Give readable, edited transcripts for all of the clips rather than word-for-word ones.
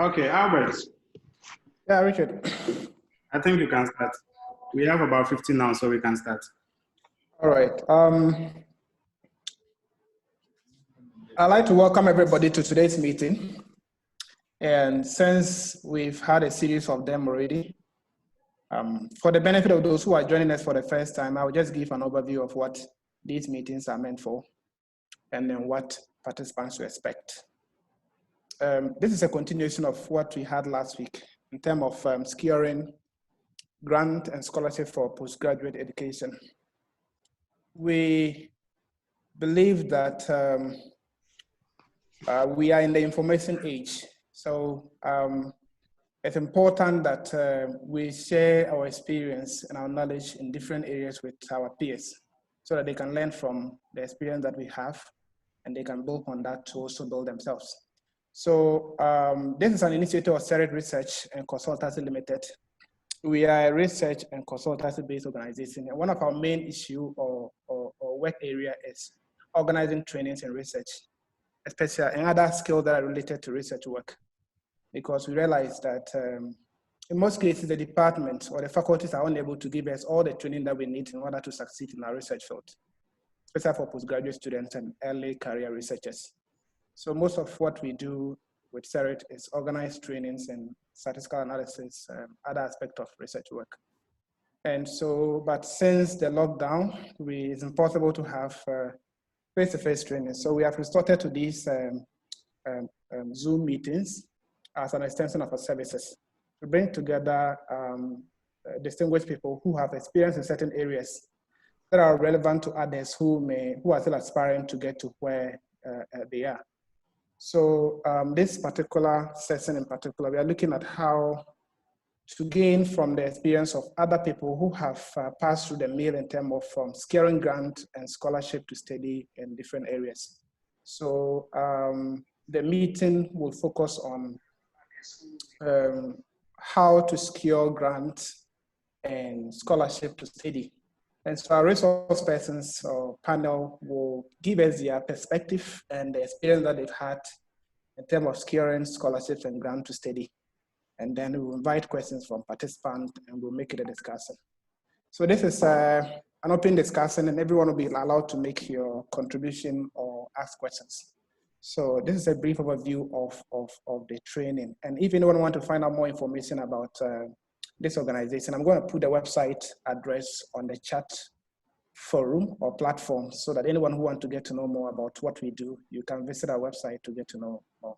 Okay, Albert, Yeah, Richard. I think you can start. We have about 15 now, so we can start. All right. I'd like to welcome everybody to today's meeting. And since we've had a series of them already, for the benefit of those who are joining us for the first time, I will just give an overview of what these meetings are meant for and then what participants to expect. This is a continuation of what we had last week in terms of securing grant and scholarship for postgraduate education. We believe that we are in the information age. So it's important that we share our experience and our knowledge in different areas with our peers so that they can learn from the experience that we have and they can build on that to also build themselves. So this is an initiative of CERET Research and Consultancy Limited. We are a research and consultancy-based organization, and one of our main issue or work area is organizing trainings and research, especially and other skills that are related to research work. Because we realize that in most cases, the department or the faculties are unable to give us all the training that we need in order to succeed in our research field, especially for postgraduate students and early career researchers. So most of what we do with CERET is organized trainings and statistical analysis, other aspects of research work. And so, but since the lockdown, it's impossible to have face-to-face training. So we have resorted to these Zoom meetings as an extension of our services to bring together distinguished people who have experience in certain areas that are relevant to others who are still aspiring to get to where they are. So this particular session in particular, we are looking at how to gain from the experience of other people who have passed through the mill in terms of securing grant and scholarship to study in different areas. So the meeting will focus on how to secure grant and scholarship to study. And so our resource persons or panel will give us their perspective and the experience that they've had in terms of securing scholarships and grant to study. And then we will invite questions from participants and we'll make it a discussion. So this is an open discussion and everyone will be allowed to make your contribution or ask questions. So this is a brief overview of the training. And if anyone wants to find out more information about this organization, I'm going to put the website address on the chat forum or platform so that anyone who wants to get to know more about what we do, you can visit our website to get to know more.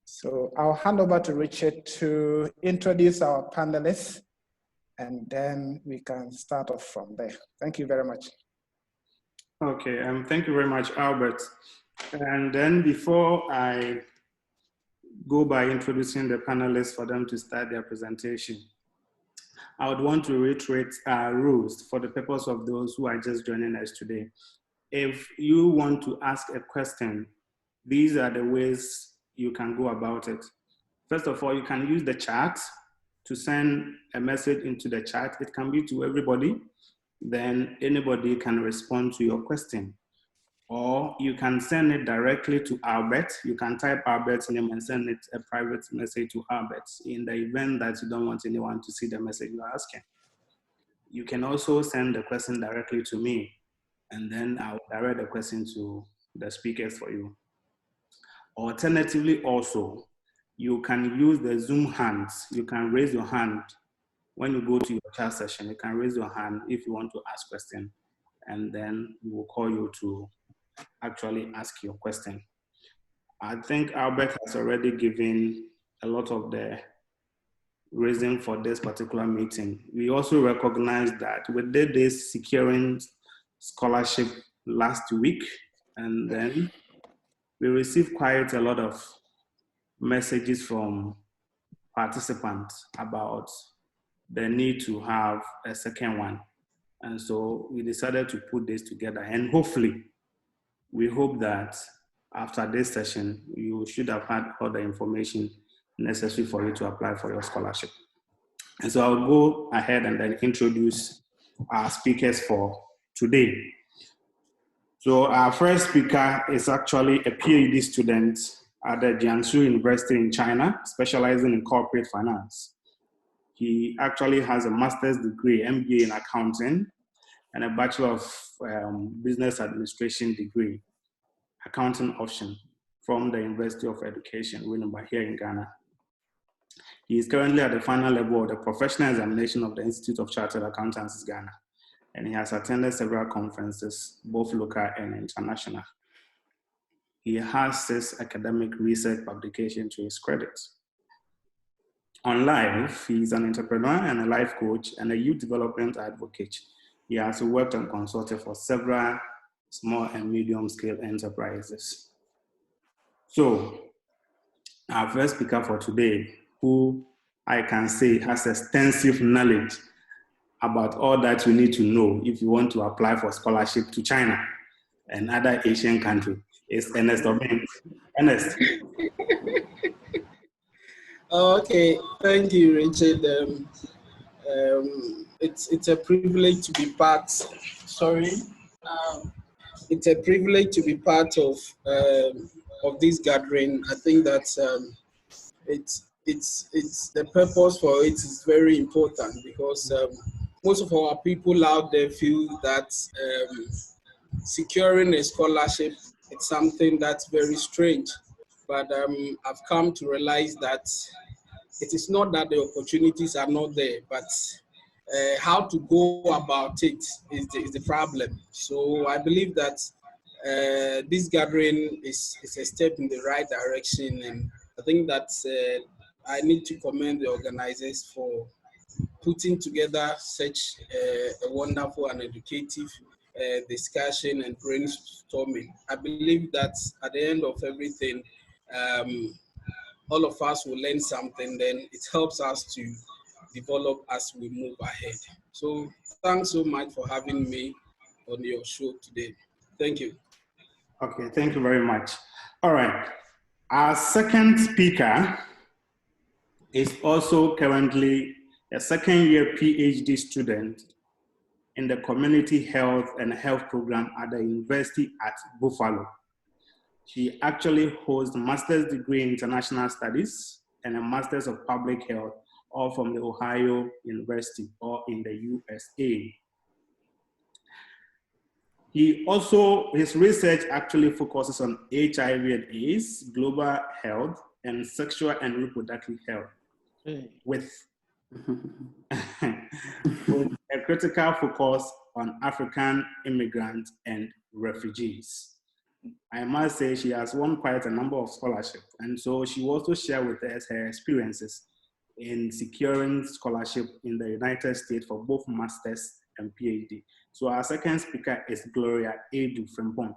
So I'll hand over to Richard to introduce our panelists and then we can start off from there. Thank you very much. Okay, thank you very much, Albert. And then before I go by introducing the panelists for them to start their presentation, I would want to reiterate our rules for the purpose of those who are just joining us today. If you want to ask a question, these are the ways you can go about it. First of all, you can use the chat to send a message into the chat. It can be to everybody. Then anybody can respond to your question. Or you can send it directly to Albert. You can type Albert's name and send it a private message to Albert in the event that you don't want anyone to see the message you're asking. You can also send the question directly to me, and then I'll direct the question to the speakers for you. Alternatively, also, you can use the Zoom hands. You can raise your hand when you go to your chat session. You can raise your hand if you want to ask a question, and then we will call you to actually ask your question. I think Albert has already given a lot of the reason for this particular meeting. We also recognize that we did this securing scholarship last week, and then we received quite a lot of messages from participants about the need to have a second one. And so we decided to put this together, and hopefully, we hope that after this session, you should have had all the information necessary for you to apply for your scholarship. And so I'll go ahead and then introduce our speakers for today. So our first speaker is actually a PhD student at the Jiangsu University in China, specializing in corporate finance. He actually has a master's degree, MBA in accounting, and a Bachelor of Business Administration degree, accounting option, from the University of Education, Winneba, here in Ghana. He is currently at the final level of the professional examination of the Institute of Chartered Accountants, Ghana, and he has attended several conferences, both local and international. He has 6 academic research publications to his credit. On life, he is an entrepreneur and a life coach and a youth development advocate. He has worked and consulted for several small and medium-scale enterprises. So, our first speaker for today, who I can say has extensive knowledge about all that you need to know if you want to apply for scholarship to China and other Asian countries, is Ernest Obeng. Ernest. Okay, thank you, Richard. It's a privilege to be part. It's a privilege to be part of this gathering. I think that it's the purpose for it is very important because most of our people out there feel that securing a scholarship is something that's very strange. But I've come to realize that it is not that the opportunities are not there, but how to go about it is the problem. So I believe that this gathering is a step in the right direction, and I think that I need to commend the organizers for putting together such a wonderful and educative discussion and brainstorming. I believe that at the end of everything, all of us will learn something, then it helps us to develop as we move ahead. So thanks so much for having me on your show today. Thank you. Okay, thank you very much. All right, our second speaker is also currently a second-year PhD student in the Community Health and Health Program at the University at Buffalo. She actually holds a master's degree in international studies and a master's of public health, all from the Ohio University or in the USA. His research actually focuses on HIV and AIDS, global health, and sexual and reproductive health, with a critical focus on African immigrants and refugees. I must say she has won quite a number of scholarships, and so she will also share with us her experiences in securing scholarship in the United States for both masters and PhD. So our second speaker is Gloria Edu Frimpong.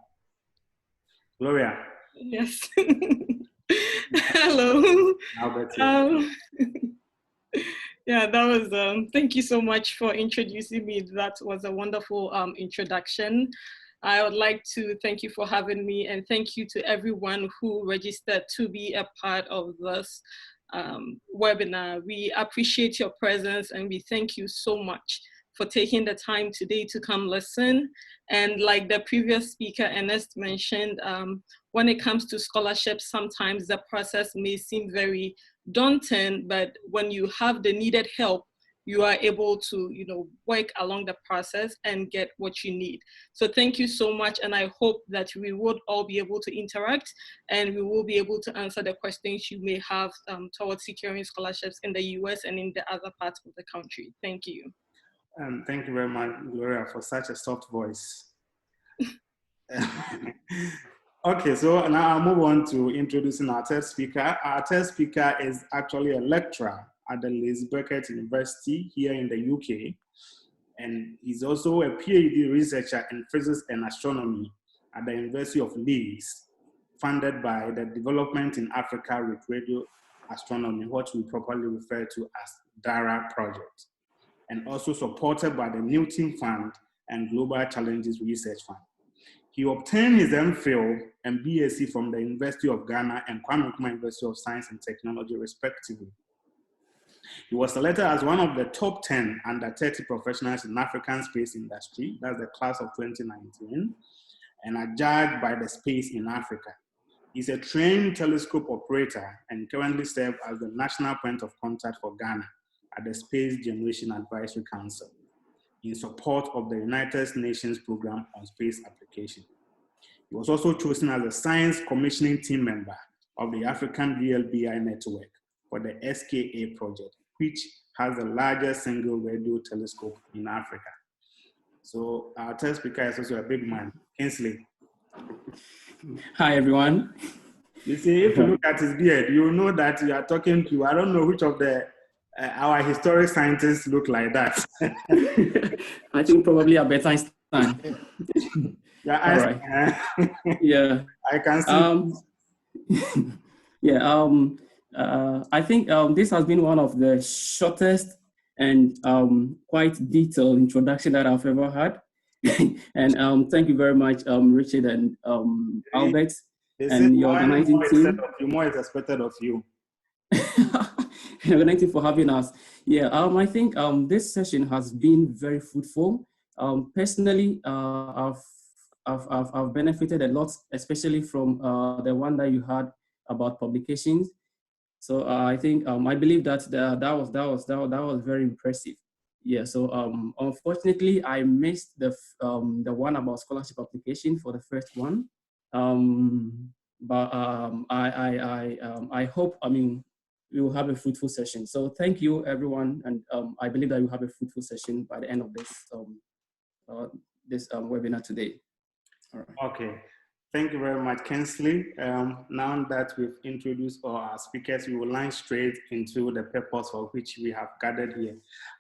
Gloria. Yes. Hello. Yeah, that was, thank you so much for introducing me. That was a wonderful introduction. I would like to thank you for having me, and thank you to everyone who registered to be a part of this webinar. We appreciate your presence, and we thank you so much for taking the time today to come listen. And like the previous speaker, Ernest, mentioned, when it comes to scholarships, sometimes the process may seem very daunting, but when you have the needed help, you are able to, work along the process and get what you need. So thank you so much. And I hope that we would all be able to interact and we will be able to answer the questions you may have towards securing scholarships in the US and in the other parts of the country. Thank you. Thank you very much, Gloria, for such a soft voice. Okay, so now I'll move on to introducing our third speaker. Our third speaker is actually a lecturer at the Leeds Beckett University here in the UK. And he's also a PhD researcher in physics and astronomy at the University of Leeds, funded by the Development in Africa with Radio Astronomy, what we properly refer to as DARA project, and also supported by the Newton Fund and Global Challenges Research Fund. He obtained his MPhil and BSc from the University of Ghana and Kwame Nkrumah University of Science and Technology, respectively. He was selected as one of the top 10 under 30 professionals in African space industry, that's the class of 2019, and adjudged by the Space in Africa. He's a trained telescope operator and currently serves as the national point of contact for Ghana at the Space Generation Advisory Council in support of the United Nations Program on Space Application. He was also chosen as a science commissioning team member of the African VLBI network for the SKA project, which has the largest single radio telescope in Africa. So our test speaker is also a big man, Kingsley. Hi, everyone. You see, if you look at his beard, you know that you are talking to, I don't know which of the our historic scientists look like that. I think probably Albert Einstein. Yeah, All right. Yeah. I can see. Yeah. I think this has been one of the shortest and quite detailed introduction that I've ever had. And thank you very much, Richard and Albert and your organizing team. More is expected of you. Thank you for having us. Yeah, I think this session has been very fruitful. Personally, I've benefited a lot, especially from the one that you had about publications. So I think I believe that that was very impressive. Yeah. So unfortunately, I missed the one about scholarship application for the first one. But I hope, I mean, we will have a fruitful session. So thank you, everyone, and I believe that you have a fruitful session by the end of this webinar today. All right. Okay. Thank you very much, Kingsley. Now that we've introduced all our speakers, we will line straight into the purpose for which we have gathered here.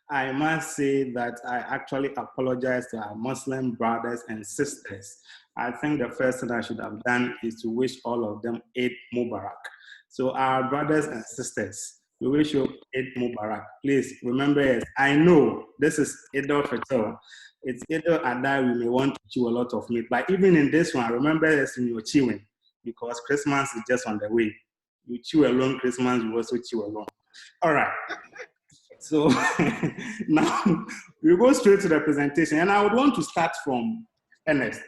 I must say that I actually apologize to our Muslim brothers and sisters. I think the first thing I should have done is to wish all of them Eid Mubarak. So our brothers and sisters, we wish you Eid Mubarak. Please remember, yes, I know this is Eid al-Fitr. It's either that we may want to chew a lot of meat, but even in this one, remember this in your chewing, because Christmas is just on the way. You chew alone, Christmas, you also chew alone. All right. So now we go straight to the presentation, and I would want to start from Ernest.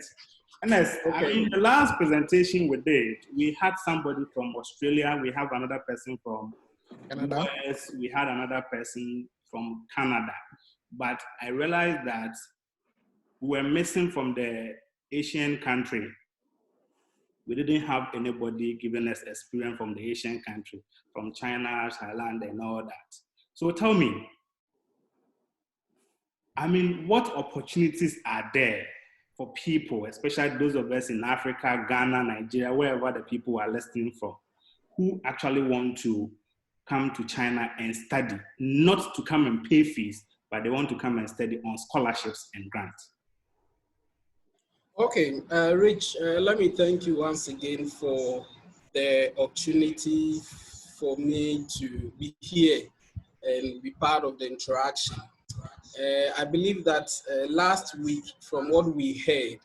Ernest, okay. I mean, the last presentation we did, we had somebody from Australia, we have another person from Canada, US, we had another person from Canada, but I realized that we were missing from the Asian country. We didn't have anybody giving us experience from the Asian country, from China, Thailand, and all that. So tell me, I mean, what opportunities are there for people, especially those of us in Africa, Ghana, Nigeria, wherever the people are listening from, who actually want to come to China and study, not to come and pay fees, but they want to come and study on scholarships and grants? Okay, Rich, let me thank you once again for the opportunity for me to be here and be part of the interaction. I believe that last week, from what we heard,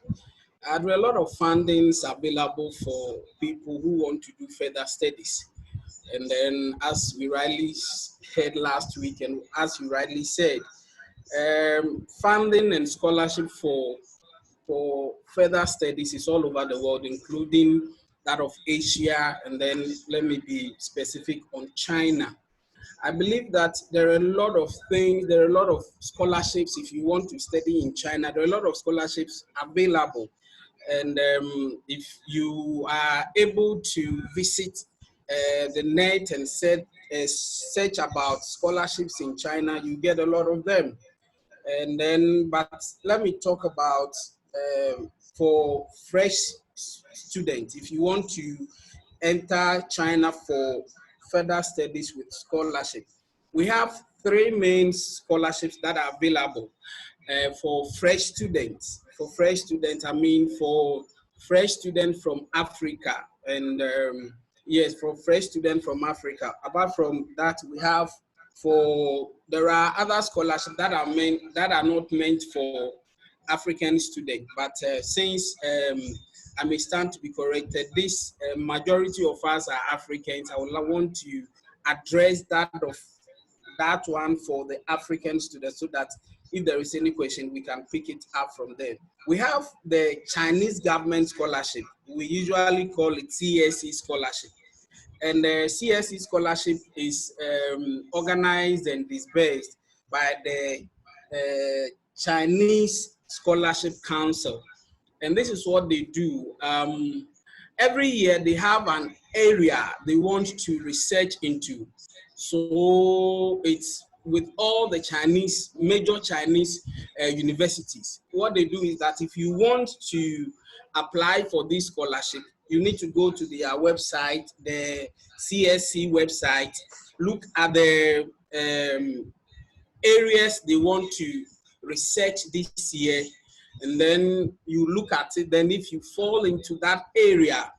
there were a lot of fundings available for people who want to do further studies. And then, as we rightly heard last week, and as you rightly said, funding and scholarship for further studies is all over the world, including that of Asia, and then let me be specific on China. I believe that there are a lot of things, there are a lot of scholarships. If you want to study in China, there are a lot of scholarships available. And if you are able to visit the net and search about scholarships in China, you get a lot of them. And then, but let me talk about for fresh students, if you want to enter China for further studies with scholarship, we have three main scholarships that are available for fresh students. For fresh students, I mean for fresh students from Africa, and yes, for fresh students from Africa. Apart from that, we have there are other scholarships that are not meant for African students, but since I may stand to be corrected, this majority of us are Africans, I would want to address that one for the African students, so that if there is any question, we can pick it up from there. We have the Chinese government scholarship. We usually call it CSE scholarship. And the CSE scholarship is organized and disbursed by the Chinese Scholarship Council. And this is what they do. Every year they have an area they want to research into. So it's with all the major Chinese universities. What they do is that if you want to apply for this scholarship, you need to go to their website, the CSC website, look at the areas they want to research this year, and then you look at it. Then if you fall into that area,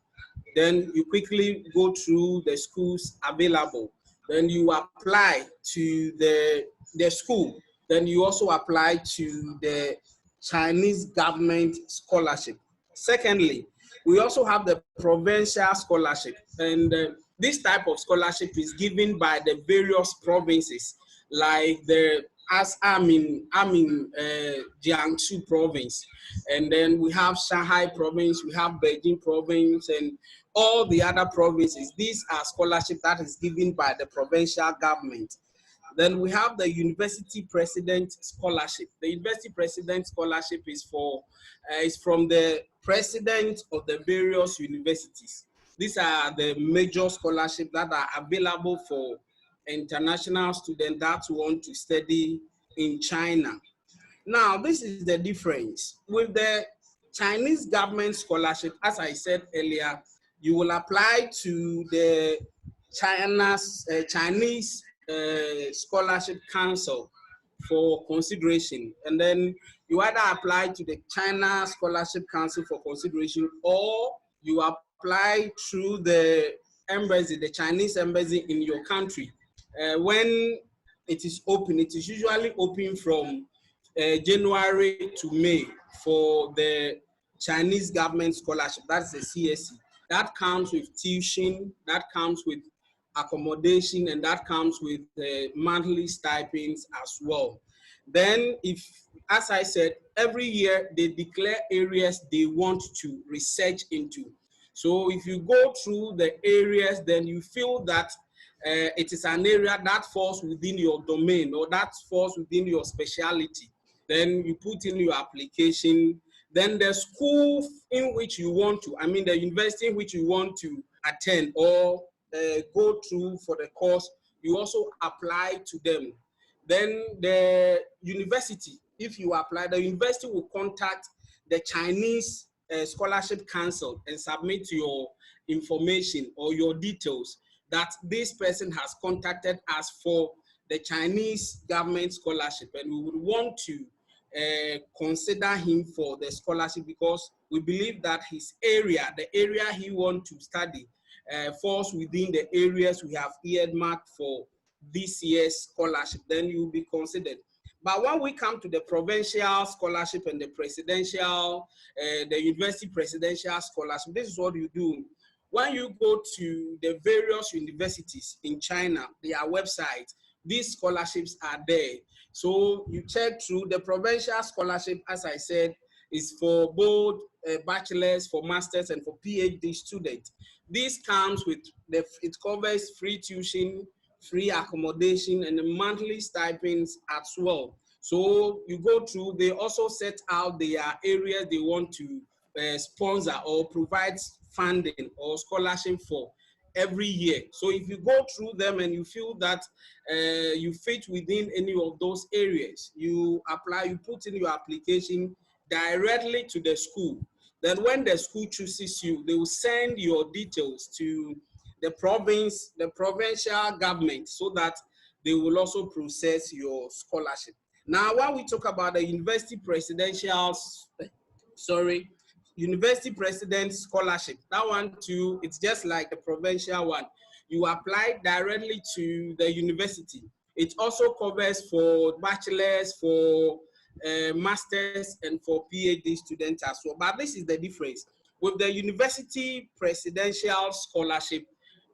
then you quickly go through the schools available. Then you apply to the school. Then you also apply to the Chinese government scholarship. Secondly, we also have the provincial scholarship. And this type of scholarship is given by the various provinces, like I'm in Jiangsu province, and then we have Shanghai province, we have Beijing province, and all the other provinces. These are scholarships that is given by the provincial government. Then we have the University President Scholarship. The University President Scholarship is from the president of the various universities. These are the major scholarships that are available for international students that want to study in China. Now, this is the difference. With the Chinese government scholarship, as I said earlier, you will apply to the Chinese Scholarship Council for consideration, and then you either apply to the China Scholarship Council for consideration, or you apply through the embassy, the Chinese embassy in your country. When it is open, it is usually open from January to May for the Chinese government scholarship. That's the CSE. That comes with tuition, that comes with accommodation, and that comes with monthly stipends as well. Then, as I said, every year they declare areas they want to research into. So if you go through the areas, then you feel that it is an area that falls within your domain or that falls within your specialty, then you put in your application. Then the school in which you want to, the university in which you want to attend or go through for the course, you also apply to them. Then the university, if you apply, the university will contact the Chinese Scholarship Council and submit your information or your details that this person has contacted us for the Chinese government scholarship, and we would want to consider him for the scholarship because we believe that his area, the area he wants to study, falls within the areas we have earmarked for this year's scholarship. Then you will be considered. But when we come to the provincial scholarship and the presidential, the university presidential scholarship, this is what you do. When you go to the various universities in China, their website, these scholarships are there. So you check through the provincial scholarship, as I said, is for both bachelors, for masters, and for PhD students. This comes with, it covers free tuition, free accommodation, and the monthly stipends as well. So you go through, they also set out their areas they want to sponsor or provide funding or scholarship for every year. So if you go through them and you feel that you fit within any of those areas, you apply, you put in your application directly to the school. Then when the school chooses you, they will send your details to the province, the provincial government, so that they will also process your scholarship. Now, when we talk about the university president scholarship, that one too, it's just like the provincial one. You apply directly to the university. It also covers for bachelors, for masters, and for PhD students as well. But this is the difference. With the university presidential scholarship,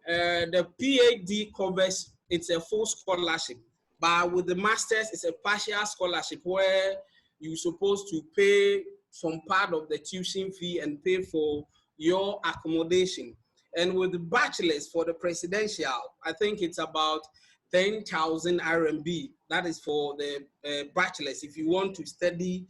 the PhD covers, it's a full scholarship. But with the master's, it's a partial scholarship where you're supposed to pay some part of the tuition fee and pay for your accommodation. And with the bachelor's for the presidential, I think it's about 10,000 RMB. That is for the bachelor's. If you want to study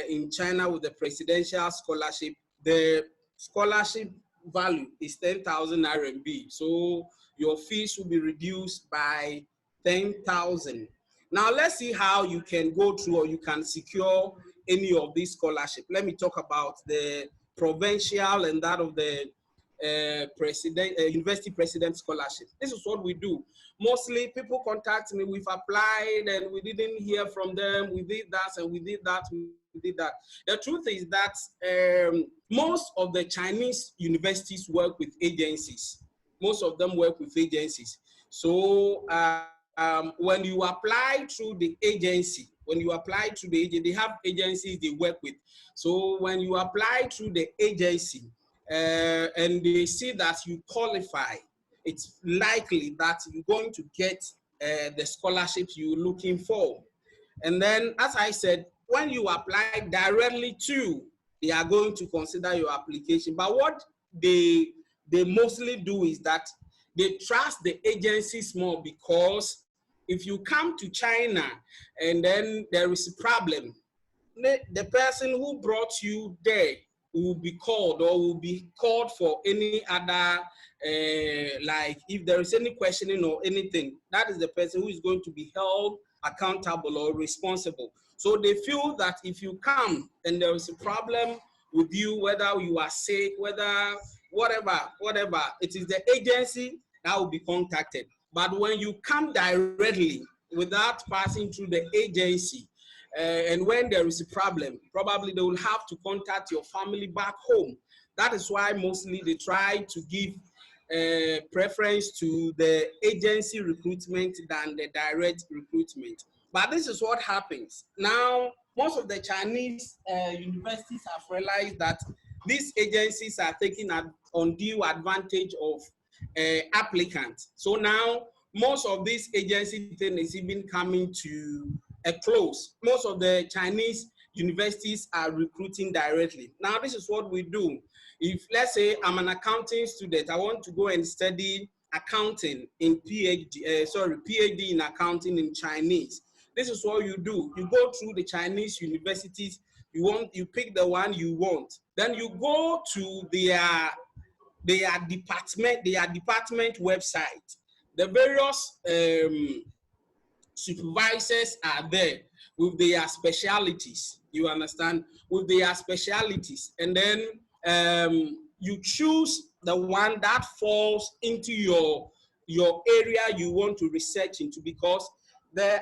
in China with the presidential scholarship, the scholarship value is 10,000 RMB. So your fees will be reduced by 10,000. Now let's see how you can go through or you can secure any of these scholarships. Let me talk about the provincial and that of the university president scholarship. This is what we do. Mostly people contact me, we've applied and we didn't hear from them, we did that and we did that, we did that. The truth is that most of the Chinese universities work with agencies. Most of them work with agencies. So when you apply through the agency, they have agencies they work with. So when you apply through the agency and they see that you qualify, it's likely that you're going to get the scholarship you're looking for. And then, as I said, when you apply directly to, they are going to consider your application. But what they mostly do is that they trust the agencies more, because if you come to China and then there is a problem, the person who brought you there will be called or will be called for any other, like if there is any questioning or anything, that is the person who is going to be held accountable or responsible. So they feel that if you come and there is a problem with you, whether you are sick, whether whatever, it is the agency that will be contacted. But when you come directly without passing through the agency, and when there is a problem, probably they will have to contact your family back home. That is why mostly they try to give preference to the agency recruitment than the direct recruitment. But this is what happens. Now, most of the Chinese universities have realized that these agencies are taking undue advantage of applicants. So now, most of these agency thing is even coming to a close. Most of the Chinese universities are recruiting directly. Now, this is what we do. If, let's say, I'm an accounting student, I want to go and study accounting in PhD in accounting in Chinese. This is what you do. You go through the Chinese universities, you pick the one you want. Then you go to their department website. The various supervisors are there with their specialities. You understand? With their specialities. And then you choose the one that falls into your area you want to research into, because the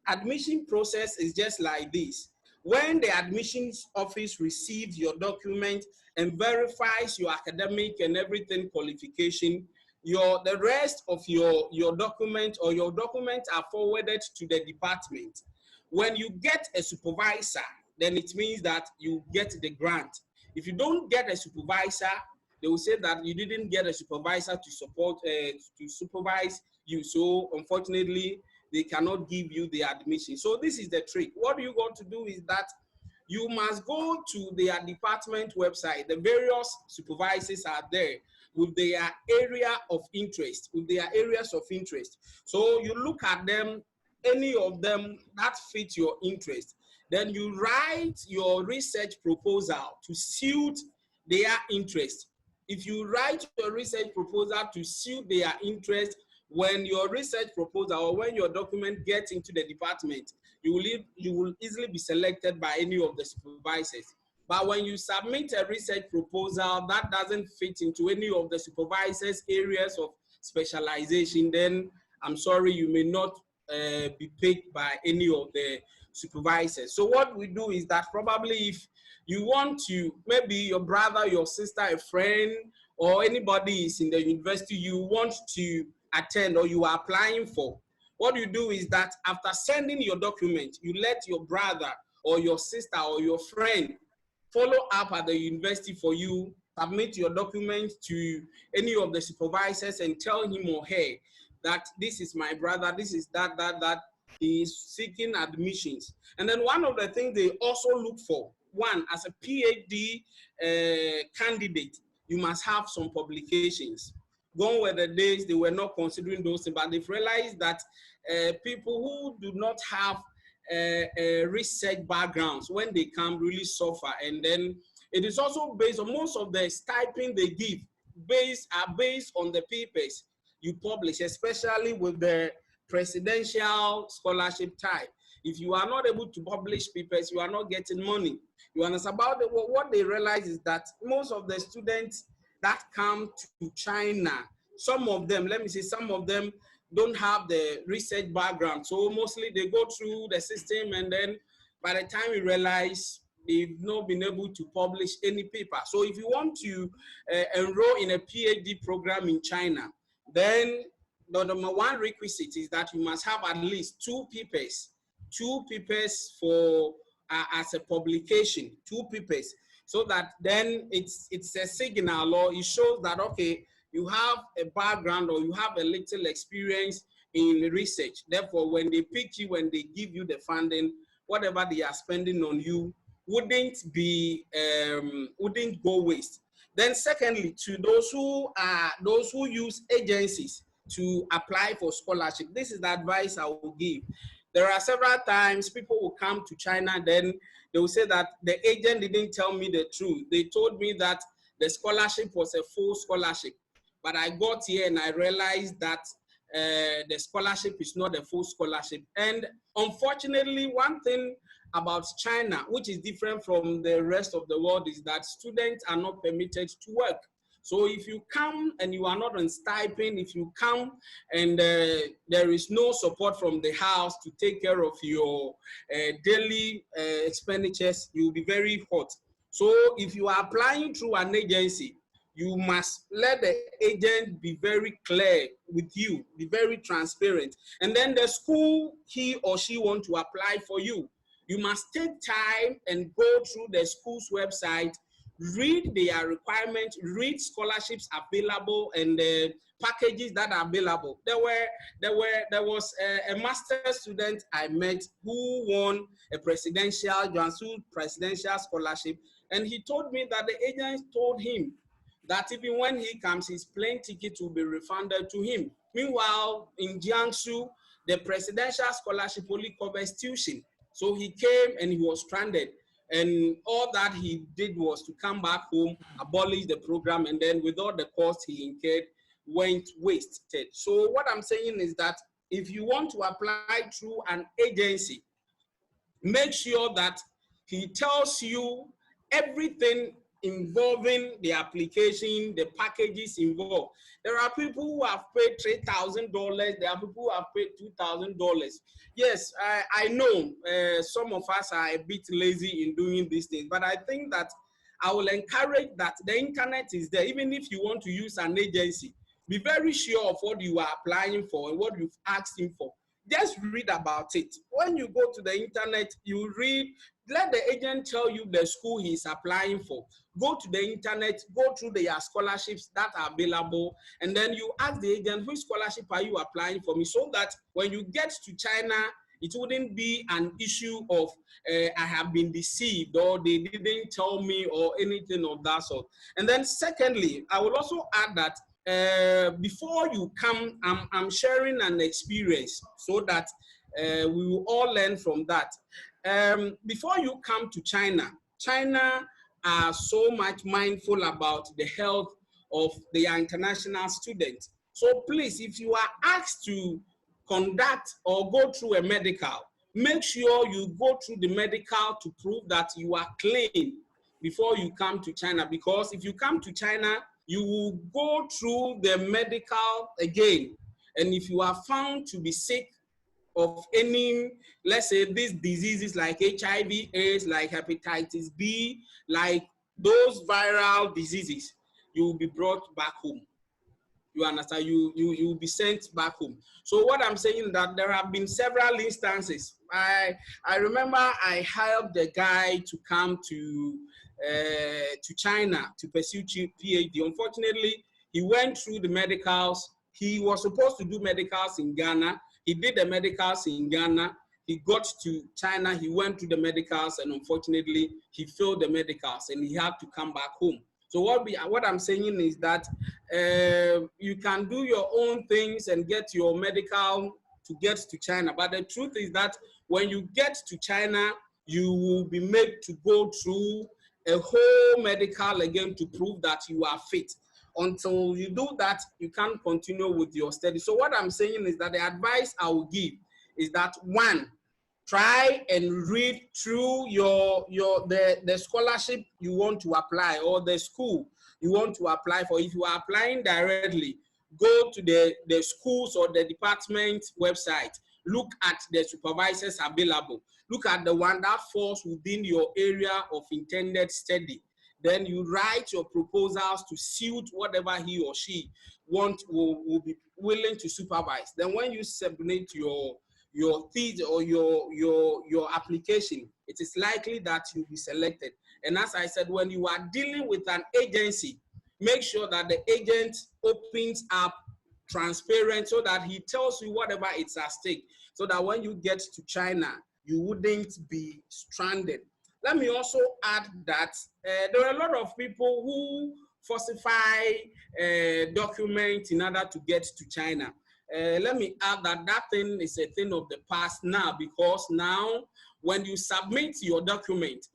admission process is just like this. When the admissions office receives your document and verifies your academic and everything qualification, the rest of your document or your documents are forwarded to the department. When you get a supervisor, then it means that you get the grant. If you don't get a supervisor, they will say that you didn't get a supervisor to supervise you. So unfortunately, they cannot give you the admission. So this is the trick. What you got to do is that you must go to their department website. The various supervisors are there with their area of interest, with their areas of interest. So you look at them, any of them that fit your interest. Then you write your research proposal to suit their interest. If you write your research proposal to suit their interest, when your research proposal or when your document gets into the department, you will easily be selected by any of the supervisors. But when you submit a research proposal that doesn't fit into any of the supervisors' areas of specialization, then I'm sorry, you may not be picked by any of the supervisors. So what we do is that probably if you want to, maybe your brother, your sister, a friend, or anybody is in the university you want to attend or you are applying for, what you do is that after sending your document, you let your brother or your sister or your friend follow up at the university for you, submit your document to any of the supervisors and tell him or her that this is my brother, this is that. he is seeking admissions. And then one of the things they also look for, one, as a PhD candidate, you must have some publications. Gone were the days they were not considering those things, but they've realized that people who do not have research backgrounds, when they come, really suffer. And then it is also based on most of the stipend they give are based on the papers you publish, especially with the presidential scholarship type. If you are not able to publish papers, you are not getting money. You understand? About what they realize is that most of the students that come to China, some of them, let me say, some of them don't have the research background. So mostly they go through the system, and then by the time you realize they've not been able to publish any paper. So if you want to enroll in a PhD program in China, then the number one requisite is that you must have at least two papers for as a publication, two papers, so that then it's a signal, or it shows that, okay, you have a background or you have a little experience in research. Therefore, when they pick you, when they give you the funding, whatever they are spending on you wouldn't go waste. Then secondly, to those who use agencies to apply for scholarship, this is the advice I will give. There are several times people will come to China, then they will say that the agent didn't tell me the truth. They told me that the scholarship was a full scholarship, but I got here and I realized that the scholarship is not a full scholarship. And unfortunately, one thing about China, which is different from the rest of the world, is that students are not permitted to work. So if you come and you are not on stipend, if you come and there is no support from the house to take care of your daily expenditures, you'll be very hot. So if you are applying through an agency, you must let the agent be very clear with you, be very transparent. And then the school he or she want to apply for you, you must take time and go through the school's website, read their requirements, read scholarships available and the packages that are available. There was a master's student I met who won a Jiangsu presidential scholarship, and he told me that the agent told him that even when he comes, his plane ticket will be refunded to him. Meanwhile, in Jiangsu, the presidential scholarship only covers tuition. So he came and he was stranded. And all that he did was to come back home, abolish the program, and then with all the costs he incurred, went wasted. So what I'm saying is that if you want to apply through an agency, make sure that he tells you everything involving the application, the packages involved. There are people who have paid $3,000. There are people who have paid $2,000. Yes, I know some of us are a bit lazy in doing these things, but I think that I will encourage that the internet is there. Even if you want to use an agency, be very sure of what you are applying for and what you've asked him for. Just read about it. When you go to the internet, you read, let the agent tell you the school he's applying for. Go to the internet, go through their scholarships that are available, and then you ask the agent, which scholarship are you applying for me? So that when you get to China, it wouldn't be an issue of I have been deceived or they didn't tell me or anything of that sort. And then secondly, I will also add that before you come, I'm sharing an experience so that we will all learn from that. Before you come to China, China are so much mindful about the health of their international students. So please, if you are asked to conduct or go through a medical, make sure you go through the medical to prove that you are clean before you come to China. Because if you come to China, you will go through the medical again. And if you are found to be sick of any, let's say, these diseases like HIV, AIDS, like hepatitis B, like those viral diseases, you will be brought back home. You understand? You will be sent back home. So what I'm saying is that there have been several instances. I remember I helped a guy to come to China to pursue PhD. Unfortunately, he went through the medicals. He was supposed to do medicals in Ghana. He did the medicals in Ghana. He got to China, he went to the medicals, and unfortunately, he failed the medicals and he had to come back home. So what I'm saying is that you can do your own things and get your medical to get to China. But the truth is that when you get to China, you will be made to go through a whole medical again to prove that you are fit. Until you do that, you can't continue with your study. So what I'm saying is that the advice I will give is that, one, try and read through the scholarship you want to apply or the school you want to apply for. If you are applying directly, go to the schools or the department website. Look at the supervisors available. Look at the one that falls within your area of intended study. Then you write your proposals to suit whatever he or she will be willing to supervise. Then when you submit your thesis or your application, it is likely that you'll be selected. And as I said, when you are dealing with an agency, make sure that the agent opens up transparent so that he tells you whatever it's at stake, so that when you get to China, you wouldn't be stranded. Let me also add that there are a lot of people who falsify documents in order to get to China. Let me add that thing is a thing of the past now, because now when you submit your documents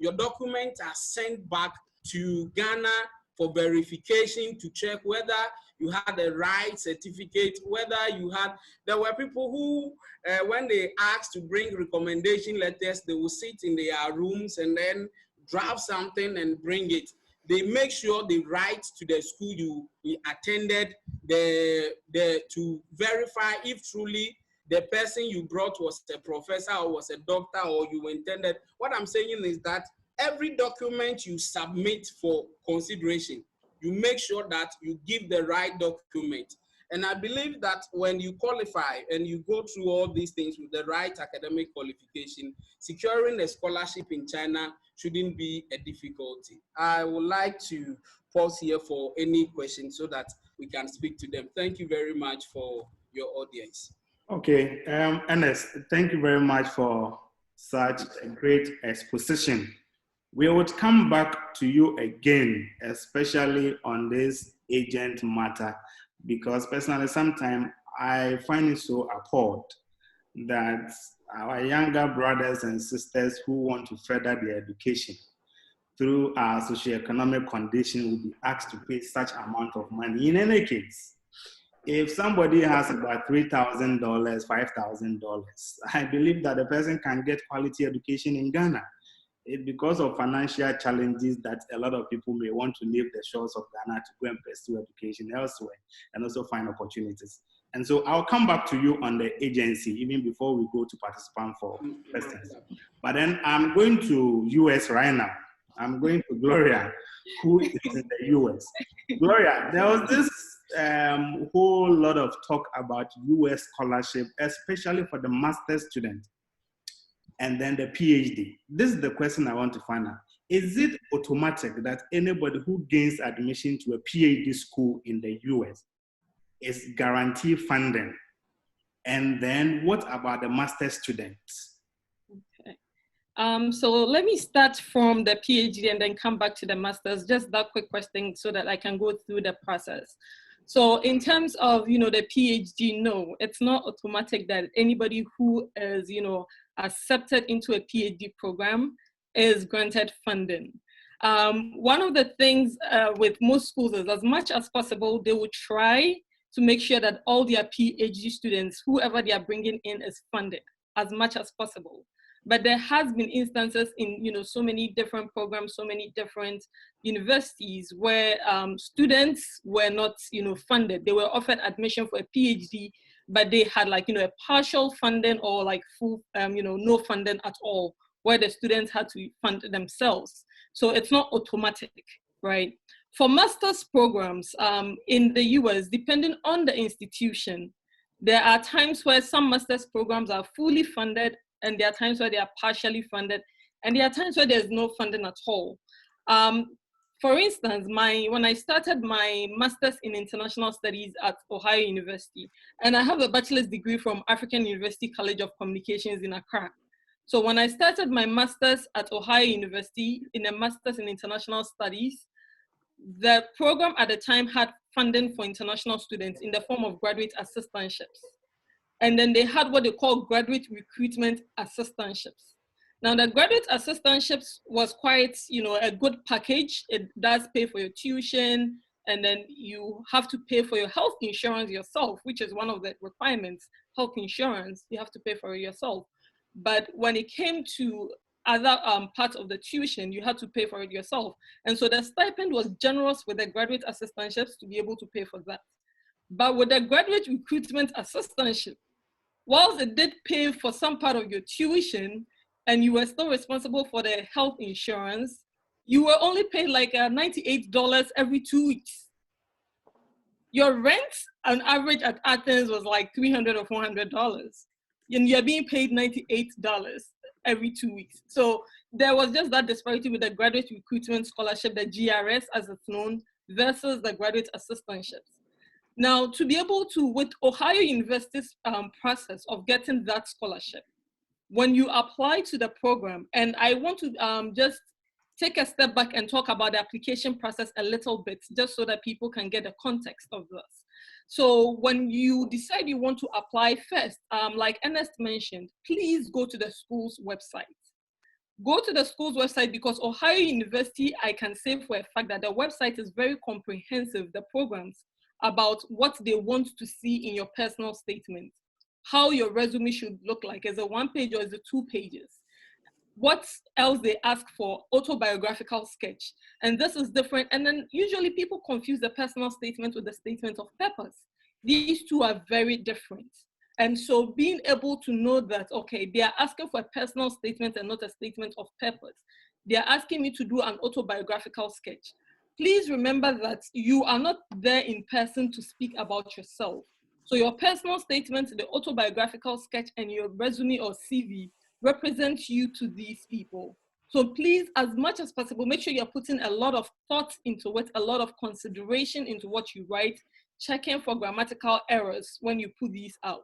are sent back to Ghana for verification to check whether you had the right certificate, there were people who, when they asked to bring recommendation letters, they will sit in their rooms and then draft something and bring it. They make sure they write to the school you attended to verify if truly the person you brought was a professor or was a doctor or you intended. What I'm saying is that every document you submit for consideration, you make sure that you give the right document. And I believe that when you qualify and you go through all these things with the right academic qualification, securing a scholarship in China shouldn't be a difficulty. I would like to pause here for any questions so that we can speak to them. Thank you very much for your audience. Okay, Ernest, thank you very much for such a great exposition. We would come back to you again, especially on this agent matter, because personally, sometimes I find it so appalled that our younger brothers and sisters who want to further their education through our socioeconomic condition will be asked to pay such amount of money. In any case, if somebody has about $3,000, $5,000, I believe that the person can get quality education in Ghana. It's because of financial challenges that a lot of people may want to leave the shores of Ghana to go and pursue education elsewhere and also find opportunities. And so I'll come back to you on the agency even before we go to participants for questions. But then I'm going to US right now. I'm going to Gloria, who is in the US. Gloria, there was this whole lot of talk about US scholarship, especially for the master's student and then the PhD. This is the question I want to find out. Is it automatic that anybody who gains admission to a PhD school in the US is guaranteed funding? And then what about the master's students? Okay. So let me start from the PhD and then come back to the master's, just that quick question so that I can go through the process. So in terms of, the PhD, no, it's not automatic that anybody who is, accepted into a PhD program is granted funding. One of the things with most schools is, as much as possible, they will try to make sure that all their PhD students, whoever they are bringing in, is funded as much as possible. But there has been instances in, so many different programs, so many different universities where students were not, funded. They were offered admission for a PhD, but they had a partial funding or full, no funding at all, where the students had to fund themselves. So it's not automatic, right? For master's programs in the US, depending on the institution, there are times where some master's programs are fully funded, and there are times where they are partially funded, and there are times where there's no funding at all. For instance, when I started my master's in international studies at Ohio University, and I have a bachelor's degree from African University College of Communications in Accra. So when I started my master's at Ohio University in a master's in international studies, the program at the time had funding for international students in the form of graduate assistantships. And then they had what they call graduate recruitment assistantships. Now the graduate assistantships was quite, a good package. It does pay for your tuition, and then you have to pay for your health insurance yourself, which is one of the requirements. Health insurance, you have to pay for it yourself. But when it came to other parts of the tuition, you had to pay for it yourself. And so the stipend was generous with the graduate assistantships to be able to pay for that. But with the graduate recruitment assistantship, whilst it did pay for some part of your tuition and you were still responsible for the health insurance, you were only paid like $98 every 2 weeks. Your rent on average at Athens was like $300 or $400. And you're being paid $98 every 2 weeks. So there was just that disparity with the graduate recruitment scholarship, the GRS as it's known, versus the graduate assistantships. Now, to be able to, with Ohio University's process of getting that scholarship, when you apply to the program, and I want to just take a step back and talk about the application process a little bit, just so that people can get the context of this. So when you decide you want to apply first, like Ernest mentioned, please go to the school's website. Go to the school's website, because Ohio University, I can say for a fact that the website is very comprehensive, the programs, about what they want to see in your personal statement, how your resume should look like. Is it 1 page or is it 2 pages? What else they ask for? Autobiographical sketch. And this is different. And then usually people confuse the personal statement with the statement of purpose. These two are very different. And so being able to know that, okay, they are asking for a personal statement and not a statement of purpose. They are asking me to do an autobiographical sketch. Please remember that you are not there in person to speak about yourself. So your personal statement, the autobiographical sketch, and your resume or CV represent you to these people. So please, as much as possible, make sure you're putting a lot of thought into it, a lot of consideration into what you write, checking for grammatical errors when you put these out.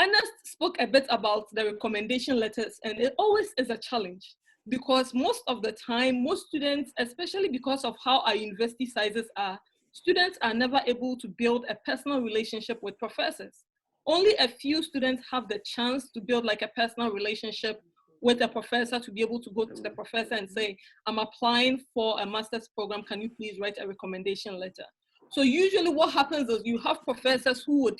Ernest spoke a bit about the recommendation letters, and it always is a challenge, because most of the time, most students, especially because of how our university sizes are, students are never able to build a personal relationship with professors. Only a few students have the chance to build like a personal relationship with a professor, to be able to go to the professor and say, I'm applying for a master's program, can you please write a recommendation letter? So usually what happens is you have professors who would,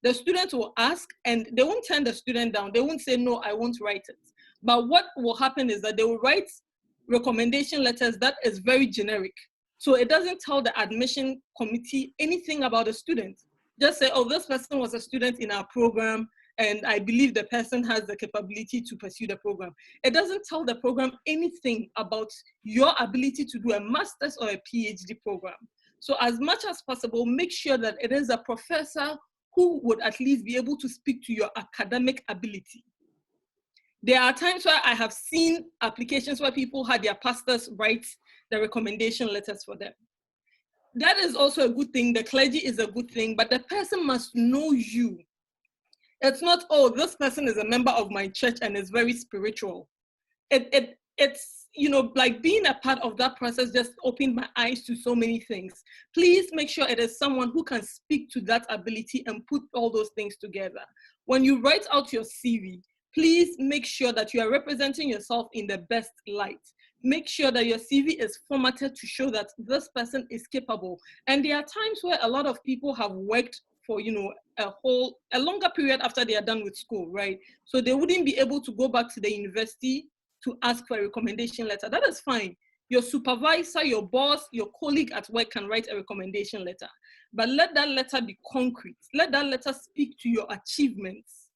the student will ask and they won't turn the student down. They won't say, no, I won't write it. But what will happen is that they will write recommendation letters that is very generic. So it doesn't tell the admission committee anything about the student. Just say, oh, this person was a student in our program, and I believe the person has the capability to pursue the program. It doesn't tell the program anything about your ability to do a master's or a PhD program. So as much as possible, make sure that it is a professor who would at least be able to speak to your academic ability. There are times where I have seen applications where people had their pastors write the recommendation letters for them. That is also a good thing. The clergy is a good thing, but the person must know you. It's not, oh, this person is a member of my church and is very spiritual. It's, like being a part of that process just opened my eyes to so many things. Please make sure it is someone who can speak to that ability and put all those things together. When you write out your CV, please make sure that you are representing yourself in the best light. Make sure that your CV is formatted to show that this person is capable. And there are times where a lot of people have worked for, a longer period after they are done with school, right? So they wouldn't be able to go back to the university to ask for a recommendation letter. That is fine. Your supervisor, your boss, your colleague at work can write a recommendation letter. But let that letter be concrete. Let that letter speak to your achievements.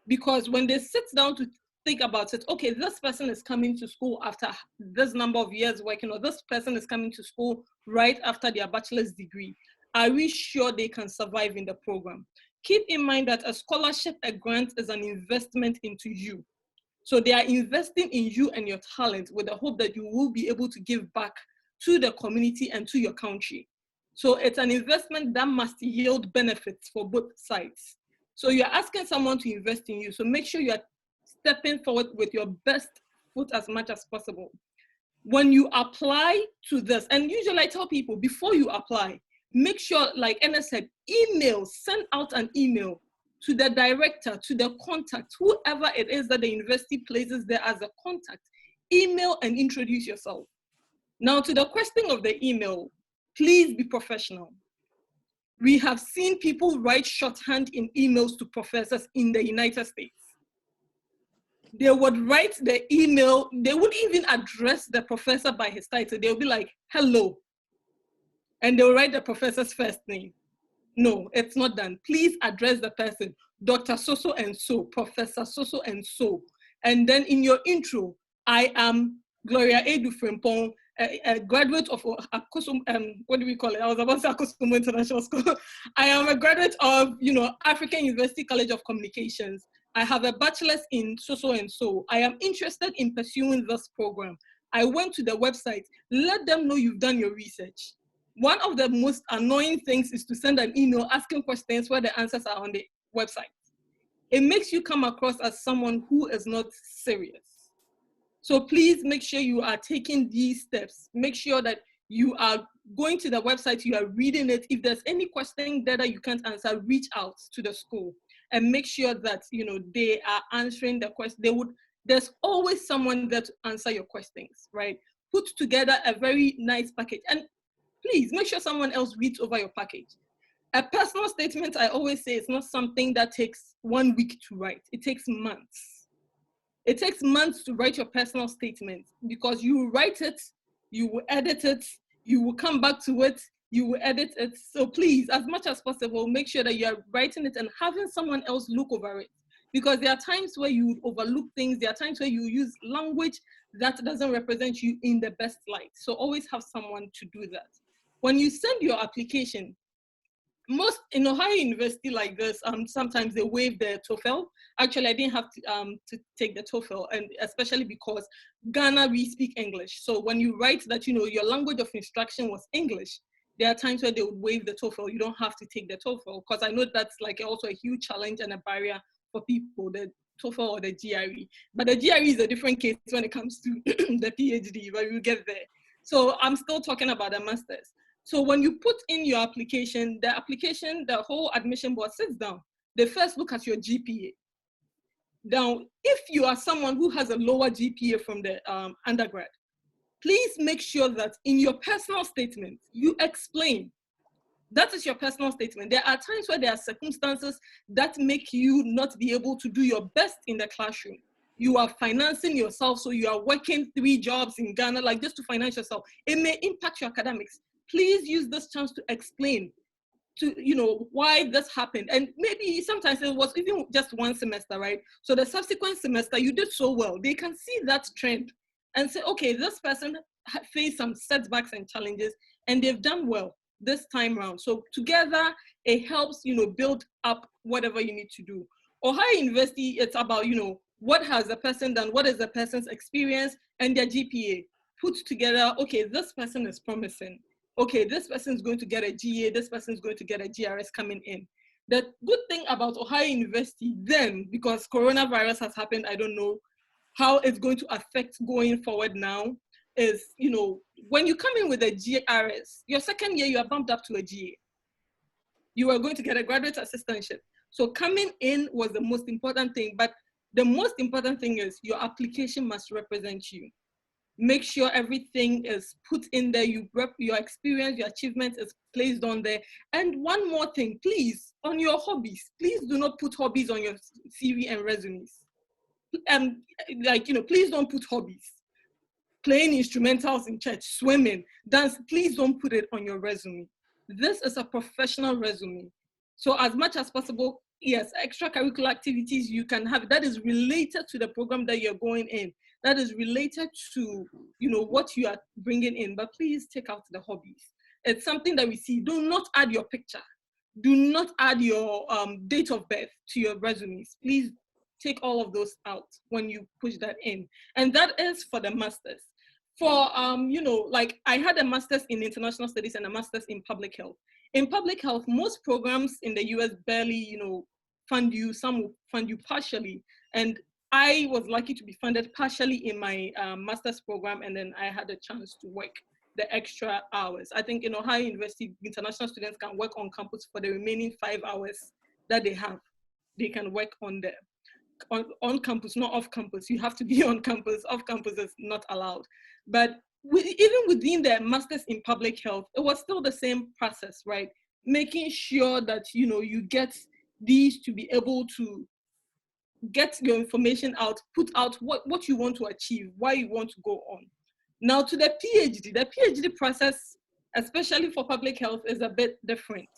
Because when they sit down to think about it, okay, this person is coming to school after this number of years working, or this person is coming to school right after their bachelor's degree. Are we sure they can survive in the program? Keep in mind that a scholarship, a grant, is an investment into you. So they are investing in you and your talent with the hope that you will be able to give back to the community and to your country. So it's an investment that must yield benefits for both sides. So you're asking someone to invest in you. So make sure you're stepping forward with your best foot as much as possible. When you apply to this, and usually I tell people before you apply, make sure, like Anna said, send out an email to the director, to the contact, whoever it is that the university places there as a contact. Email and introduce yourself. Now, to the question of the email, please be professional. We have seen people write shorthand in emails to professors in the United States. They would write the email, they wouldn't even address the professor by his title. They'll be like, hello. And they'll write the professor's first name. No, it's not done. Please address the person, Dr. So-so and so, Professor so-so and so. And then in your intro, I am Gloria Edu Frimpong, a graduate of Akosum, what do we call it? I was about to say Akosum International School. I am a graduate of, African University College of Communications. I have a bachelor's in so-so and so. I am interested in pursuing this program. I went to the website. Let them know you've done your research. One of the most annoying things is to send an email asking questions where the answers are on the website. It makes you come across as someone who is not serious. So please make sure you are taking these steps. Make sure that you are going to the website, you are reading it. If there's any question there that you can't answer, reach out to the school and make sure that they are answering the question. There's always someone there to answer your questions, right? Put together a very nice package. And please make sure someone else reads over your package. A personal statement, I always say, it's not something that takes 1 week to write. It takes months. It takes months to write your personal statement because you will write it, you will edit it, you will come back to it, you will edit it. So please, as much as possible, make sure that you're writing it and having someone else look over it. Because there are times where you overlook things. There are times where you use language that doesn't represent you in the best light. So always have someone to do that. When you send your application, most in Ohio University like this, sometimes they waive the TOEFL. Actually, I didn't have to take the TOEFL, and especially because Ghana, we speak English. So when you write that, your language of instruction was English, there are times where they would waive the TOEFL. You don't have to take the TOEFL, because I know that's like also a huge challenge and a barrier for people, the TOEFL or the GRE. But the GRE is a different case when it comes to the PhD, but we'll get there. So I'm still talking about the master's. So when you put in your application, the whole admission board sits down. They first look at your GPA. Now, if you are someone who has a lower GPA from the undergrad, please make sure that in your personal statement, you explain. That is your personal statement. There are times where there are circumstances that make you not be able to do your best in the classroom. You are financing yourself, so you are working 3 jobs in Ghana, like just to finance yourself. It may impact your academics. Please use this chance to explain to, why this happened. And maybe sometimes it was even just 1 semester, right? So the subsequent semester, you did so well. They can see that trend and say, okay, this person faced some setbacks and challenges, and they've done well this time around. So together, it helps, build up whatever you need to do. Ohio University, it's about, what has the person done? What is the person's experience and their GPA? Put together, okay, this person is promising. Okay, this person is going to get a GA, this person is going to get a GRS coming in. The good thing about Ohio University then, because coronavirus has happened, I don't know how it's going to affect going forward now, is, when you come in with a GRS, your second year, you are bumped up to a GA. You are going to get a graduate assistantship. So coming in was the most important thing, but the most important thing is your application must represent you. Make sure everything is put in there, your experience, your achievement is placed on there. And one more thing, please, on your hobbies, please do not put hobbies on your CV and resumes. Please don't put hobbies. Playing instrumentals in church, swimming, dance, please don't put it on your resume. This is a professional resume. So as much as possible, yes, extracurricular activities you can have that is related to the program that you're going in, that is related to, what you are bringing in, but please take out the hobbies. It's something that we see. Do not add your picture. Do not add your date of birth to your resumes. Please take all of those out when you push that in. And that is for the masters. for, you know, like I had a master's in international studies and a master's in public health. In public health, most programs in the US barely, you know, fund you. Some will fund you partially. And I was lucky to be funded partially in my master's program, and then I had a chance to work the extra hours. I think in Ohio University, international students can work on campus for the remaining 5 hours that they have. They can work on the on campus, not off campus. You have to be on campus. Off campus is not allowed. But even within the master's in public health, it was still the same process, right? Making sure that, you know, you get these to be able to get your information out, put out what you want to achieve, why you want to go on. Now to the PhD process, especially for public health, is a bit different.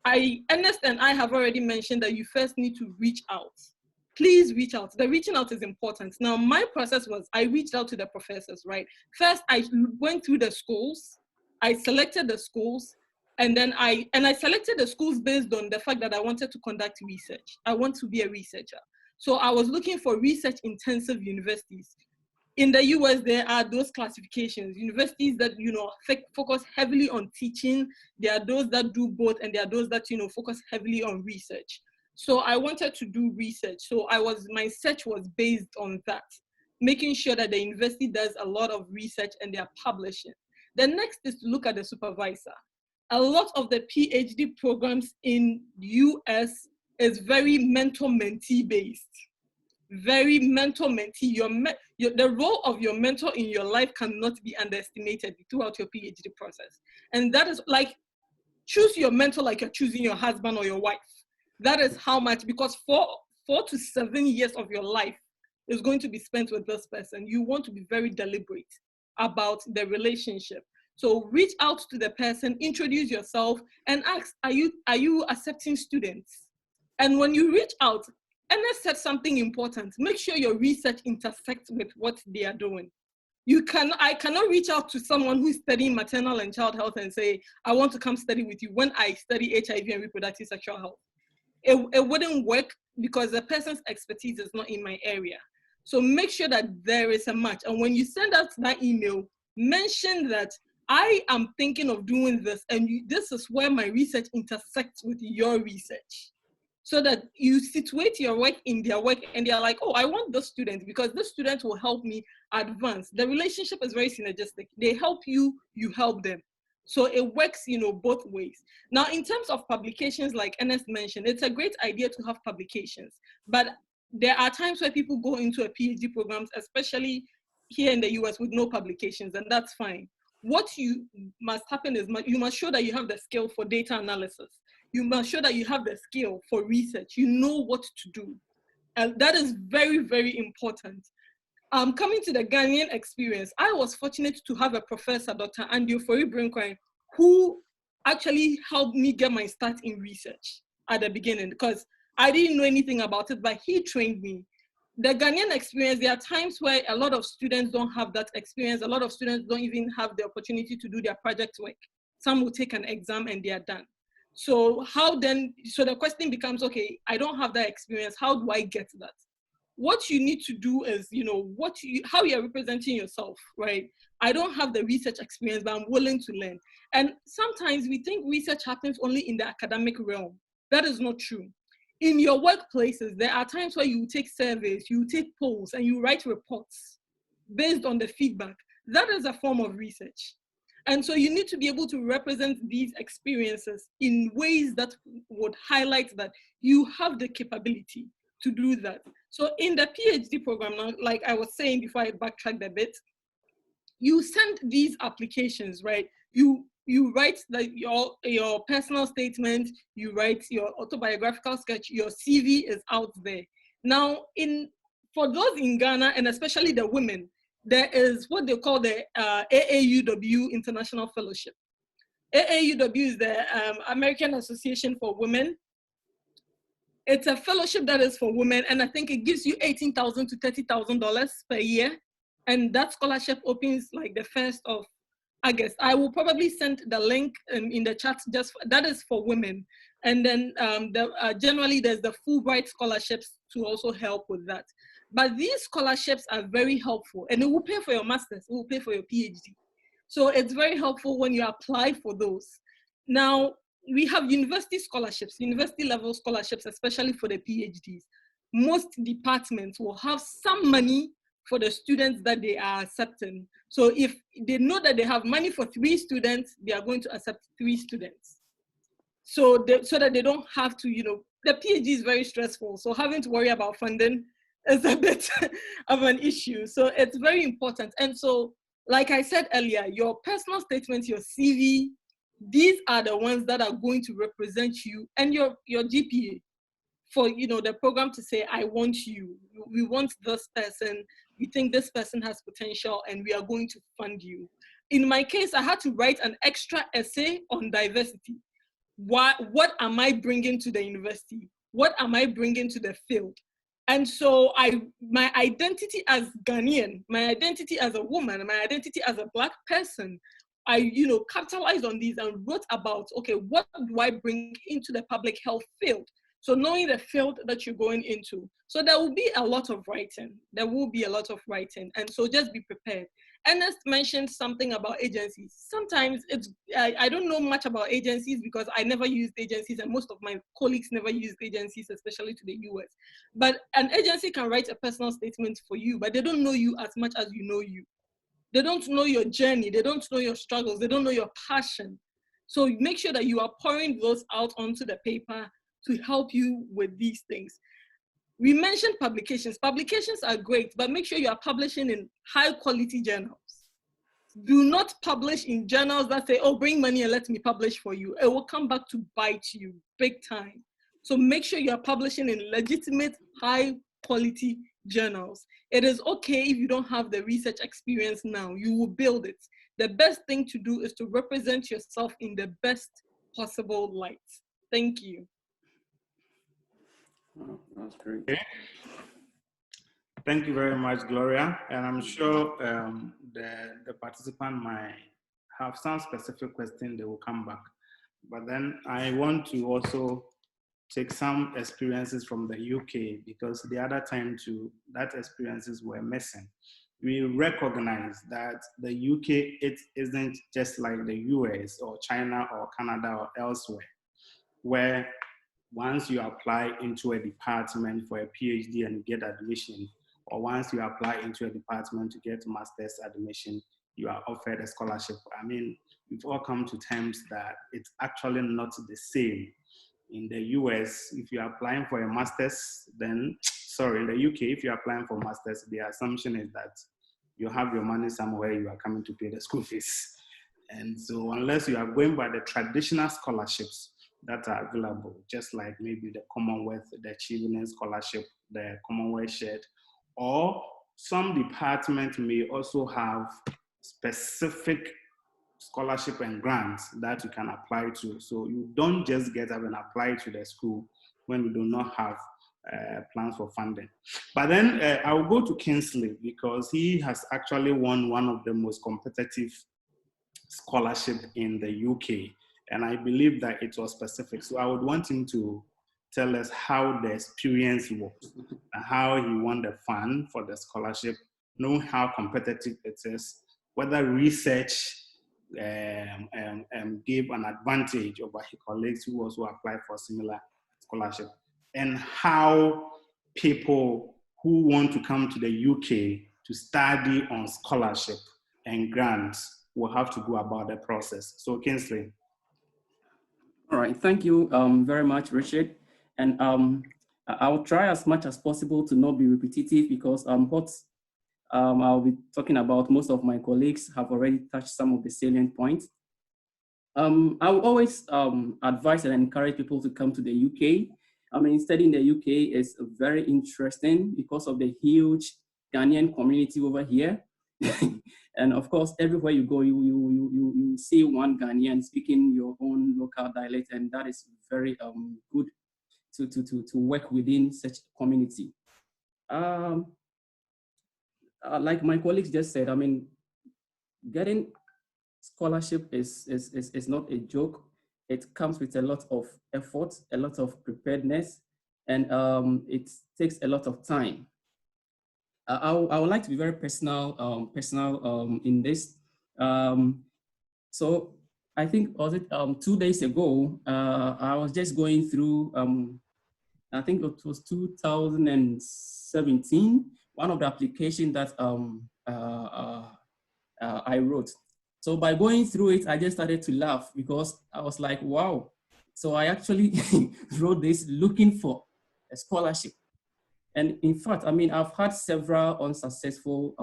Ernest and I have already mentioned that you first need to reach out. Please reach out. The reaching out is important. Now, my process was I reached out to the professors, right? First, I went through the schools. I selected the schools, and then I selected the schools based on the fact that I wanted to conduct research. I want to be a researcher. So I was looking for research-intensive universities. In the US, there are those classifications, universities that, you know, focus heavily on teaching. There are those that do both, and there are those that, you know, focus heavily on research. So I wanted to do research. So my search was based on that, making sure that the university does a lot of research and they are publishing. The next is to look at the supervisor. A lot of the PhD programs in US is very mentor-mentee based. Very mentor-mentee. The role of your mentor in your life cannot be underestimated throughout your PhD process. And that is like, choose your mentor like you're choosing your husband or your wife. That is how much, because 4 to 7 years of your life is going to be spent with this person. You want to be very deliberate about the relationship. So reach out to the person, introduce yourself, and ask, are you accepting students? And when you reach out, Ernest said something important. Make sure your research intersects with what they are doing. I cannot reach out to someone who's studying maternal and child health and say, I want to come study with you when I study HIV and reproductive sexual health. It wouldn't work because the person's expertise is not in my area. So make sure that there is a match. And when you send out that email, mention that I am thinking of doing this, and this is where my research intersects with your research. So that you situate your work in their work, and they're like, oh, I want this student because this student will help me advance. The relationship is very synergistic. They help you, you help them. So it works, you know, both ways. Now, in terms of publications, like Ernest mentioned, it's a great idea to have publications, but there are times where people go into a PhD programs, especially here in the US, with no publications, and that's fine. What you must happen is you must show that you have the skill for data analysis. You must show that you have the skill for research. You know what to do. And that is very, very important. Coming to the Ghanaian experience, I was fortunate to have a professor, Dr. Andy Ofori-Brinkwan, who actually helped me get my start in research at the beginning, because I didn't know anything about it, but he trained me. The Ghanaian experience, there are times where a lot of students don't have that experience. A lot of students don't even have the opportunity to do their project work. Some will take an exam and they are done. So the question becomes, okay, I don't have that experience. How do I get that? What you need to do is, you know, how you're representing yourself, right? I don't have the research experience, but I'm willing to learn. And sometimes we think research happens only in the academic realm. That is not true. In your workplaces, there are times where you take surveys, you take polls, and you write reports based on the feedback. That is a form of research. And so you need to be able to represent these experiences in ways that would highlight that you have the capability to do that. So in the PhD program, now, like I was saying before I backtracked a bit, you send these applications, right? You write your personal statement, you write your autobiographical sketch, your CV is out there. Now, for those in Ghana, and especially the women, there is what they call the AAUW International Fellowship. AAUW is the American Association for Women. It's a fellowship that is for women, and I think it gives you $18,000 to $30,000 per year. And that scholarship opens like the 1st of August. I will probably send the link in the chat. That is for women. And then generally there's the Fulbright scholarships to also help with that. But these scholarships are very helpful, and it will pay for your master's, it will pay for your PhD. So it's very helpful when you apply for those. Now, we have university scholarships, university level scholarships, especially for the PhDs. Most departments will have some money for the students that they are accepting. So if they know that they have money for 3 students, they are going to accept 3 students. So that they don't have to, the PhD is very stressful. So having to worry about funding is a bit of an issue. So it's very important. And so, like I said earlier, your personal statements, your CV, these are the ones that are going to represent you, and your GPA for the program to say, I want you. We want this person. We think this person has potential, and we are going to fund you. In my case, I had to write an extra essay on diversity. What am I bringing to the university? What am I bringing to the field? And so my identity as Ghanaian, my identity as a woman, my identity as a Black person, I capitalized on these and wrote about, okay, what do I bring into the public health field? So knowing the field that you're going into. So there will be a lot of writing. There will be a lot of writing. And so just be prepared. Ernest mentioned something about agencies. Sometimes I don't know much about agencies because I never used agencies, and most of my colleagues never used agencies, especially to the US. But an agency can write a personal statement for you, but they don't know you as much as you know you. They don't know your journey. They don't know your struggles. They don't know your passion. So make sure that you are pouring those out onto the paper to help you with these things. We mentioned publications. Publications are great, but make sure you are publishing in high quality journals. Do not publish in journals that say, oh, bring money and let me publish for you. It will come back to bite you big time. So make sure you are publishing in legitimate, high quality journals. It is okay if you don't have the research experience now, you will build it. The best thing to do is to represent yourself in the best possible light. Thank you. Oh, that's great. Okay. Thank you very much, Gloria. And I'm sure the participant might have some specific question, they will come back. But then I want to also take some experiences from the UK, because the other time too, that experiences were missing. We recognize that the UK, it isn't just like the US or China or Canada or elsewhere, where once you apply into a department for a PhD and get admission, or once you apply into a department to get master's admission, you are offered a scholarship. I mean, we've all come to terms that it's actually not the same. In the US, if you're applying for a master's, then, sorry, in the UK, if you're applying for master's, the assumption is that you have your money somewhere, you are coming to pay the school fees. And so unless you are going by the traditional scholarships that are available, just like maybe the Commonwealth, the Achievement Scholarship, the Commonwealth Shared, or some departments may also have specific scholarship and grants that you can apply to. So you don't just get up and apply to the school when you do not have plans for funding. But then I will go to Kingsley, because he has actually won one of the most competitive scholarship in the UK. And I believe that it was specific. So I would want him to tell us how the experience was, and how he won the fund for the scholarship, know how competitive it is, whether research gave an advantage over his colleagues who also applied for similar scholarship, and how people who want to come to the UK to study on scholarship and grants will have to go about the process. So Kingsley. All right, thank you very much, Richard. And I'll try as much as possible to not be repetitive, because what I'll be talking about, most of my colleagues have already touched some of the salient points. I will always advise and encourage people to come to the UK. I mean, studying the UK is very interesting because of the huge Ghanaian community over here. And of course, everywhere you go, you see one Ghanaian speaking your own local dialect, and that is very good to work within such a community. Like my colleagues just said, I mean, getting scholarship is not a joke. It comes with a lot of effort, a lot of preparedness, and it takes a lot of time. I would like to be very personal, in this. So I think, was it 2 days ago, I was just going through, I think it was 2017, one of the applications that I wrote. So by going through it, I just started to laugh because I was like, wow. So I actually wrote this looking for a scholarship. And in fact, I mean, I've had several unsuccessful,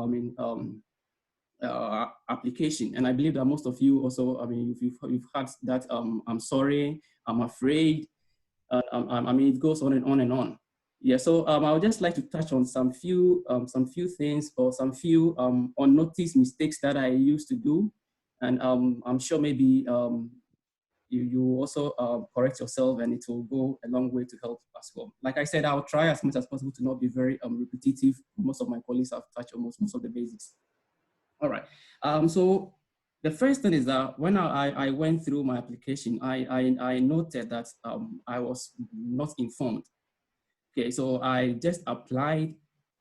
application. And I believe that most of you also, I mean, you've had that, I'm sorry, I'm afraid. I mean, it goes on and on and on. Yeah, so I would just like to touch on some few things, or some few unnoticed mistakes that I used to do. And I'm sure maybe you also correct yourself, and it will go a long way to help as well. Like I said, I'll try as much as possible to not be very repetitive. Most of my colleagues have touched almost most of the basics. All right. So the first thing is that when I went through my application, I noted that I was not informed. Okay, so I just applied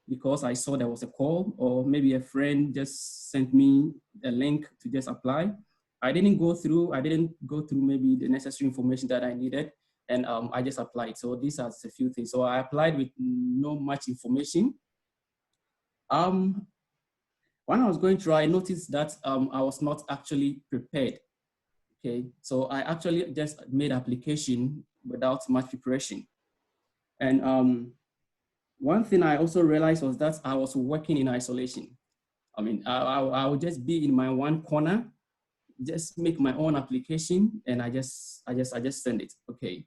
because I saw there was a call, or maybe a friend just sent me a link to just apply. I didn't go through maybe the necessary information that I needed, and I just applied. So these are a few things. So I applied with no much information. When I was going through, I noticed that I was not actually prepared. Okay, so I actually just made application without much preparation. And one thing I also realized was that I was working in isolation. I mean, I would just be in my one corner, just make my own application, and I just send it. Okay,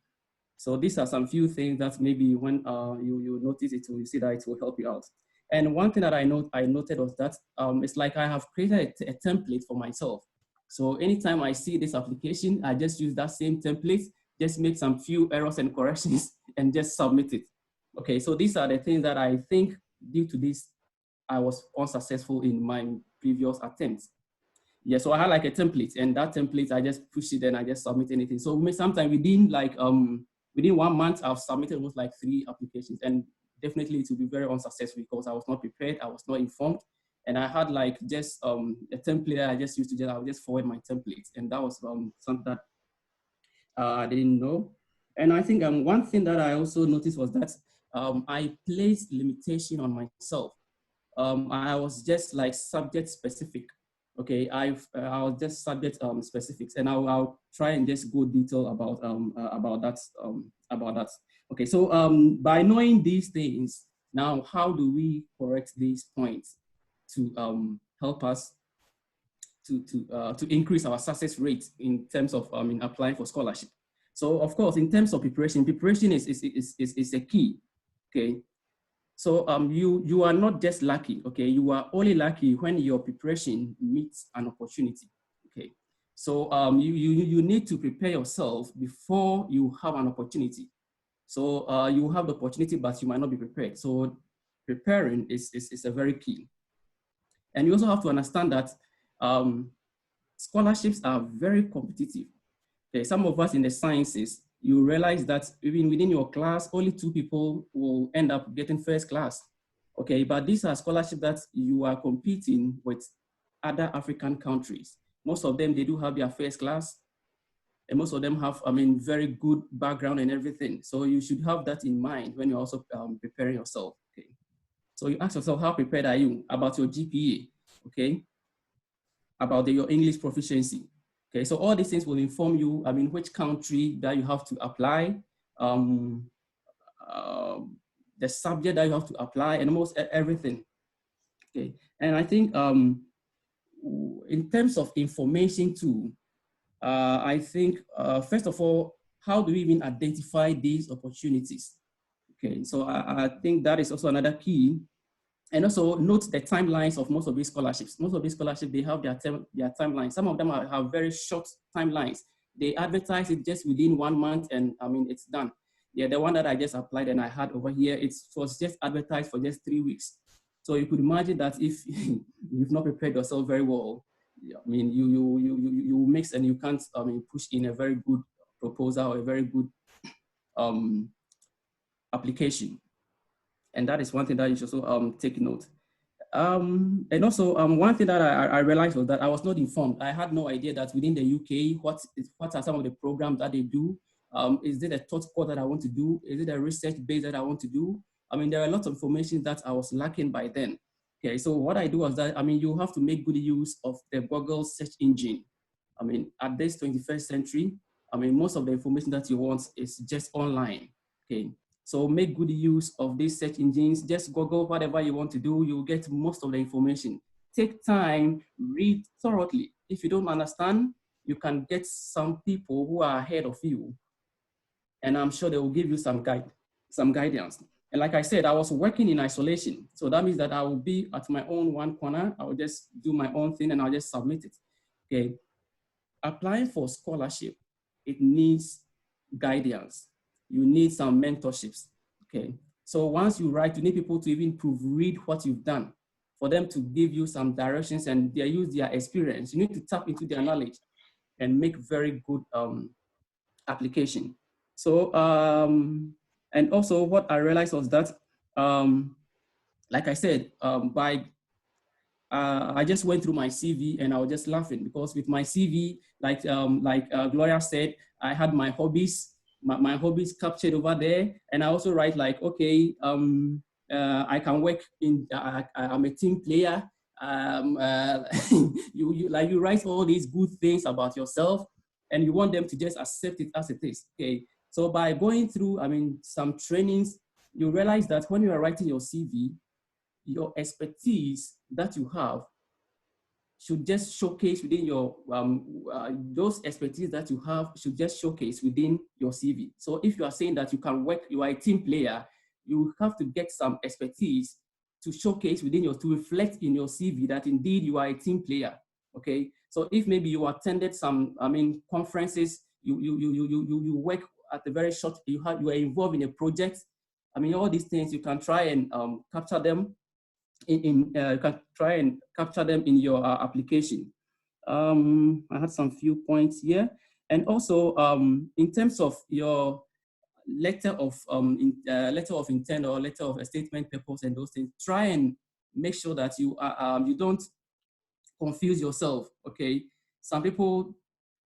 so these are some few things that maybe when you notice it, you see that it will help you out. And one thing that I noted was that it's like I have created a template for myself. So anytime I see this application, I just use that same template, just make some few errors and corrections, and just submit it. Okay, so these are the things that I think due to this, I was unsuccessful in my previous attempts. Yeah, so I had like a template, and that template, I just push it and I just submit anything. So sometimes within 1 month, I've submitted almost like 3 applications, and definitely it will be very unsuccessful because I was not prepared, I was not informed, and I had like just a template that I just used to I would just forward my templates, and that was something that I didn't know. And I think one thing that I also noticed was that I placed limitation on myself. I was just like subject specific. Okay, I was just subject specifics, and I'll try and just go detail about that. Okay, so by knowing these things, now how do we correct these points to help us to increase our success rate in terms of applying for scholarship? So of course, in terms of preparation is a key. Okay, so you are not just lucky, okay? You are only lucky when your preparation meets an opportunity, okay? So you need to prepare yourself before you have an opportunity. So you have the opportunity, but you might not be prepared. So preparing is a very key. And you also have to understand that scholarships are very competitive. Okay, some of us in the sciences, you realize that even within your class, only 2 people will end up getting first class. Okay, but these are scholarships that you are competing with other African countries. Most of them, they do have their first class, and most of them have, very good background and everything. So you should have that in mind when you're also preparing yourself. Okay, so you ask yourself, how prepared are you about your GPA? Okay, about your English proficiency. Okay, so all these things will inform you, which country that you have to apply, the subject that you have to apply, and almost everything. Okay, and I think in terms of information too, I think first of all, how do we even identify these opportunities? Okay, so I think that is also another key. And also note the timelines of most of these scholarships. Most of these scholarships, they have their timelines. Some of them have very short timelines. They advertise it just within 1 month, and it's done. Yeah, the one that I just applied and I had over here, it was just advertised for just 3 weeks. So you could imagine that if you've not prepared yourself very well, you mix and you can't push in a very good proposal or a very good application. And that is one thing that you should also take note. And also, one thing that I realized was that I was not informed. I had no idea that within the UK, what are some of the programs that they do? Is it a thought course that I want to do? Is it a research base that I want to do? I mean, there are a lot of information that I was lacking by then. Okay, so what I do was that, I mean, you have to make good use of the Google search engine. I mean, at this 21st century, I mean, most of the information that you want is just online. Okay, so make good use of these search engines. Just Google whatever you want to do. You'll get most of the information. Take time, read thoroughly. If you don't understand, you can get some people who are ahead of you, and I'm sure they will give you some guidance. And like I said, I was working in isolation. So that means that I will be at my own one corner. I will just do my own thing and I'll just submit it. Okay. Applying for scholarship, it needs guidance. You need some mentorships, okay? So once you write, you need people to even proofread what you've done for them to give you some directions, and they use their experience. You need to tap into their knowledge and make very good application. So, and also what I realized was that, like I said, I just went through my CV and I was just laughing because with my CV, like Gloria said, I had my hobbies, my hobbies captured over there. And I also write like, okay, I can work in, I'm a team player. You write all these good things about yourself and you want them to just accept it as it is, okay? So by going through, I mean, some trainings, you realize that when you are writing your CV, your expertise that you have should just showcase within your, those expertise that you have should just showcase within your CV. So if you are saying that you can work, you are a team player, you have to get some expertise to showcase within your, to reflect in your CV that indeed you are a team player, okay? So if maybe you attended some, I mean, conferences, you work at a very short, you are involved in a project, I mean, all these things, you can try and capture them you can try and capture them in your application. I had some few points here. And also, in terms of your letter of intent or letter of a statement purpose and those things, try and make sure that you you don't confuse yourself, okay? Some people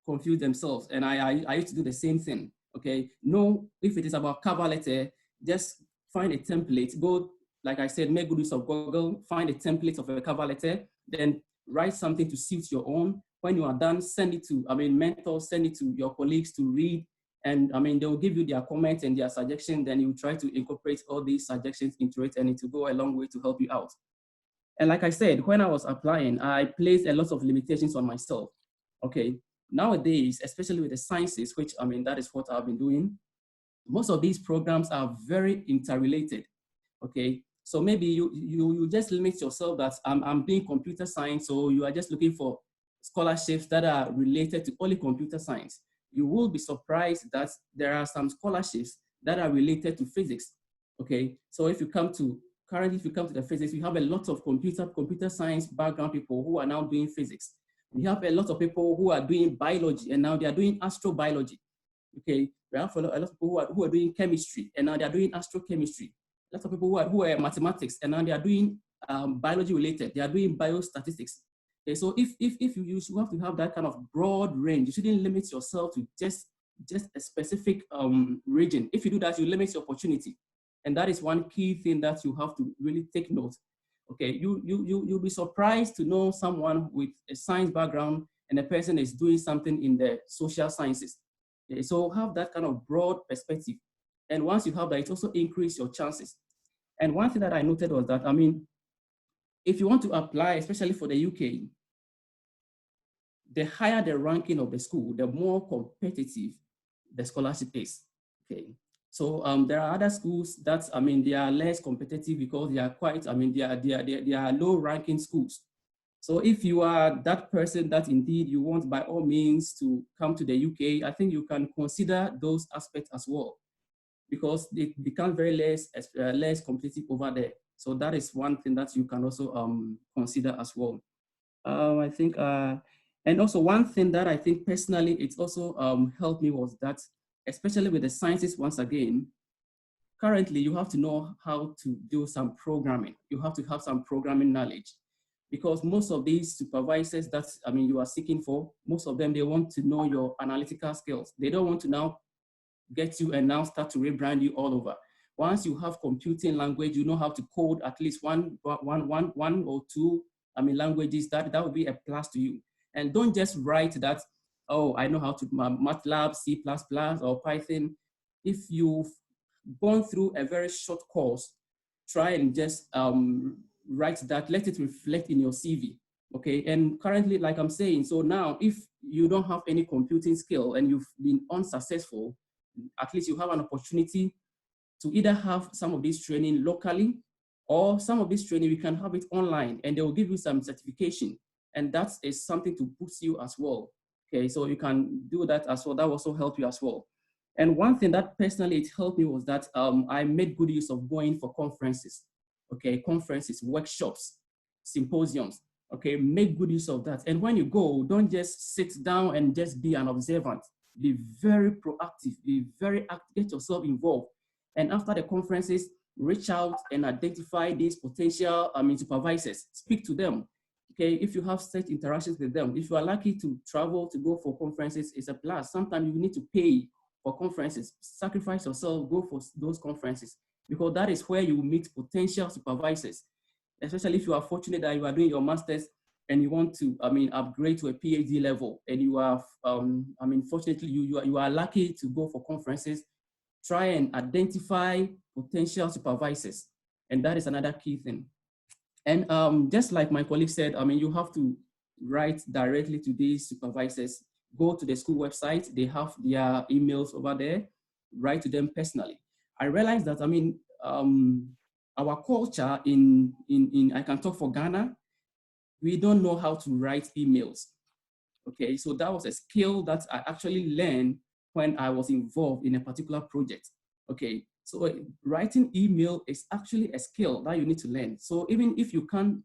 confuse themselves, and I used to do the same thing, okay? No, if it is about cover letter, just find a template, go, like I said, make good use of Google, find a template of a cover letter, then write something to suit your own. When you are done, send it to, I mean, mentors, send it to your colleagues to read, and I mean, they will give you their comments and their suggestions, then you try to incorporate all these suggestions into it, and it will go a long way to help you out. And like I said, when I was applying, I placed a lot of limitations on myself. Okay, nowadays, especially with the sciences, which I mean, that is what I've been doing, most of these programs are very interrelated. Okay, so maybe you just limit yourself that I'm doing computer science, so you are just looking for scholarships that are related to only computer science. You will be surprised that there are some scholarships that are related to physics. Okay, so if you come to the physics, we have a lot of computer science background people who are now doing physics. We have a lot of people who are doing biology and now they are doing astrobiology. Okay, we have a lot of people who are doing chemistry and now they are doing astrochemistry. A lot of people who are mathematics and now they are doing biology related. They are doing biostatistics. Okay, so if you should have to have that kind of broad range, you shouldn't limit yourself to just a specific region. If you do that, you limit your opportunity. And that is one key thing that you have to really take note. Okay, you'll be surprised to know someone with a science background and a person is doing something in the social sciences. Okay, so have that kind of broad perspective. And once you have that, it also increases your chances. And one thing that I noted was that, I mean, if you want to apply, especially for the UK, the higher the ranking of the school, the more competitive the scholarship is. Okay, so there are other schools that, I mean, they are less competitive because they are quite, I mean, they are low ranking schools. So if you are that person that indeed you want by all means to come to the UK, I think you can consider those aspects as well, because it becomes very less competitive over there. So that is one thing that you can also consider as well. I think, and also one thing that I think personally, it's also helped me was that, especially with the sciences, once again, currently you have to know how to do some programming. You have to have some programming knowledge, because most of these supervisors that, I mean, you are seeking for, most of them, they want to know your analytical skills. They don't want to now get you and now start to rebrand you all over. Once you have computing language, you know how to code at least one or two, I mean, languages, that would be a plus to you. And don't just write that, oh, I know how to MATLAB, C++, or Python. If you've gone through a very short course, try and just write that, let it reflect in your CV, okay? And currently, like I'm saying, so now if you don't have any computing skill and you've been unsuccessful, at least you have an opportunity to either have some of this training locally, or some of this training, we can have it online and they will give you some certification. And that is something to boost you as well. Okay, so you can do that as well. That will also help you as well. And one thing that personally it helped me was that I made good use of going for conferences. Okay, conferences, workshops, symposiums. Okay, make good use of that. And when you go, don't just sit down and just be an observant. Be very proactive, be very active, get yourself involved. And after the conferences, reach out and identify these potential, supervisors, speak to them. Okay, if you have such interactions with them, if you are lucky to travel to go for conferences, it's a plus. Sometimes you need to pay for conferences, sacrifice yourself, go for those conferences, because that is where you meet potential supervisors, especially if you are fortunate that you are doing your master's and you want to, upgrade to a PhD level, and you are, fortunately, you are lucky to go for conferences. Try and identify potential supervisors, and that is another key thing. And just like my colleague said, you have to write directly to these supervisors. Go to the school website, they have their emails over there, write to them personally. I realized that, our culture I can talk for Ghana, we don't know how to write emails. Okay, so that was a skill that I actually learned when I was involved in a particular project. Okay, so writing email is actually a skill that you need to learn. So even if you can't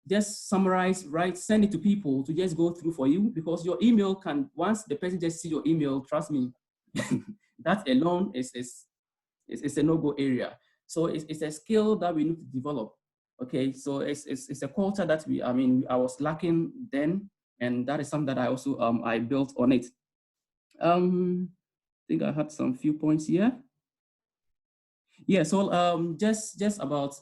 just summarize, send it to people to just go through for you, because your email can, once the person just see your email, trust me, that alone is a no-go area. So it's a skill that we need to develop. Okay, so it's a culture that I was lacking then, and that is something that I also I built on it. I think I had some few points here. Yeah, so just about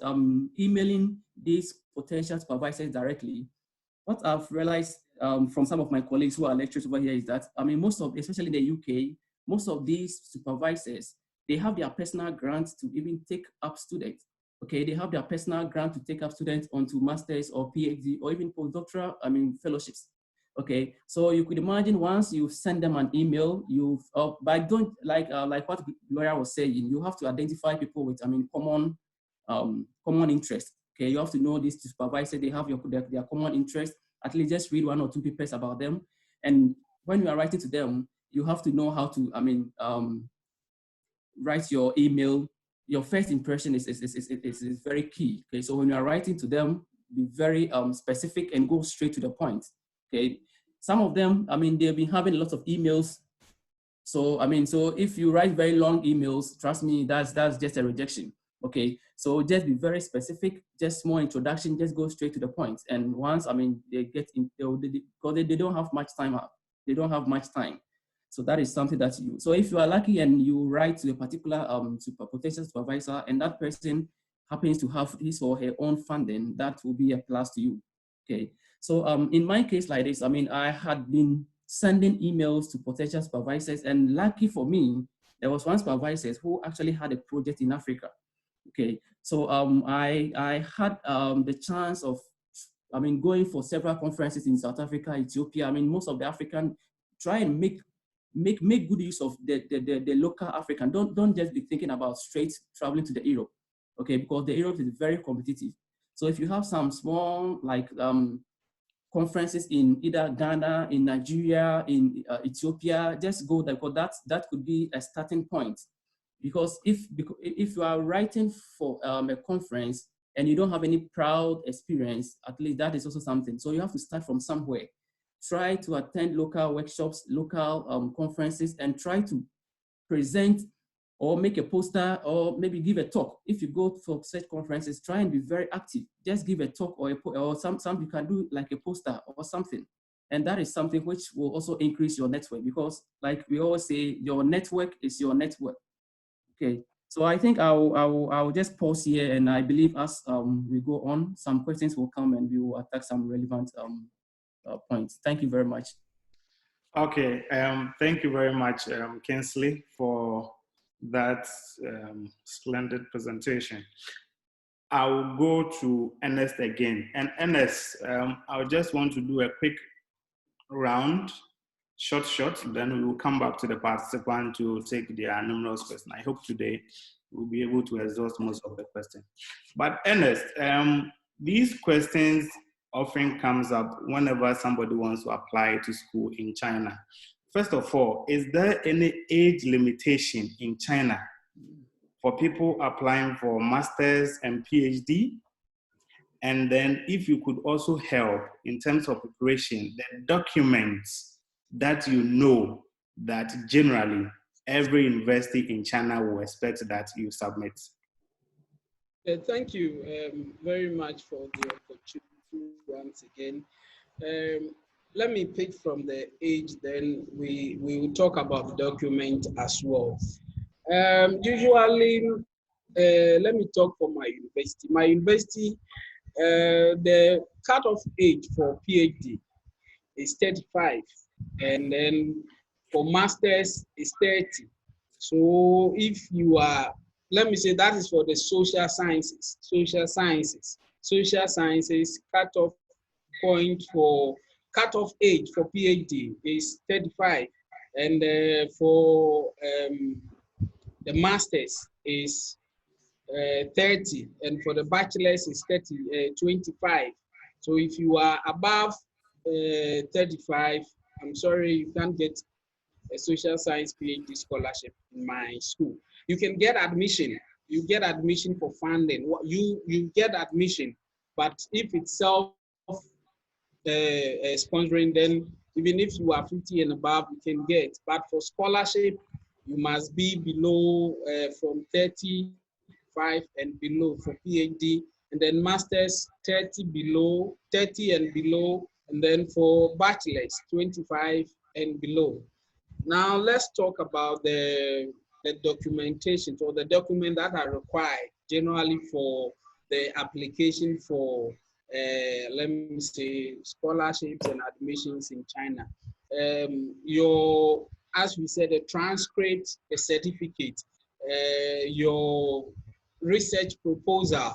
emailing these potential supervisors directly. What I've realized from some of my colleagues who are lecturers over here is that, most of, especially in the UK, most of these supervisors, they have their personal grants to even take up students. Okay, they have their personal grant to take up students onto masters or PhD or even postdoctoral, fellowships. Okay, so you could imagine once you send them an email, but don't, like what Gloria was saying, you have to identify people with, common interest. Okay, you have to know this supervisor, they have their common interest. At least just read 1 or 2 papers about them. And when you are writing to them, you have to know how to, write your email. Your first impression is very key. Okay, so when you are writing to them, be very specific and go straight to the point. Okay, some of them, they've been having lots of emails. So, so if you write very long emails, trust me, that's just a rejection. Okay, so just be very specific, just small introduction, just go straight to the point. And once, they get in, because they don't have much time. They don't have much time. So that is something that so if you are lucky and you write to a particular potential supervisor and that person happens to have his or her own funding, that will be a plus to you. Okay, so in my case like this, I had been sending emails to potential supervisors, and lucky for me, there was one supervisor who actually had a project in Africa. Okay, so I had the chance of going for several conferences in South Africa, Ethiopia. Most of the African try and make good use of the local African. Don't just be thinking about straight traveling to the Europe, okay? Because the Europe is very competitive. So if you have some small conferences in either Ghana, in Nigeria, in Ethiopia, just go there, because that could be a starting point. Because if you are writing for a conference and you don't have any proud experience, at least that is also something. So you have to start from somewhere. Try to attend local workshops, local conferences, and try to present or make a poster, or maybe give a talk. If you go for such conferences, try and be very active. Just give a talk or some you can do like a poster or something. And that is something which will also increase your network, because like we always say, your network is your network. Okay, so I think I'll just pause here, and I believe as we go on, some questions will come and we will attack some relevant points. Thank you very much. Okay, thank you very much, Kinsley, for that splendid presentation. I'll go to Ernest again. And Ernest, I just want to do a quick round, short, then we will come back to the participant to take their numerous questions. I hope today we'll be able to exhaust most of the questions. But Ernest, these questions often comes up whenever somebody wants to apply to school in China. First of all, is there any age limitation in China for people applying for masters and PhD? And then if you could also help in terms of preparation, the documents that you know that generally every university in China will expect that you submit. Thank you very much for the opportunity once again. Let me pick from the age, then we will talk about document as well. Usually, let me talk for my university. My university, the cutoff age for PhD is 35, and then for masters is 30. So if you are, let me say that is for the social sciences. Social sciences cutoff point for cutoff age for PhD is 35, and for the masters is 30, and for the bachelors is 25. So if you are above 35, I'm sorry, you can't get a social science PhD scholarship in my school. You can get admission. You get admission for funding. You get admission, but if it's self sponsoring, then even if you are 50 and above, you can get. But for scholarship, you must be below from 35 and below for PhD, and then masters 30 and below, and then for bachelors 25 and below. Now let's talk about the documentation, or the document that are required generally for the application for let me say scholarships and admissions in China. As we said, a transcript, a certificate, your research proposal,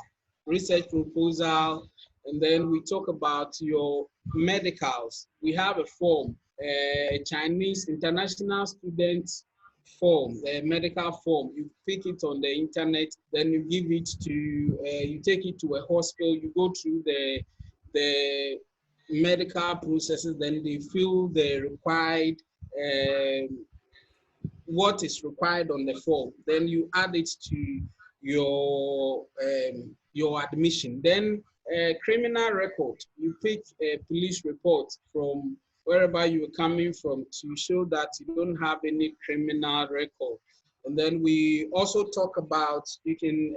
and then we talk about your medicals. We have a form, a Chinese international student form, a medical form. You pick it on the internet, then you give it to, you take it to a hospital, you go through the medical processes, then they fill the required, what is required on the form. Then you add it to your admission. Then criminal record, you pick a police report from wherever you're coming from to show that you don't have any criminal record. And then we also talk about, you can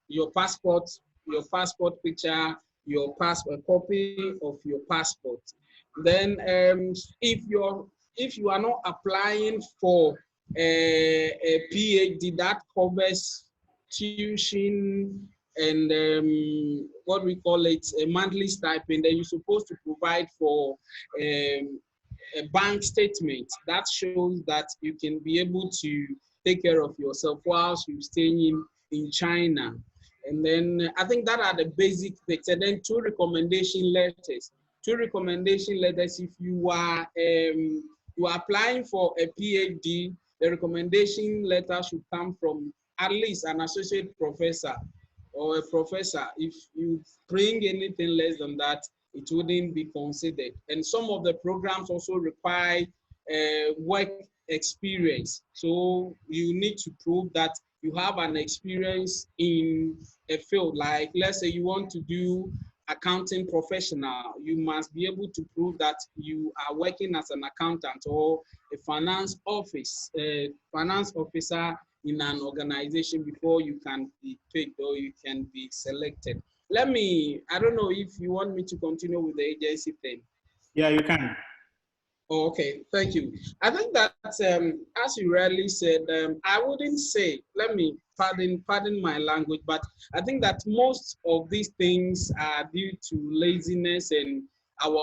your passport picture, your passport, copy of your passport. Then if you are not applying for a PhD, that covers tuition and what we call it, a monthly stipend, then you're supposed to provide for a bank statement that shows that you can be able to take care of yourself whilst you're staying in China. And then I think that are the basic things. And then two recommendation letters. If you are applying for a PhD, the recommendation letter should come from at least an associate professor or a professor. If you bring anything less than that, it wouldn't be considered. And some of the programs also require work experience. So you need to prove that you have an experience in a field. Like, let's say you want to do accounting professional, you must be able to prove that you are working as an accountant or a finance officer in an organization before you can be picked or you can be selected. I don't know if you want me to continue with the agency thing. Yeah, you can. Oh, okay, thank you. I think that, as you rightly said, I wouldn't say, let me pardon my language, but I think that most of these things are due to laziness and our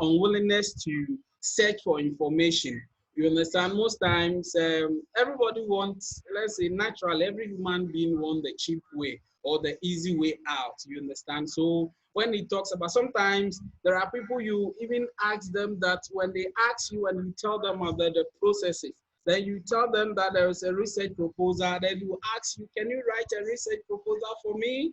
unwillingness to search for information. You understand? Most times, everybody wants, let's say, naturally, every human being wants the cheap way or the easy way out. You understand? So when he talks about, sometimes there are people you even ask them that when they ask you and you tell them about the processes, then you tell them that there is a research proposal, then you ask you, can you write a research proposal for me?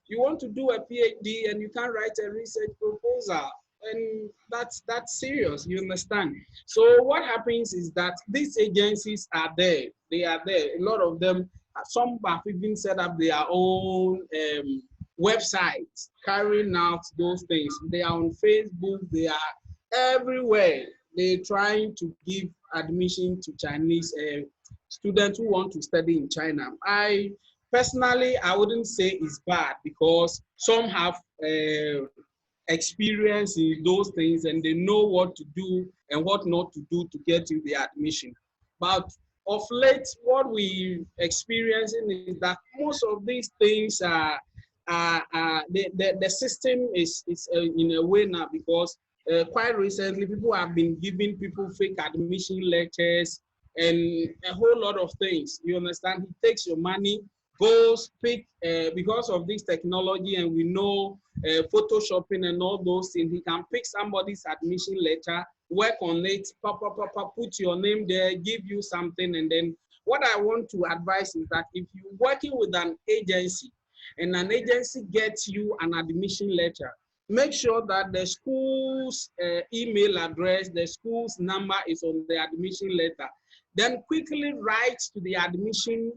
You want to do a PhD and you can't write a research proposal. And that's serious, you understand? So what happens is that these agencies are there. They are there. A lot of them, some have even set up their own websites carrying out those things. They are on Facebook, they are everywhere. They're trying to give admission to Chinese students who want to study in China. Personally, I wouldn't say it's bad because some have experience in those things and they know what to do and what not to do to get you the admission. But of late, what we experiencing is that most of these things are the system is in a way now, because quite recently people have been giving people fake admission letters and a whole lot of things. You understand? He takes your money, goes pick because of this technology, and we know photoshopping and all those things. He can pick somebody's admission letter, work on it, put your name there, give you something, and then what I want to advise is that if you're working with an agency and an agency gets you an admission letter, make sure that the school's email address, the school's number is on the admission letter. Then quickly write to the admission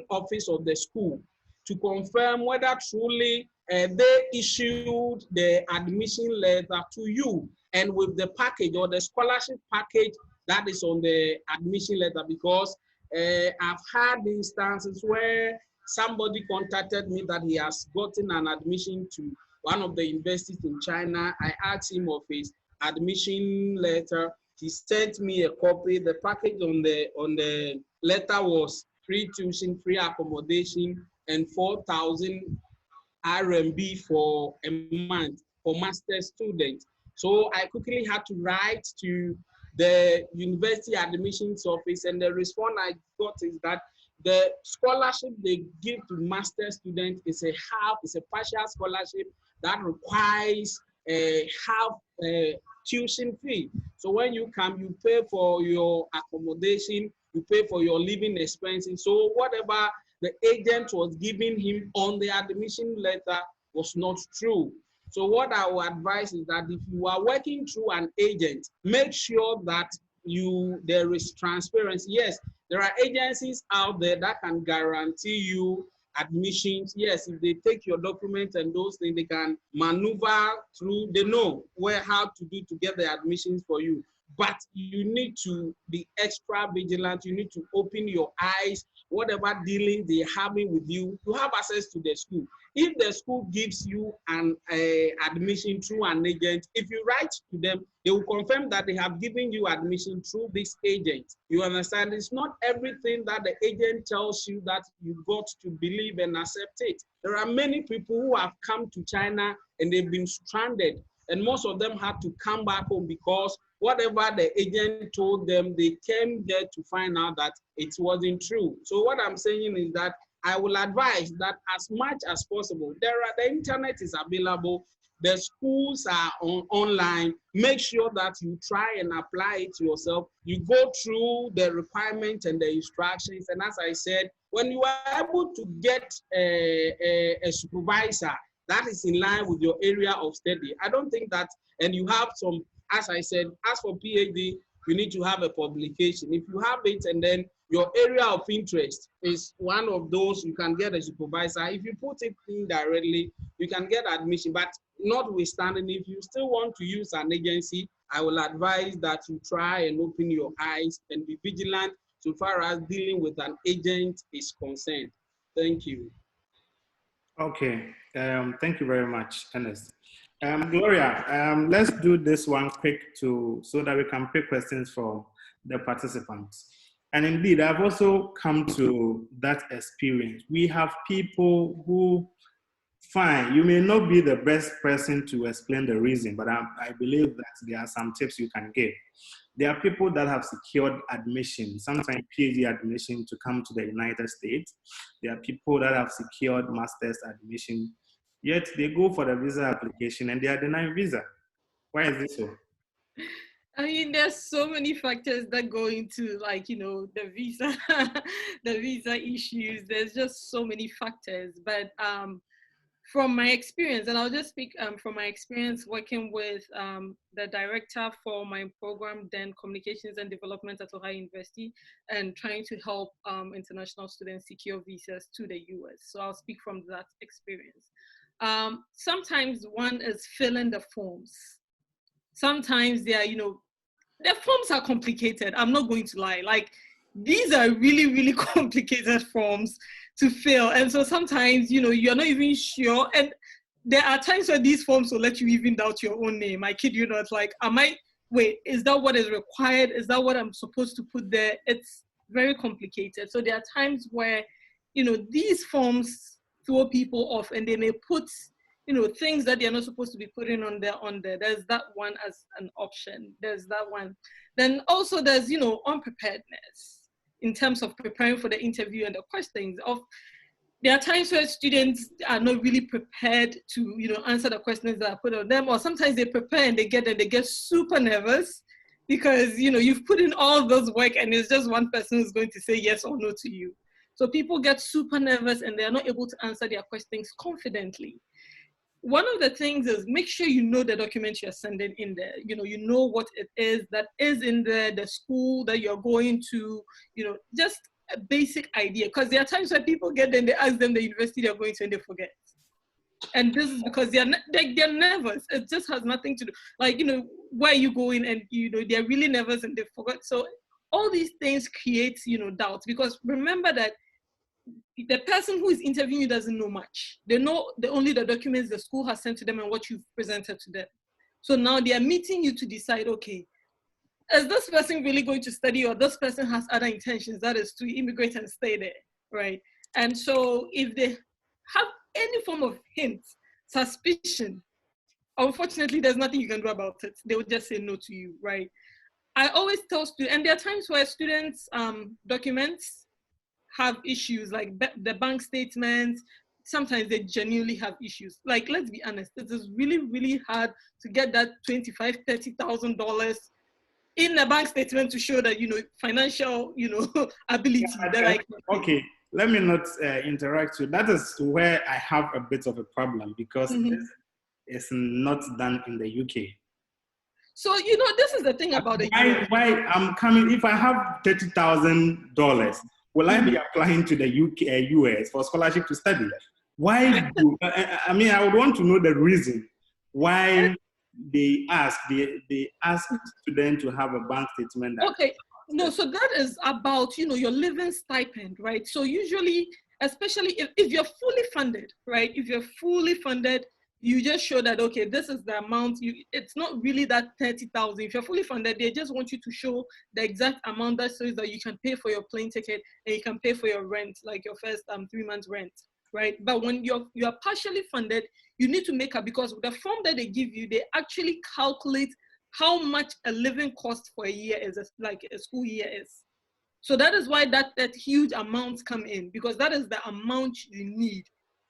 office of the school to confirm whether truly they issued the admission letter to you and with the package or the scholarship package that is on the admission letter. Because I've had instances where somebody contacted me that he has gotten an admission to one of the universities in China. I asked him of his admission letter. He sent me a copy. The package on the letter was free tuition, free accommodation, and 4,000 RMB for a month for master's students. So I quickly had to write to the university admissions office, and the response I got is that the scholarship they give to master students is a partial scholarship that requires a half tuition fee. So when you come, you pay for your accommodation, you pay for your living expenses. So whatever the agent was giving him on the admission letter was not true. So what I would advise is that if you are working through an agent, make sure that there is transparency. Yes, there are agencies out there that can guarantee you admissions. Yes, if they take your documents and those things, they can maneuver through, they know how to do to get the admissions for you. But you need to be extra vigilant. You need to open your eyes. Whatever dealing they're having with you, you have access to the school. If the school gives you an admission through an agent, if you write to them, they will confirm that they have given you admission through this agent. You understand? It's not everything that the agent tells you that you got to believe and accept it. There are many people who have come to China and they've been stranded, and most of them had to come back home because whatever the agent told them, they came there to find out that it wasn't true. So what I'm saying is that I will advise that as much as possible, the internet is available, the schools are online. Make sure that you try and apply it yourself. You go through the requirements and the instructions. And as I said, when you are able to get a supervisor that is in line with your area of study, I don't think that, and you have some, as I said, as for PhD, you need to have a publication. If you have it and then your area of interest is one of those, you can get a supervisor. If you put it in directly, you can get admission. But notwithstanding, if you still want to use an agency, I will advise that you try and open your eyes and be vigilant so far as dealing with an agent is concerned. Thank you. Okay, thank you very much, Ernest. Gloria, let's do this one quick so that we can pick questions from the participants. And indeed, I've also come to that experience. We have people who, fine, you may not be the best person to explain the reason, but I believe that there are some tips you can give. There are people that have secured admission, sometimes PhD admission to come to the United States. There are people that have secured master's admission, yet they go for the visa application and they are denied visa. Why is this so? I mean, there's so many factors that go into, like, you know, the visa, the visa issues. There's just so many factors. But from my experience, and I'll just speak from my experience working with the director for my program, then Communications and Development at Ohio University, and trying to help international students secure visas to the US. So I'll speak from that experience. Sometimes one is filling the forms. Sometimes they are, you know, the forms are complicated. I'm not going to lie. Like, these are really, really complicated forms to fill. And so sometimes, you know, you're not even sure. And there are times where these forms will let you even doubt your own name. I kid you not. Like, wait, is that what is required? Is that what I'm supposed to put there? It's very complicated. So there are times where, you know, these forms throw people off and they may put, you know, things that they're not supposed to be putting on there. There's that one as an option. There's that one. Then also there's, you know, unpreparedness in terms of preparing for the interview and the questions. There are times where students are not really prepared to, you know, answer the questions that are put on them, or sometimes they prepare and they get super nervous because, you know, you've put in all those work and it's just one person who's going to say yes or no to you. So people get super nervous and they're not able to answer their questions confidently. One of the things is make sure you know the document you're sending in there. You know what it is that is in there, the school that you're going to, you know, just a basic idea. Because there are times where people get there and they ask them the university they're going to and they forget. And this is because they're nervous. It just has nothing to do. Like, you know, where are you going? And, you know, they're really nervous and they forgot. So all these things create, you know, doubts. Because remember that the person who is interviewing you doesn't know much. They know only the documents the school has sent to them and what you've presented to them. So now they are meeting you to decide, okay, is this person really going to study, or this person has other intentions, that is to immigrate and stay there, right? And so if they have any form of hint, suspicion, unfortunately, there's nothing you can do about it. They will just say no to you, right? I always tell students, and there are times where students' documents have issues, like the bank statements. Sometimes they genuinely have issues. Like, let's be honest, it is really, really hard to get that $25,000, $30,000 in a bank statement to show that, you know, financial, you know, ability. Okay, let me not interact with that. Is where I have a bit of a problem, because this is not done in the UK. So, you know, this is the thing about the UK. Why I'm coming, if I have $30,000, will I be applying to the US for scholarship to study? Why do, I mean, I would want to know the reason why they ask students to have a bank statement. Okay, no, so that is about, you know, your living stipend, right? So usually, especially if you're fully funded, right? If you're fully funded, you just show that, okay, this is the amount. It's not really that 30,000. If you're fully funded, they just want you to show the exact amount that shows that you can pay for your plane ticket and you can pay for your rent, like your first 3 months rent, right? But when you're partially funded, you need to make up, because with the form that they give you, they actually calculate how much a living cost for a year is, like a school year is. So that is why that huge amounts come in, because that is the amount you need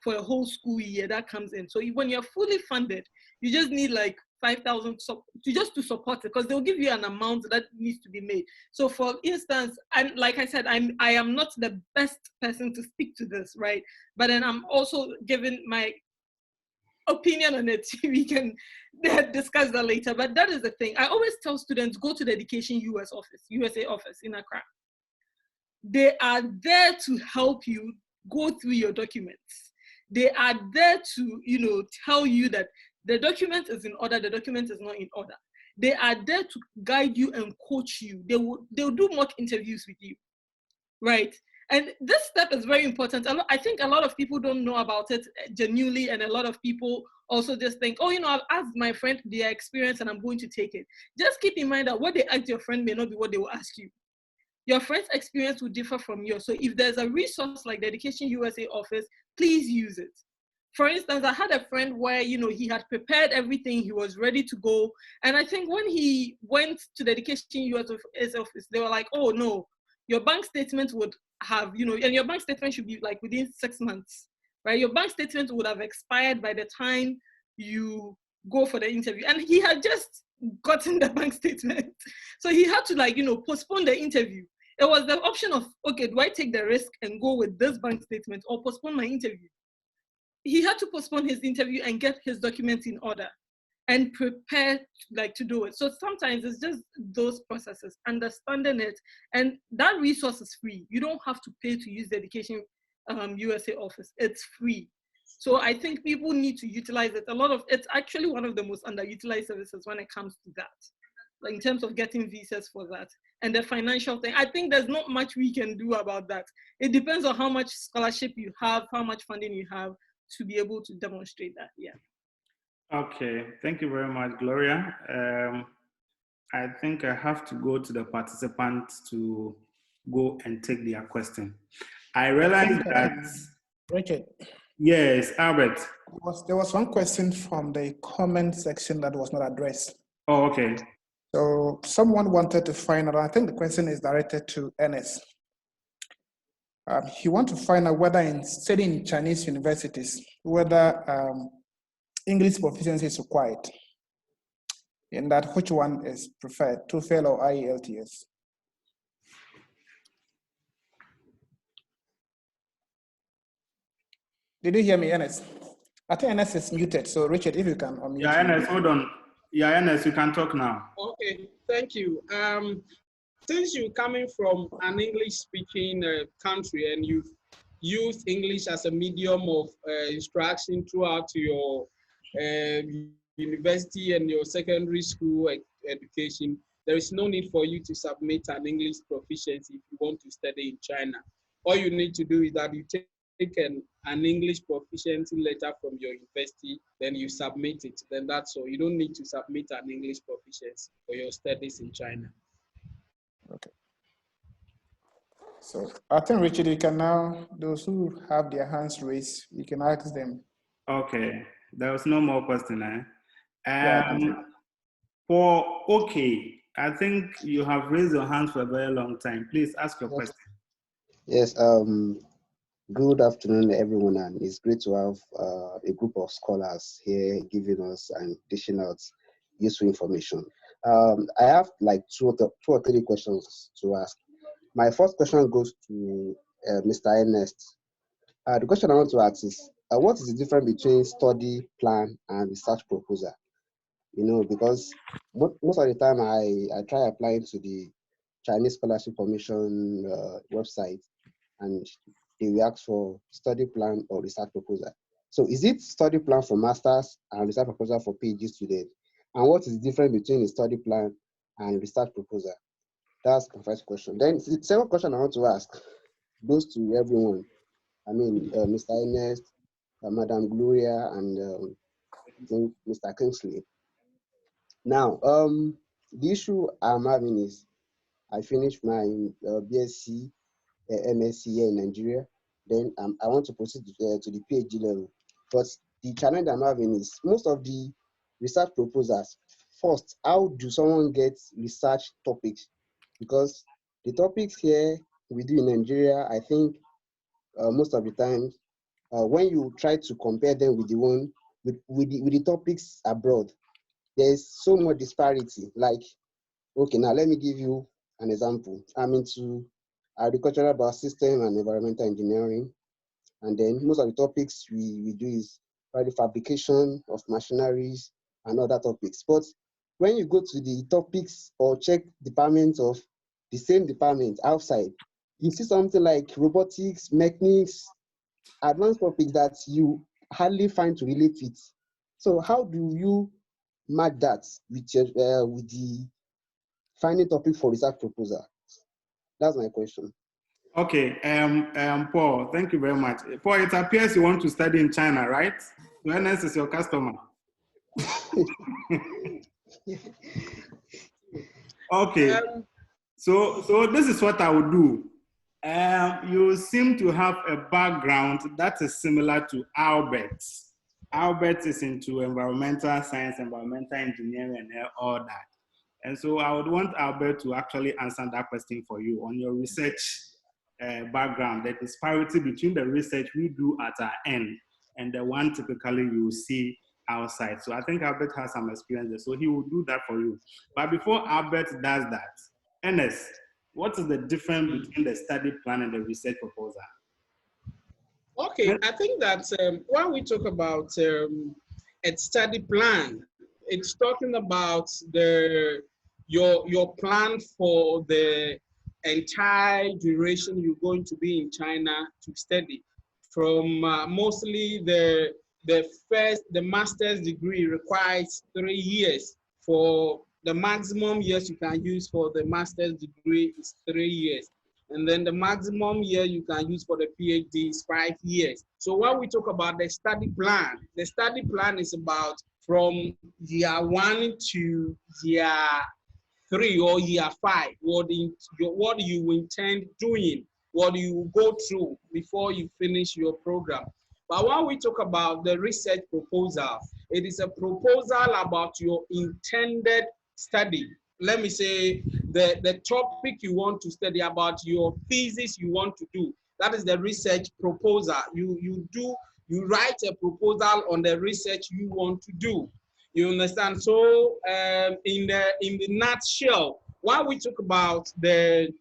for a whole school year that comes in. So when you're fully funded, you just need like 5,000 to support it, because they'll give you an amount that needs to be made. So for instance, and like I said, I am not the best person to speak to this, right? But then I'm also giving my opinion on it. We can discuss that later. But that is the thing. I always tell students, go to the Education USA office in Accra. They are there to help you go through your documents. They are there to, you know, tell you that the document is in order, the document is not in order. They are there to guide you and coach you. They'll do mock interviews with you. Right. And this step is very important. I think a lot of people don't know about it genuinely, and a lot of people also just think, oh, I've asked my friend their experience and I'm going to take it. Just keep in mind that what they ask your friend may not be what they will ask you. Your friend's experience will differ from yours. So if there's a resource like the Education USA office, please use it. For instance, I had a friend where, he had prepared everything, he was ready to go. And I think when he went to the Education USA office, they were like, oh no, your bank statement would have, and your bank statement should be like within 6 months, right? Your bank statement would have expired by the time you go for the interview. And he had just gotten the bank statement. So he had to postpone the interview. It was the option of, okay, do I take the risk and go with this bank statement or postpone my interview? He had to postpone his interview and get his documents in order and prepare to do it. So sometimes it's just those processes, understanding it, and that resource is free. You don't have to pay to use the Education USA office. It's free. So I think people need to utilize it. It's actually one of the most underutilized services when it comes to that, in terms of getting visas for that. And the financial thing, I think there's not much we can do about that. It depends on how much scholarship you have, how much funding you have to be able to demonstrate that, yeah. Okay, thank you very much, Gloria. I think I have to go to the participants to go and take their question. I realize that... Richard. Yes, Albert. There was one question from the comment section that was not addressed. Oh, okay. So someone wanted to find out, I think the question is directed to Ernest. He wants to find out whether in studying in Chinese universities, whether English proficiency is required, and that which one is preferred, TOEFL or IELTS? Did you hear me, Ernest? I think Ernest is muted, so Richard, if you can unmute. Yeah, Ernest, hold on. Yeah, Ernest, you can talk now. Okay, thank you. Since you're coming from an English-speaking country and you've used English as a medium of instruction throughout your university and your secondary school education, there is no need for you to submit an English proficiency if you want to study in China. All you need to do is that you take an English proficiency letter from your university, then you submit it. Then that's all. You don't need to submit an English proficiency for your studies in China. Okay. So I think, Richard, you can now, those who have their hands raised, you can ask them. Okay, there was no more question, eh? Yeah, Okay, I think you have raised your hands for a very long time. Please ask your question. Yes, good afternoon, everyone, and it's great to have a group of scholars here giving us and dishing out useful information. I have like two or three questions to ask. My first question goes to Mr. Ernest. The question I want to ask is, what is the difference between study plan and research proposal? Because most of the time I try applying to the Chinese Scholarship Commission website, and they will ask for study plan or research proposal. So is it study plan for masters and research proposal for PhD students? And what is the difference between a study plan and research proposal? That's my first question. Then the second question I want to ask goes to everyone. I mean, Mr. Ernest, Madam Gloria, and Mr. Kingsley. Now, the issue I'm having is I finished my BSc, MSc here in Nigeria. Then I want to proceed to the PhD level. But the challenge I'm having is most of the research proposals. First, how do someone get research topics? Because the topics here we do in Nigeria, I think most of the time, when you try to compare them with the one with the topics abroad, there's so much disparity. Like, okay, now let me give you an example. I'm into agricultural biosystem and environmental engineering. And then most of the topics we do is probably fabrication of machineries and other topics. But when you go to the topics or check departments of the same department outside, you see something like robotics, mechanics, advanced topics that you hardly find to relate with. So how do you match that with the finding topic for research proposal? That's my question. Okay, Paul, thank you very much. Paul, it appears you want to study in China, right? Ernest is your customer. Okay, so this is what I would do. You seem to have a background that is similar to Albert's. Albert is into environmental science, environmental engineering, and all that. And so I would want Albert to actually answer that question for you on your research background, the disparity between the research we do at our end and the one typically you see outside. So I think Albert has some experience there, so he will do that for you. But before Albert does that, Ernest, what is the difference between the study plan and the research proposal? Okay, I think that when we talk about a study plan, it's talking about your plan for the entire duration you're going to be in China to study. From mostly the master's degree requires 3 years. For the maximum years you can use for the master's degree is 3 years. And then the maximum year you can use for the PhD is 5 years. So when we talk about the study plan is about from year 1 to year 3 or year 5. What do you intend doing? What do you go through before you finish your program? But when we talk about the research proposal, it is a proposal about your intended study. Let me say the topic you want to study, about your thesis you want to do. That is the research proposal. You write a proposal on the research you want to do. You understand? So in the nutshell, while we talk about the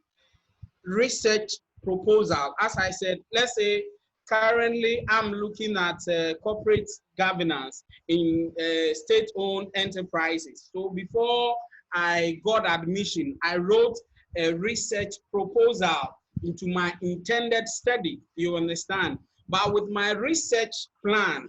research proposal, as I said, let's say currently I'm looking at corporate governance in state-owned enterprises. So before I got admission, I wrote a research proposal into my intended study, you understand? But with my research plan,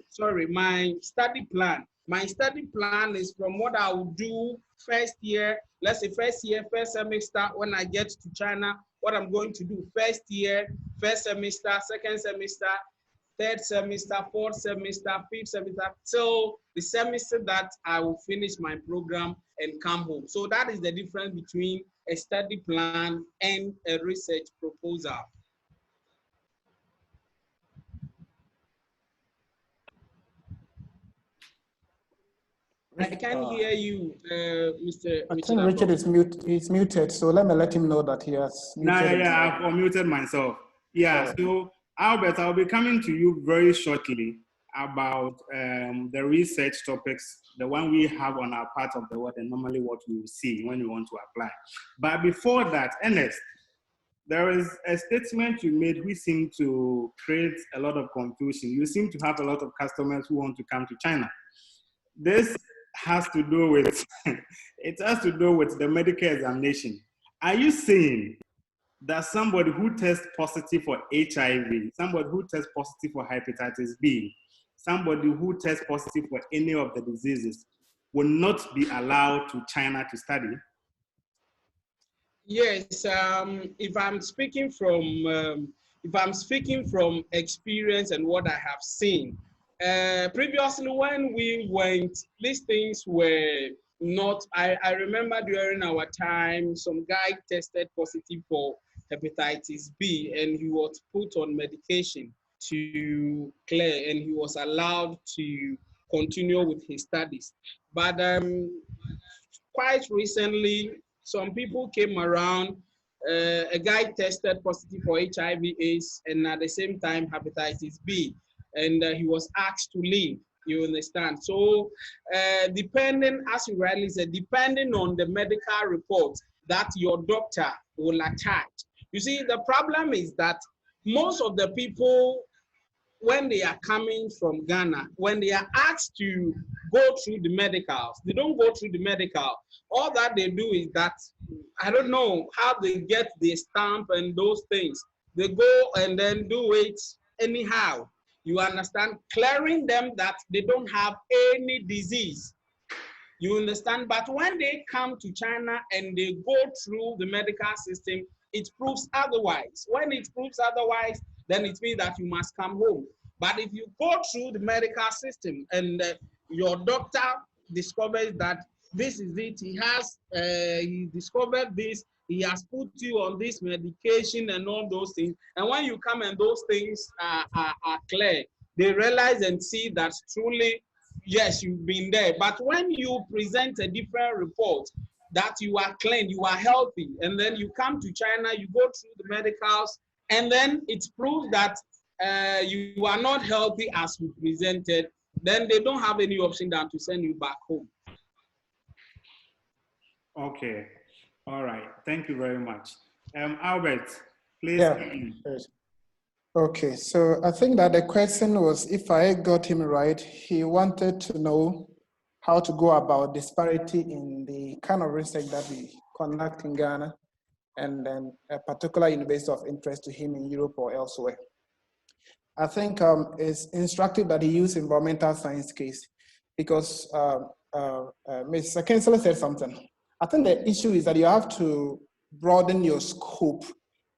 my study plan is from what I will do first year, let's say first semester, when I get to China, what I'm going to do first year, first semester, second semester, third semester, fourth semester, fifth semester, till the semester that I will finish my program and come home. So that is the difference between a study plan and a research proposal. I can't hear you, Mr. I think Richard is muted, so let me let him know that he has muted. I've unmuted myself. Yeah, so Albert, I'll be coming to you very shortly about the research topics, the one we have on our part of the world and normally what we will see when we want to apply. But before that, Ernest, there is a statement you made which seemed to create a lot of confusion. You seem to have a lot of customers who want to come to China. This has to do with, it has to do with the medical examination. Are you saying that somebody who tests positive for HIV, somebody who tests positive for hepatitis B, somebody who tests positive for any of the diseases will not be allowed to China to study? Yes, if I'm speaking from experience and what I have seen, previously when we went, these things were not, I remember during our time, some guy tested positive for hepatitis B and he was put on medication to clear and he was allowed to continue with his studies. But quite recently, some people came around, a guy tested positive for HIV/AIDS and at the same time hepatitis B, and he was asked to leave, you understand? So depending, as you rightly said, depending on the medical report that your doctor will attach. You see, the problem is that most of the people, when they are coming from Ghana, when they are asked to go through the medicals, they don't go through the medical. All that they do is that, I don't know how they get the stamp and those things. They go and then do it anyhow. You understand? Clearing them that they don't have any disease. You understand? But when they come to China and they go through the medical system, it proves otherwise. When it proves otherwise, then it means that you must come home. But if you go through the medical system and your doctor discovers that this is it, he discovered this, he has put you on this medication and all those things, and when you come and those things are clear, they realize and see that truly, yes, you've been there. But when you present a different report, that you are clean, you are healthy, and then you come to China, you go through the medicals, and then it's proved that you are not healthy as you presented, then they don't have any option than to send you back home. Okay. All right. Thank you very much. Albert, please. Yeah. Okay, so I think that the question was, if I got him right, he wanted to know how to go about disparity in the kind of research that we conduct in Ghana and then a particular university of interest to him in Europe or elsewhere. I think it's instructive that he used environmental science case because Mr. Kinsler said something. I think the issue is that you have to broaden your scope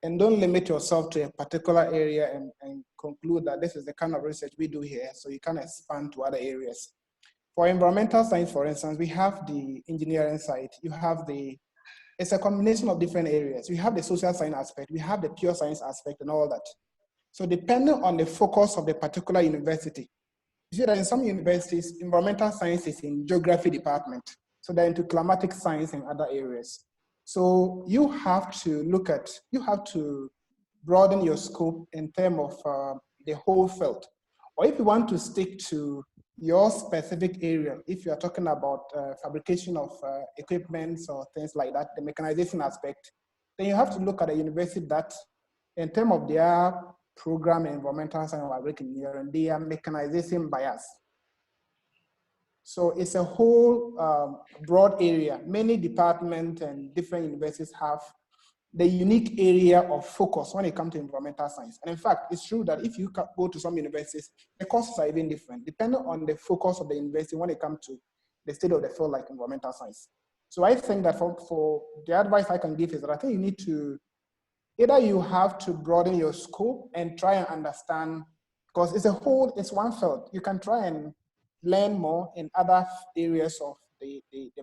and don't limit yourself to a particular area and conclude that this is the kind of research we do here, so you can expand to other areas. For environmental science, for instance, we have the engineering side, it's a combination of different areas. We have the social science aspect, we have the pure science aspect and all that. So depending on the focus of the particular university, you see that in some universities, environmental science is in geography department. So they're into climatic science and other areas. So you have to broaden your scope in terms of the whole field. Or if you want to stick to your specific area, if you're talking about fabrication of equipment or things like that, the mechanization aspect, then you have to look at a university that in terms of their program in environmental science or agriculture engineering, they are mechanization bias. So it's a whole broad area. Many departments and different universities have the unique area of focus when it comes to environmental science. And in fact, it's true that if you go to some universities, the courses are even different, depending on the focus of the university when it comes to the state of the field like environmental science. So I think that for the advice I can give is that I think you need to, either you have to broaden your scope and try and understand, because it's one field. You can try and learn more in other areas of the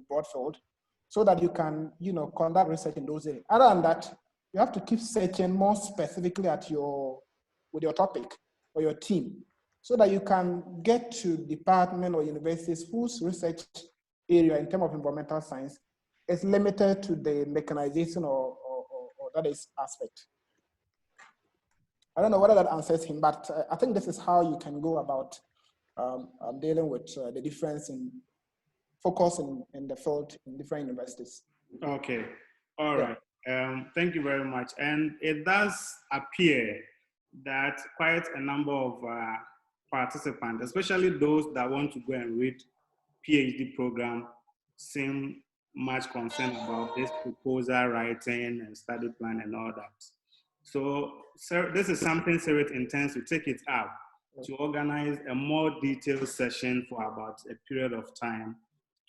broad field so that you can, conduct research in those areas. Other than that, you have to keep searching more specifically with your topic or your team so that you can get to department or universities whose research area in terms of environmental science is limited to the mechanization or that is aspect. I don't know whether that answers him, but I think this is how you can go about dealing with the difference in focus in the field in different universities. Okay, all right. Thank you very much. And it does appear that quite a number of participants, especially those that want to go and read PhD program, seem much concerned about this proposal writing and study plan and all that. So this is something CERET intends to take it up to organize a more detailed session for about a period of time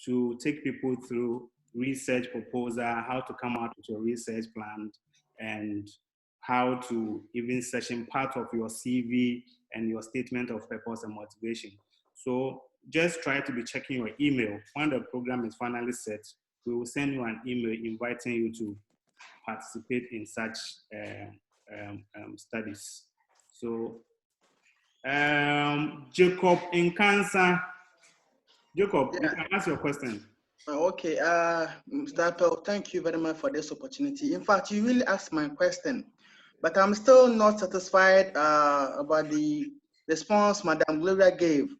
to take people through research proposal, how to come out with your research plan, and how to even session part of your CV and your statement of purpose and motivation. So just try to be checking your email. When the program is finally set, we will send you an email inviting you to participate in such studies. So Jacob in Cancer. Jacob, you can ask your question. Okay, Mr. Appel, thank you very much for this opportunity. In fact, you really asked my question, but I'm still not satisfied about the response Madame Gloria gave.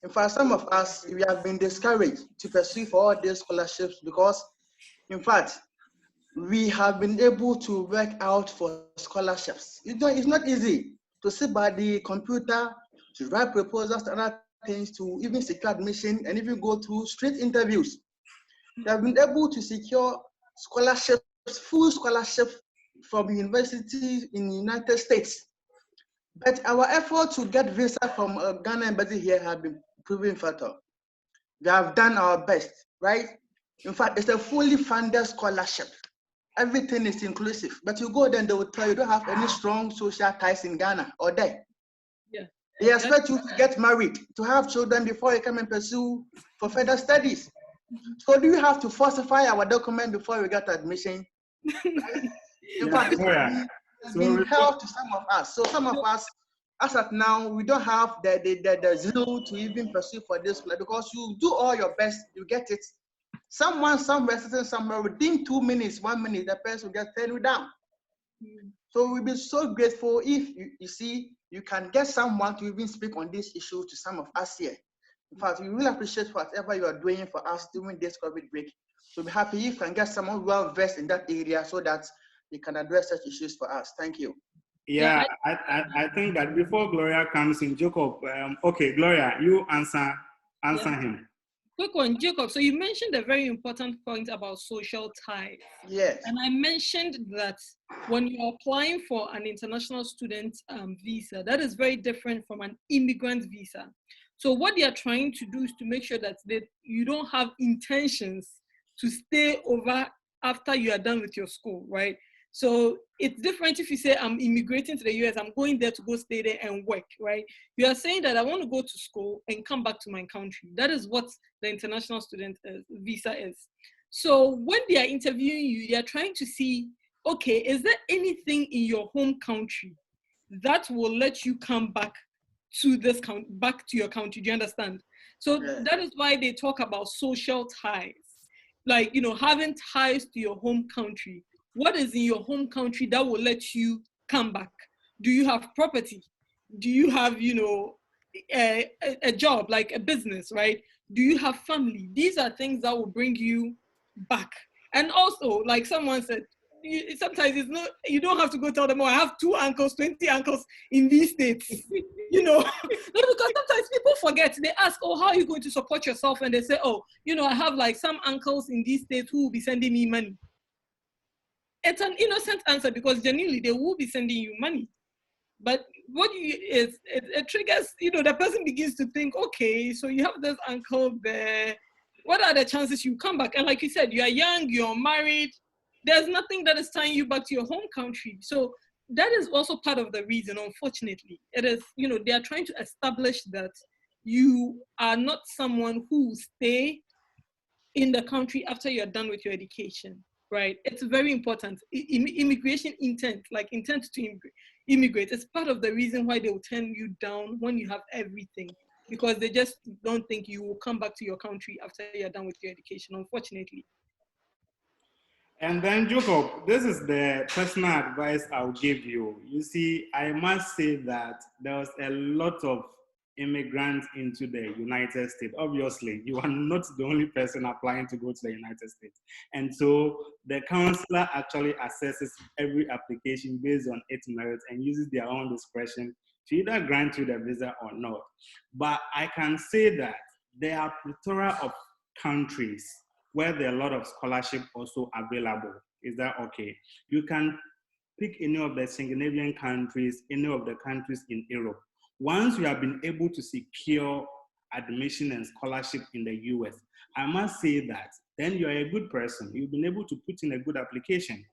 In fact, some of us, we have been discouraged to pursue for all these scholarships because, in fact, we have been able to work out for scholarships. It's not easy to sit by the computer, to write proposals, and other things, to even secure admission and even go through straight interviews. They have been able to secure scholarships, full scholarship from universities in the United States. But our effort to get visa from Ghana embassy here have been proven fatal. We have done our best, right? In fact, it's a fully funded scholarship. everything is inclusive. But you go there and they will tell you don't have any strong social ties in Ghana or there. Yeah. They expect you to get married, to have children before you come and pursue for further studies. So do you have to falsify our document before we get admission? In fact, it's been held to some of us. So some of us, as of now, we don't have the zeal to even pursue for this because you do all your best, you get it. Someone, some resident somewhere, within 2 minutes, 1 minute, the person will just turn you down. So we'll be so grateful if you see you can get someone to even speak on this issue to some of us here. In fact, we really appreciate whatever you are doing for us during this COVID break. So we'll be happy if you can get someone well versed in that area so that they can address such issues for us. Thank you. Yeah, I think that before Gloria comes in, Jacob, okay, Gloria, you answer him. Quick one, Jacob. So you mentioned a very important point about social ties. Yes. And I mentioned that when you're applying for an international student visa, that is very different from an immigrant visa. So what they are trying to do is to make sure that you don't have intentions to stay over after you are done with your school, right? So it's different if you say, I'm immigrating to the US, I'm going there to go stay there and work, right? You are saying that I want to go to school and come back to my country. That is what the international student visa is. So when they are interviewing you, they are trying to see, okay, is there anything in your home country that will let you come back to this back to your country? Do you understand? So that is why they talk about social ties, like, you know, having ties to your home country. What is in your home country that will let you come back? Do you have property? Do you have, you know, a job, like a business, right? Do you have family? These are things that will bring you back. And also, like someone said, sometimes it's not, you don't have to go tell them, oh, I have 2 uncles, 20 uncles in these states, you know, because sometimes people forget. They ask, oh, how are you going to support yourself? And they say, oh, you know, I have like some uncles in these states who will be sending me money. It's an innocent answer because genuinely they will be sending you money. But what it triggers, you know, the person begins to think, okay, so you have this uncle there. What are the chances you come back? And like you said, you are young, you're married. There's nothing that is tying you back to your home country. So that is also part of the reason, unfortunately. It is, you know, they are trying to establish that you are not someone who stay in the country after you're done with your education, right? It's very important. Immigration intent, like intent to immigrate, is part of the reason why they will turn you down when you have everything, because they just don't think you will come back to your country after you're done with your education, unfortunately. And then, Jacob, this is the personal advice I'll give you. You see, I must say that there was a lot of immigrants into the United States. Obviously, you are not the only person applying to go to the United States. And so the counselor actually assesses every application based on its merits and uses their own discretion to either grant you the visa or not. But I can say that there are plethora of countries where there are a lot of scholarship also available. Is that okay? You can pick any of the Scandinavian countries, any of the countries in Europe. Once you have been able to secure admission and scholarship in the US, I must say that then you're a good person. You've been able to put in a good application.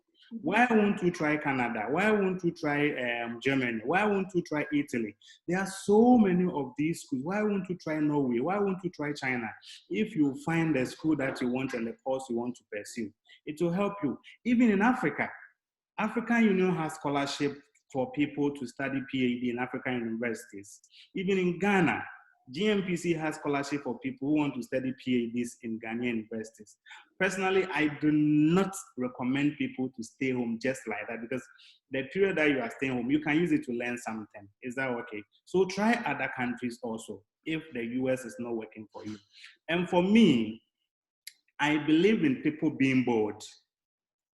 Why won't you try Canada? Why won't you try Germany? Why won't you try Italy? There are so many of these schools. Why won't you try Norway? Why won't you try China? If you find the school that you want and the course you want to pursue, it will help you. Even in Africa, African Union has scholarship for people to study PhD in African universities. Even in Ghana, GMPC has scholarship for people who want to study PhDs in Ghanaian universities. Personally, I do not recommend people to stay home just like that, because the period that you are staying home, you can use it to learn something. Is that okay? So try other countries also, if the US is not working for you. And for me, I believe in people being bold.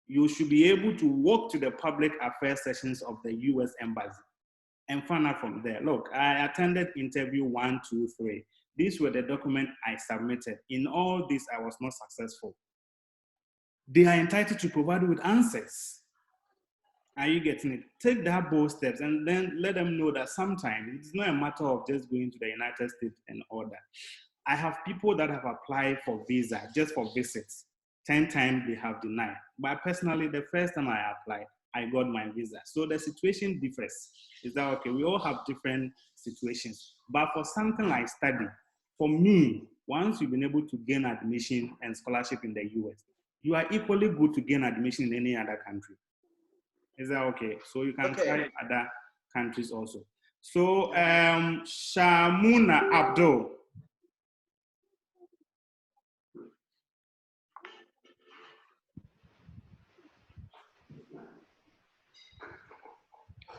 You should be able to walk to the public affairs sessions of the US Embassy and find out from there. Look, I attended interview 1, 2, 3. These were the documents I submitted. In all this, I was not successful. They are entitled to provide you with answers. Are you getting it? Take that bold steps and then let them know that sometimes it's not a matter of just going to the United States and all that. I have people that have applied for visa just for visits. 10 times they have denied. But personally, the first time I applied, I got my visa. So the situation differs. Is that okay? We all have different situations. But for something like study, for me, once you've been able to gain admission and scholarship in the US, you are equally good to gain admission in any other country. Is that okay? So you can try other countries also. So Shamuna Abdul.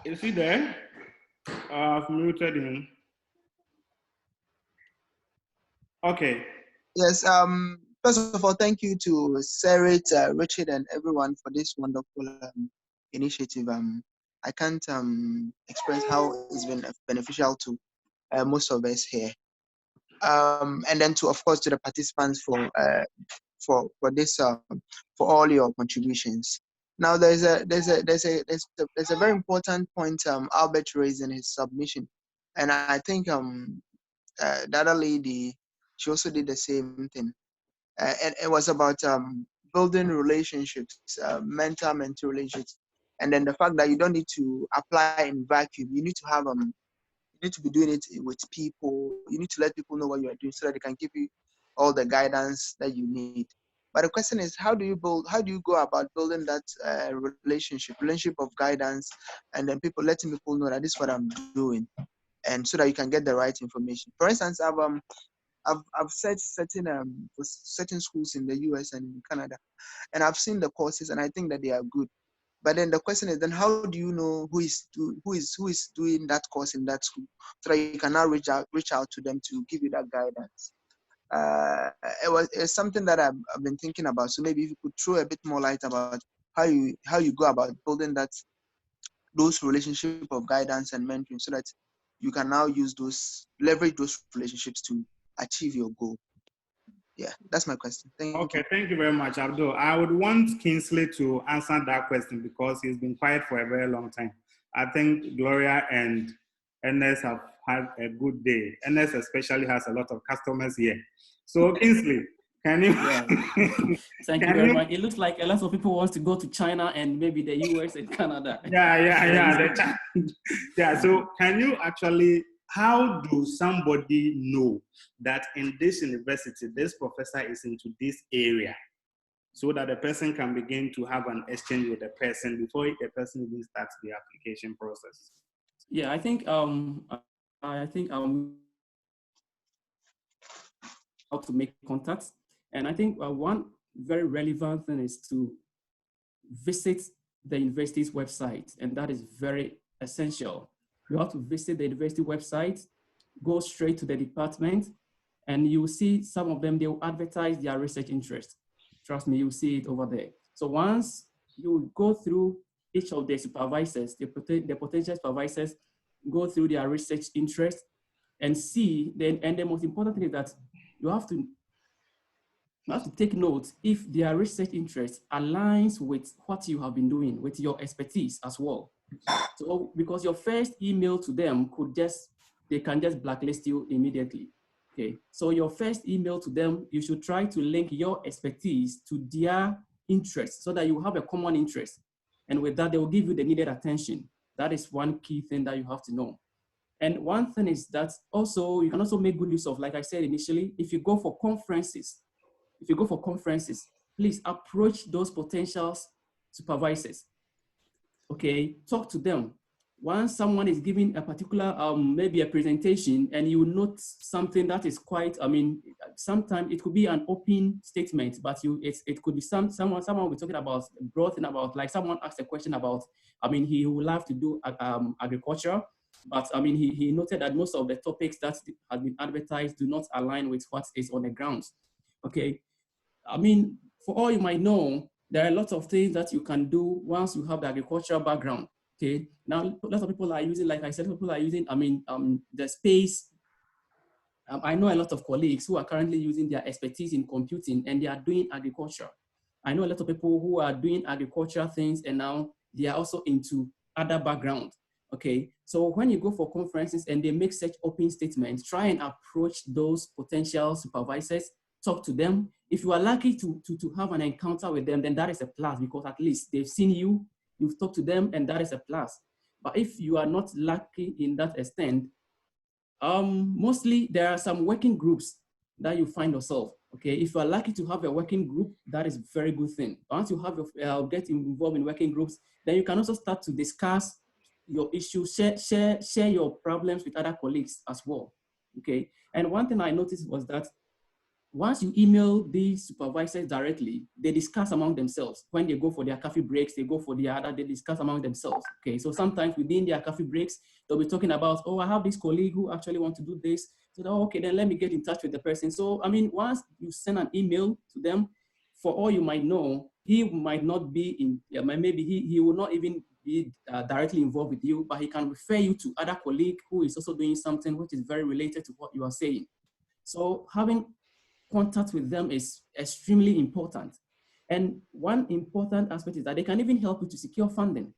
Is he there? I've muted him. Okay. Yes. First of all, thank you to Sarit, Richard, and everyone for this wonderful initiative. I can't express how it's been beneficial to most of us here. And then to, of course, to the participants for this for all your contributions. Now, there's a very important point Albert raised in his submission, and I think the other lady, she also did the same thing. And it was about building relationships, mental relationships, and then the fact that you don't need to apply in vacuum. You need to have you need to be doing it with people. You need to let people know what you are doing so that they can give you all the guidance that you need. But the question is, how do you go about building that relationship of guidance, and then letting people know that this is what I'm doing, and so that you can get the right information. For instance, I've said certain schools in the US and in Canada, and I've seen the courses, and I think that they are good. But then the question is, then how do you know who is doing that course in that school, so that you can now reach out to them to give you that guidance? It's something that I've been thinking about. So maybe if you could throw a bit more light about how you go about building those relationship of guidance and mentoring, so that you can now leverage those relationships to achieve your goal. Yeah, that's my question. Thank you. Thank you very much, Abdul. I would want Kingsley to answer that question because he's been quiet for a very long time. I think Gloria and Ernest have had a good day. Ernest especially has a lot of customers here. So Kingsley, can you? Yeah. Thank you very much. It looks like a lot of people want to go to China and maybe the US and Canada. Yeah. So can you actually, how do somebody know that in this university, this professor is into this area, so that the person can begin to have an exchange with the person before the person even starts the application process? Yeah, I think how to make contacts. And I think one very relevant thing is to visit the university's website, and that is very essential. You have to visit the university website, go straight to the department, and you will see some of them, they will advertise their research interest. Trust me, you'll see it over there. So once you go through each of the supervisors, the potential supervisors, go through their research interest and see, and the most important thing is that you have to take note if their research interest aligns with what you have been doing, with your expertise as well. So because your first email to them they can just blacklist you immediately. Okay, so your first email to them, you should try to link your expertise to their interest so that you have a common interest. And with that, they will give you the needed attention. That is one key thing that you have to know. And one thing is that also, you can also make good use of, like I said initially, if you go for conferences, please approach those potential supervisors. Okay, talk to them. Once someone is giving a particular, maybe a presentation, and you note something that is quite, sometimes it could be an open statement, but it could be someone will be talking about broad thing about, like someone asked a question about, he would love to do agriculture, but he noted that most of the topics that have been advertised do not align with what is on the ground. Okay, for all you might know, there are a lot of things that you can do once you have the agricultural background. Okay, now lots of people are using, like I said, the space. I know a lot of colleagues who are currently using their expertise in computing and they are doing agriculture. I know a lot of people who are doing agricultural things and now they are also into other background. Okay, so when you go for conferences and they make such open statements, try and approach those potential supervisors, talk to them, If you are lucky to have an encounter with them, then that is a plus, because at least they've seen you, you've talked to them, and that is a plus. But if you are not lucky in that extent, mostly there are some working groups that you find yourself. Okay, if you are lucky to have a working group, that is a very good thing. Once you have get involved in working groups, then you can also start to discuss your issues, share your problems with other colleagues as well. Okay, and one thing I noticed was that once you email these supervisors directly, they discuss among themselves. When they go for their coffee breaks, they go for the other, they discuss among themselves. Okay, so sometimes within their coffee breaks, they'll be talking about, oh, I have this colleague who actually wants to do this. So, oh, okay, then let me get in touch with the person. So, I mean, once you send an email to them, for all you might know, he might not be in, maybe he will not even be directly involved with you, but he can refer you to other colleague who is also doing something which is very related to what you are saying. So having contact with them is extremely important. And one important aspect is that they can even help you to secure funding.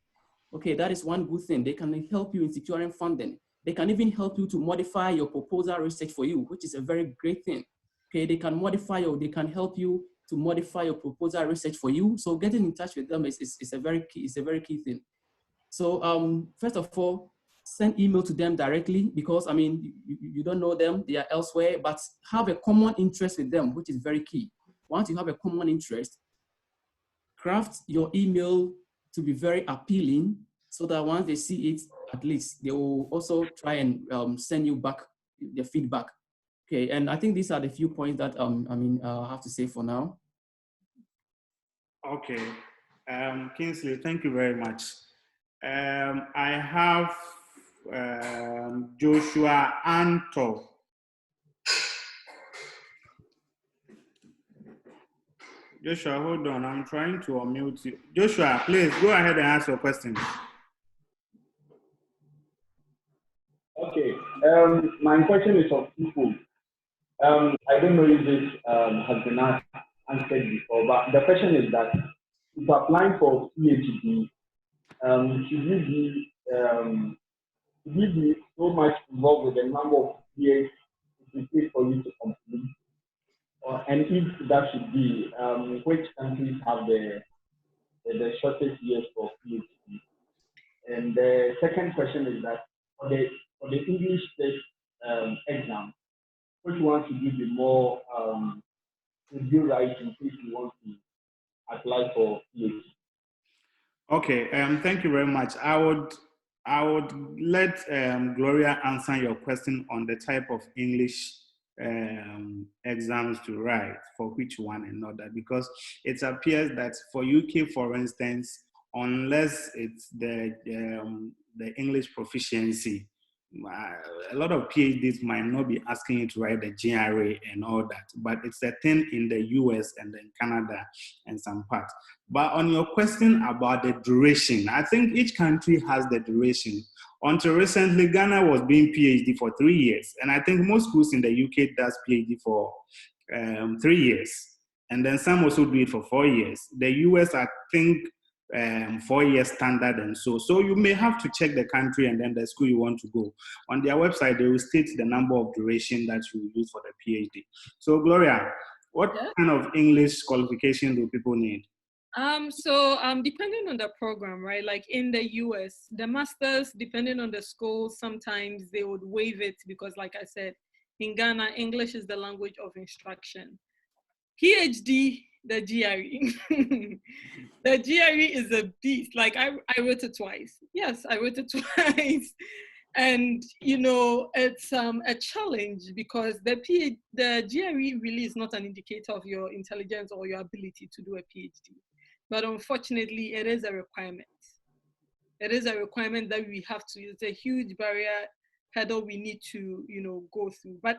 Okay, that is one good thing. They can help you in securing funding. They can even help you to modify your proposal research for you, which is a very great thing. Okay, they can help you to modify your proposal research for you. So getting in touch with them is a very key thing. So first of all, send email to them directly, because I mean, you don't know them, they are elsewhere, but have a common interest with them, which is very key. Once you have a common interest, craft your email to be very appealing, so that once they see it, at least they will also try and send you back their feedback. Okay, and I think these are the few points that I have to say for now. Okay, Kingsley, thank you very much. I have Joshua Anto. Joshua, hold on. I'm trying to unmute you. Joshua, please go ahead and ask your question. Okay. My question is of twofold. I don't know if this has been answered before, but the question is that if applying for PhD, should you be so much involved with the number of years it takes for you to complete? And if that should be, which countries have the shortest years for PhD? And the second question is that for the English test exam, which one should you be more should you write in case you want to apply for PhD? Okay, thank you very much. I would let Gloria answer your question on the type of English exams to write, for which one and not that, because it appears that for UK, for instance, unless it's the English proficiency, a lot of PhDs might not be asking you to write the GRE and all that, but it's a thing in the US and in Canada and some parts. But on your question about the duration, I think each country has the duration. Until recently, Ghana was doing PhD for 3 years, and I think most schools in the UK does PhD for 3 years, and then some also do it for 4 years. The US, I think, 4 year standard, and so you may have to check the country and then the school you want to go. On their website, they will state the number of duration that you use for the PhD. So Gloria, what kind of English qualification do people need? Depending on the program, right? Like in the US, the masters, depending on the school, sometimes they would waive it because, like I said, in Ghana, English is the language of instruction. PhD, the GRE. The GRE is a beast. Like I wrote it twice. Yes, I wrote it twice. And, you know, it's a challenge because the GRE really is not an indicator of your intelligence or your ability to do a PhD. But unfortunately, it is a requirement. It is a requirement that we have to, it's a huge barrier, hurdle we need to, you know, go through. But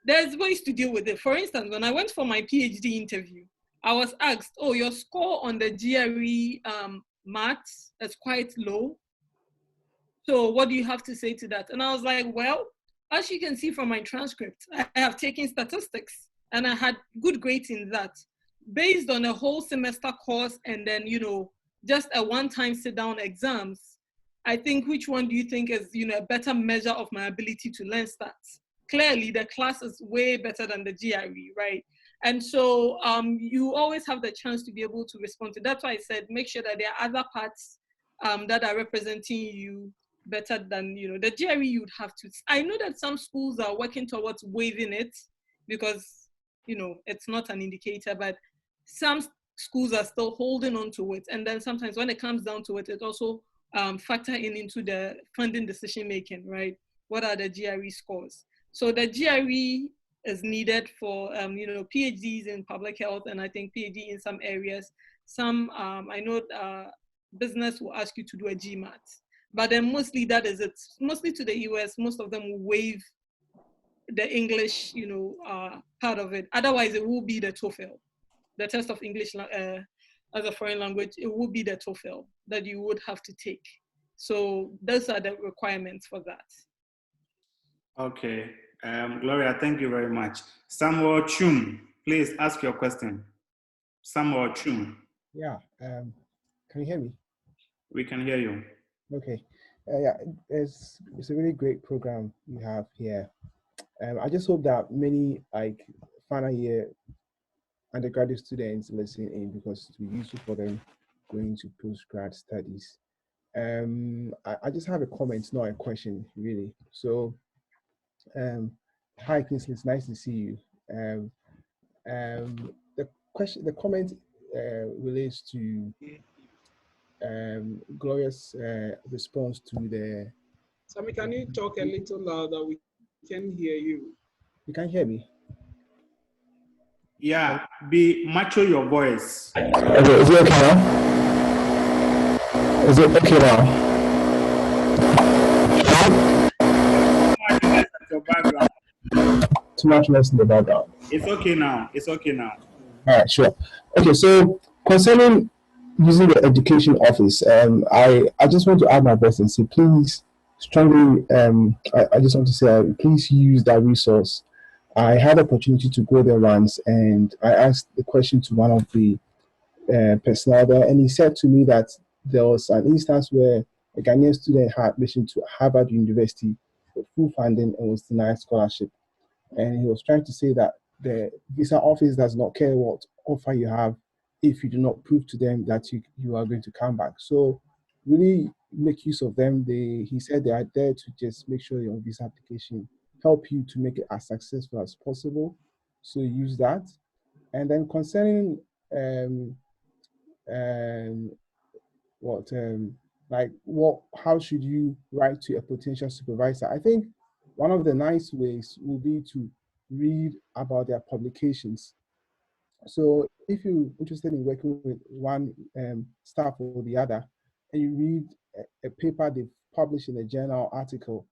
there's ways to deal with it. For instance, when I went for my PhD interview, I was asked, oh, your score on the GRE maths is quite low. So what do you have to say to that? And I was like, well, as you can see from my transcript, I have taken statistics and I had good grades in that. Based on a whole semester course and then, you know, just a one-time sit-down exams, I think which one do you think is, you know, a better measure of my ability to learn stats? Clearly, the class is way better than the GRE, right? And so you always have the chance to be able to respond to. That's why I said, make sure that there are other parts that are representing you better than, the GRE you'd have to. I know that some schools are working towards waiving it because, it's not an indicator, but some schools are still holding on to it. And then sometimes when it comes down to it, it also factor into the funding decision making, right? What are the GRE scores? So the GRE is needed for, PhDs in public health, and I think PhD in some areas. Some, I know business will ask you to do a GMAT, but then mostly that is it. Mostly to the US, most of them will waive the English, part of it. Otherwise, it will be the TOEFL, the test of English as a foreign language. It will be the TOEFL that you would have to take. So those are the requirements for that. Okay, Gloria, thank you very much. Samuel Chum, please ask your question. Samuel Chum. Yeah, can you hear me? We can hear you. Okay, yeah, it's a really great program you have here. I just hope that many final year undergraduate students listen in because it will be useful for them going to postgrad studies. I just have a comment, not a question, really. So, hi, Kingsley, it's nice to see you. The comment relates to Gloria's response to the. Sammy, can you talk a little louder? We can hear you. You can hear me? Yeah, mature your voice. Okay, is it okay now? Is it okay now? Too much noise in the background. It's okay now. It's okay now. All right, sure. Okay, so concerning using the education office, I just want to add my voice and say, please, strongly, I just want to say, please use that resource. I had the opportunity to go there once, and I asked the question to one of the personnel there, and he said to me that there was an instance where a Ghanaian student had admission to Harvard University for full funding and was denied scholarship. And he was trying to say that the visa office does not care what offer you have if you do not prove to them that you are going to come back. So really make use of them. He said they are there to just make sure your visa application help you to make it as successful as possible. So use that. And then concerning how should you write to a potential supervisor? I think one of the nice ways will be to read about their publications. So if you're interested in working with one staff or the other, and you read a paper they've published in a journal article,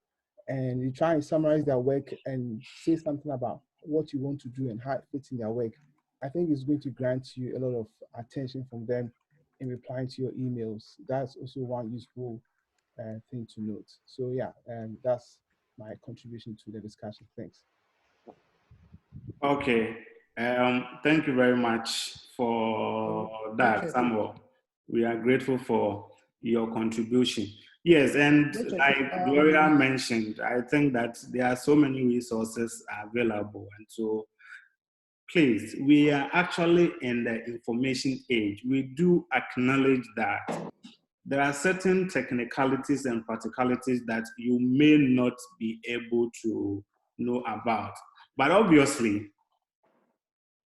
and you try and summarize their work and say something about what you want to do and how it fits in their work, I think it's going to grant you a lot of attention from them in replying to your emails. That's also one useful thing to note. So yeah, that's my contribution to the discussion. Thanks. Okay, thank you very much for that, Samuel. We are grateful for your contribution. Yes, and like Gloria mentioned, I think that there are so many resources available, and so please, we are actually in the information age. We do acknowledge that there are certain technicalities and practicalities that you may not be able to know about. But obviously,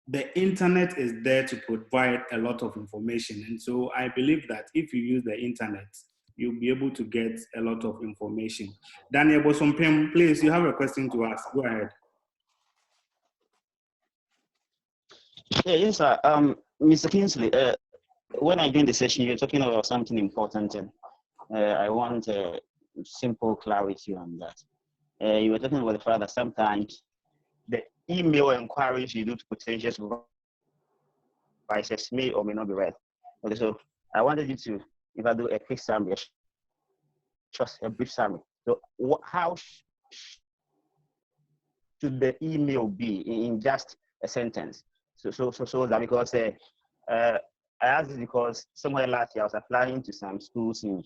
the internet is there to provide a lot of information. And so I believe that if you use the internet, you'll be able to get a lot of information. Daniel Bosompem, please, you have a question to ask. Go ahead. Yeah, yes, sir. Mr. Kingsley, when I joined the session, you're talking about something important, and I want simple clarity on that. You were talking about the fact that sometimes the email inquiries you do to potential supervisors may or may not be read. Okay, so I wanted you to, if I do a quick summary, just a brief summary. So how should the email be in just a sentence? So that because I asked this because somewhere last year I was applying to some schools in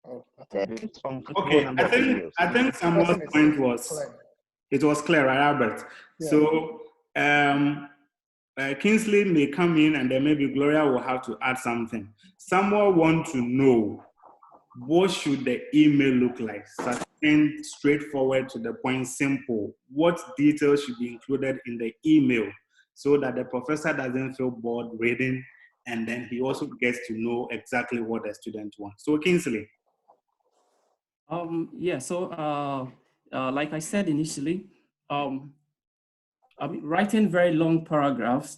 okay, I think Samuel's point was It was clear, right, Albert? Yeah. So Kingsley may come in, and then maybe Gloria will have to add something. Someone want to know, what should the email look like? Succinct, straightforward, to the point, simple. What details should be included in the email so that the professor doesn't feel bored reading, and then he also gets to know exactly what the student wants. So Kingsley. Yeah, so like I said initially, I mean, writing very long paragraphs,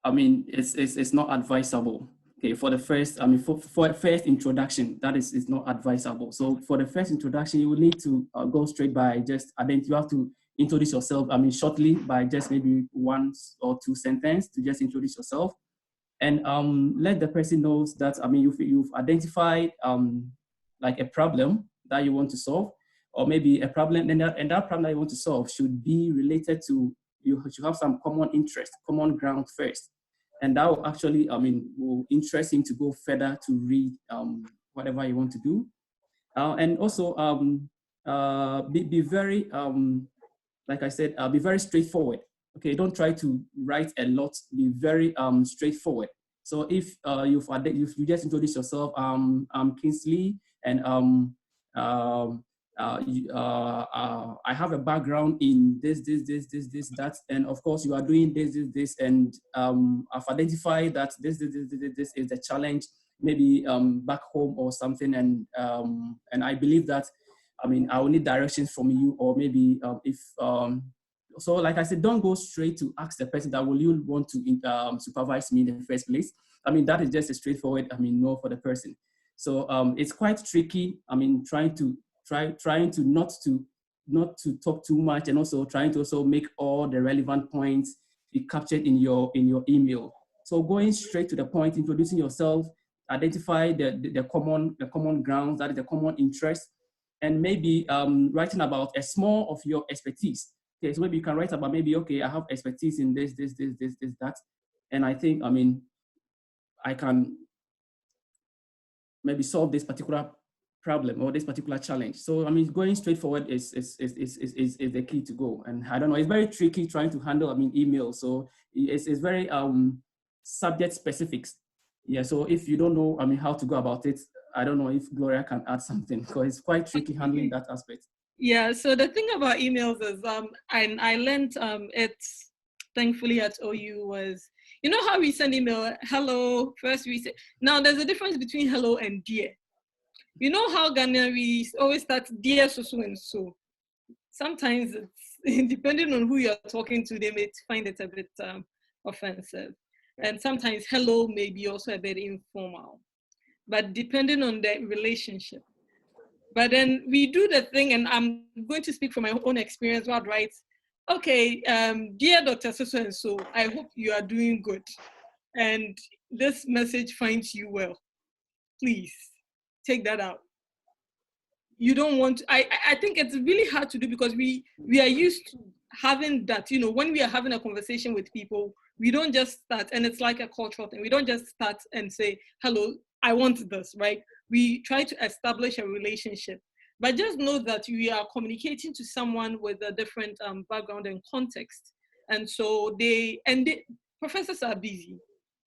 I mean, it's not advisable. Okay, for the first, I mean, for first introduction, that is not advisable. So for the first introduction, you will need to go straight by just, I think you have to introduce yourself, I mean, shortly by just maybe 1 or 2 sentences to just introduce yourself. And let the person know that, I mean, you've identified like a problem that you want to solve, or maybe a problem, and that problem that you want to solve should be related to, you should have some common interest, common ground first. And that will actually, I mean, will interest him to go further to read whatever you want to do. And also be very, like I said, be very straightforward. Okay, don't try to write a lot, be very straightforward. So if you just introduce yourself, I'm Kingsley, and I have a background in this, that, and of course you are doing this, and I've identified that this is a challenge, maybe back home or something, and I believe that, I mean, I will need directions from you, or maybe so like I said, don't go straight to ask the person that will you want to supervise me in the first place. I mean, that is just a straightforward, I mean, no for the person. So it's quite tricky. I mean, trying to not to talk too much, and also trying to also make all the relevant points be captured in your email. So going straight to the point, introducing yourself, identify the common grounds, that is the common interest, and maybe writing about a small of your expertise. Okay, so maybe you can write about, maybe, okay, I have expertise in this, that, and I think, I mean, I can maybe solve this particular problem or this particular challenge. So, I mean, going straight forward is the key to go. And I don't know, it's very tricky trying to handle, I mean, email. So it's very subject specific. Yeah, so if you don't know, I mean, how to go about it, I don't know if Gloria can add something, because it's quite tricky handling that aspect. Yeah, so the thing about emails is, and I learned it thankfully at OU, was, you know how we send email, hello, first we say, now there's a difference between hello and dear. You know how Ghana, we always start dear so and so. Sometimes it's, depending on who you're talking to, they may find it a bit offensive. And sometimes hello may be also a bit informal, but depending on the relationship. But then we do the thing, and I'm going to speak from my own experience, where I'd write, okay, dear Dr. So-and-so, I hope you are doing good. And this message finds you well. Please take that out. You don't want, I think it's really hard to do, because we are used to having that, you know, when we are having a conversation with people, we don't just start, and it's like a cultural thing. We don't just start and say, hello, I want this, right? We try to establish a relationship, but just know that we are communicating to someone with a different background and context. And so professors are busy.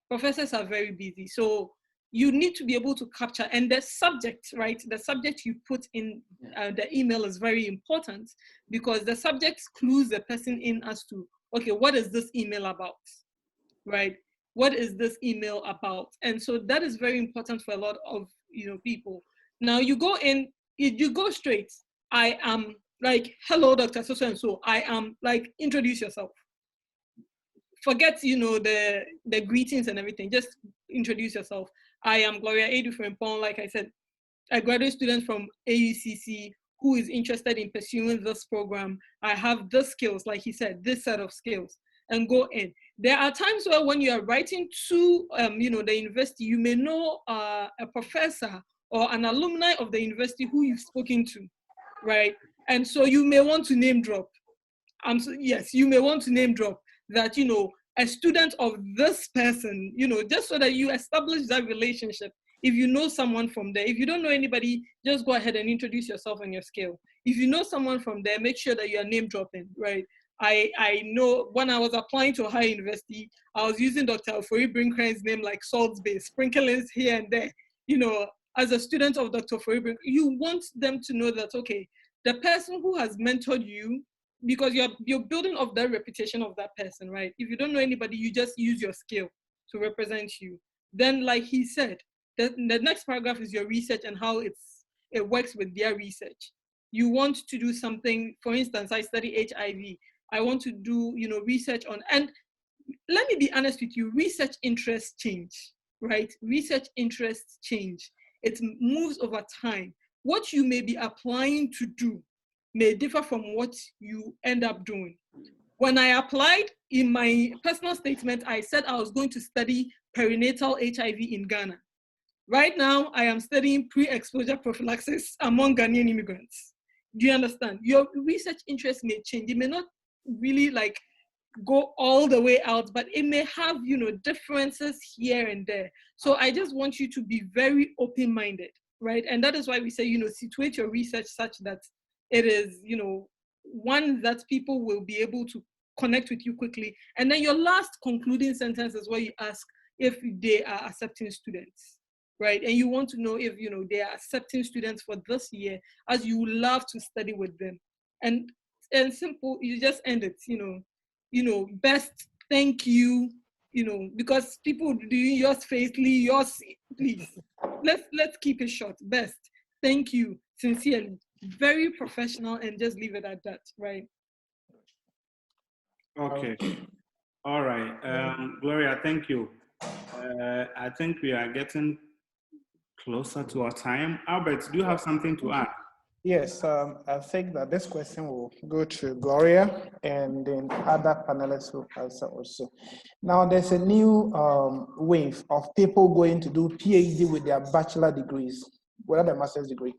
Professors are very busy. So you need to be able to capture, and the subject, right? The subject you put in the email is very important, because the subject clues the person in as to, okay, what is this email about, right? What is this email about? And so that is very important for a lot of, you know, people. Now you go in, you go straight. I am like, hello, Dr. So-and-so. I am like, introduce yourself. Forget, you know, the greetings and everything. Just introduce yourself. I am Gloria Edu Frimpong, like I said, a graduate student from AUCC who is interested in pursuing this program. I have the skills, like he said, this set of skills, and go in. There are times where when you are writing to, you know, the university, you may know a professor or an alumni of the university who you've spoken to, right? And so you may want to name drop. Yes, you may want to name drop that, you know, a student of this person, you know, just so that you establish that relationship. If you know someone from there, if you don't know anybody, just go ahead and introduce yourself and your skill. If you know someone from there, make sure that you are name dropping, right? I know when I was applying to a higher university, I was using Dr. Ofori Brinkran's name like salt base, sprinklings here and there. You know, as a student of Dr. Ofori Brink, you want them to know that, okay, the person who has mentored you, because you're building off that reputation of that person, right? If you don't know anybody, you just use your skill to represent you. Then, like he said, the next paragraph is your research and how it works with their research. You want to do something, for instance, I study HIV. I want to do, research on, and let me be honest with you, research interests change, right? Research interests change. It moves over time. What you may be applying to do may differ from what you end up doing. When I applied, in my personal statement, I said I was going to study perinatal HIV in Ghana. Right now, I am studying pre-exposure prophylaxis among Ghanaian immigrants. Do you understand? Your research interests may change. It may not really go all the way out, but it may have, differences here and there. So I just want you to be very open-minded, right? And that is why we say, situate your research such that it is, one that people will be able to connect with you quickly. And then your last concluding sentence is where you ask if they are accepting students, right? And you want to know if, they are accepting students for this year, as you would love to study with them. And simple, you just end it, best, thank you, because people do yours faithfully, yours, please. Let's keep it short. Best, thank you, sincerely, very professional, and just leave it at that, right? Okay. All right. Gloria, thank you. I think we are getting closer to our time. Albert, do you have something to add? Yes, I think that this question will go to Gloria, and then other panelists will answer also. Now, there's a new wave of people going to do PhD with their bachelor degrees, without a master's degree,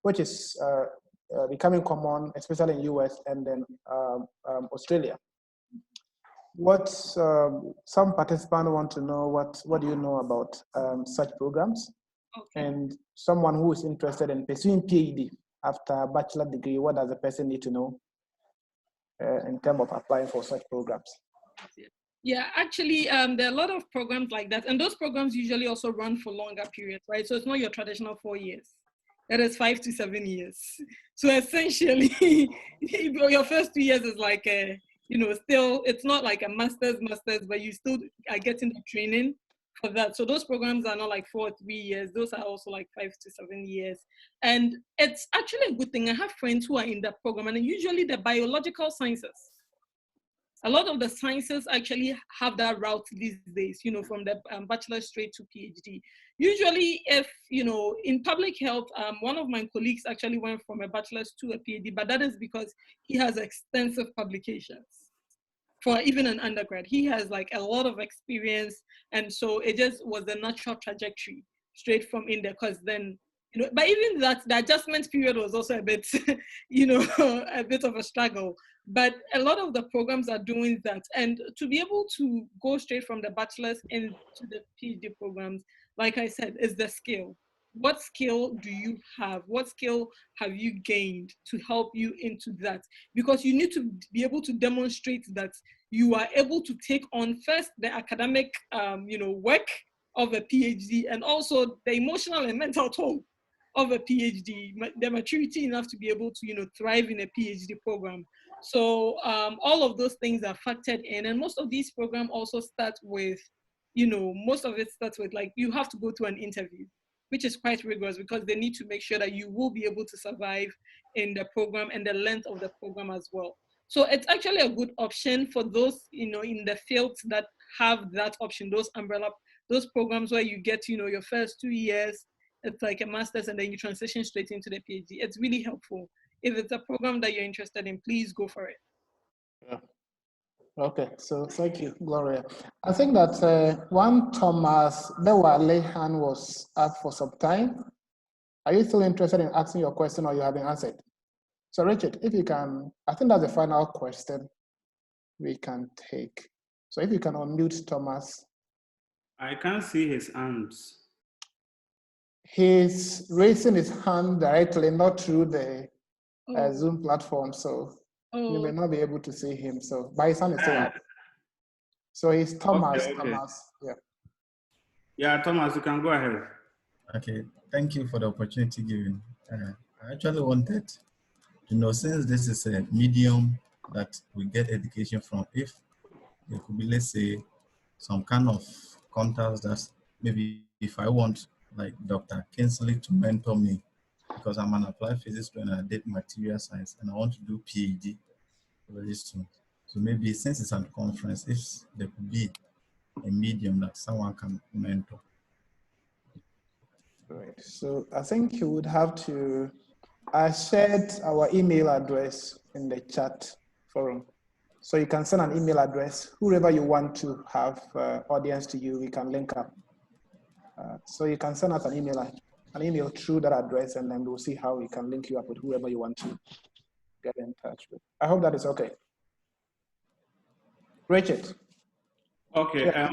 which is becoming common, especially in US and then Australia. What some participants want to know, what do you know about such programs? Okay. And someone who is interested in pursuing PhD after a bachelor degree, what does the person need to know in terms of applying for such programs? Yeah, actually, there are a lot of programs like that. And those programs usually also run for longer periods, right? So it's not your traditional 4 years. That is 5 to 7 years. So essentially, your first 2 years is like, still, it's not like a master's, but you still are getting the training for that. So those programs are not like 4 or 3 years. Those are also like 5 to 7 years. And it's actually a good thing. I have friends who are in that program, and usually the biological sciences. A lot of the sciences actually have that route these days, from the bachelor straight to PhD. Usually if, in public health, one of my colleagues actually went from a bachelor's to a PhD, but that is because he has extensive publications. For even an undergrad, he has like a lot of experience. And so it just was a natural trajectory straight from in there, because then, but even that, the adjustment period was also a bit, a bit of a struggle. But a lot of the programs are doing that. And to be able to go straight from the bachelor's into the PhD programs, like I said, is the skill. What skill do you have? What skill have you gained to help you into that? Because you need to be able to demonstrate that you are able to take on first the academic, work of a PhD, and also the emotional and mental toll of a PhD, the maturity enough to be able to, thrive in a PhD program. So all of those things are factored in. And most of these programs also start with, most of it starts with like, you have to go to an interview, which is quite rigorous, because they need to make sure that you will be able to survive in the program and the length of the program as well. So it's actually a good option for those, in the fields that have that option, those umbrella, those programs where you get, your first 2 years, it's like a master's, and then you transition straight into the PhD. It's really helpful. If it's a program that you're interested in, please go for it. Yeah. Okay, so thank you, Gloria. I think that one Thomas Bewale hand was up for some time. Are you still interested in asking your question, or you have been answered? So Richard, if you can, I think that's the final question we can take. So if you can unmute Thomas. I can't see his hands. He's raising his hand directly, not through the Zoom platform, so you may not be able to see him. So, but his hand is still up. So he's Thomas. Okay. Thomas, yeah. Yeah, Thomas, you can go ahead. Okay, thank you for the opportunity given. I actually wanted to know, since this is a medium that we get education from, if there could be, let's say, some kind of contacts that maybe if I want, like Dr. Kinsley to mentor me, because I'm an applied physics student and I did material science and I want to do PhD very soon. So maybe since it's a conference, if there could be a medium that someone can mentor. Right. So I think you would have to, I shared our email address in the chat forum. So you can send an email address, whoever you want to have audience to you, we can link up. So you can send us an email through that address, and then we'll see how we can link you up with whoever you want to get in touch with. I hope that is okay. Richard. Okay, Yeah.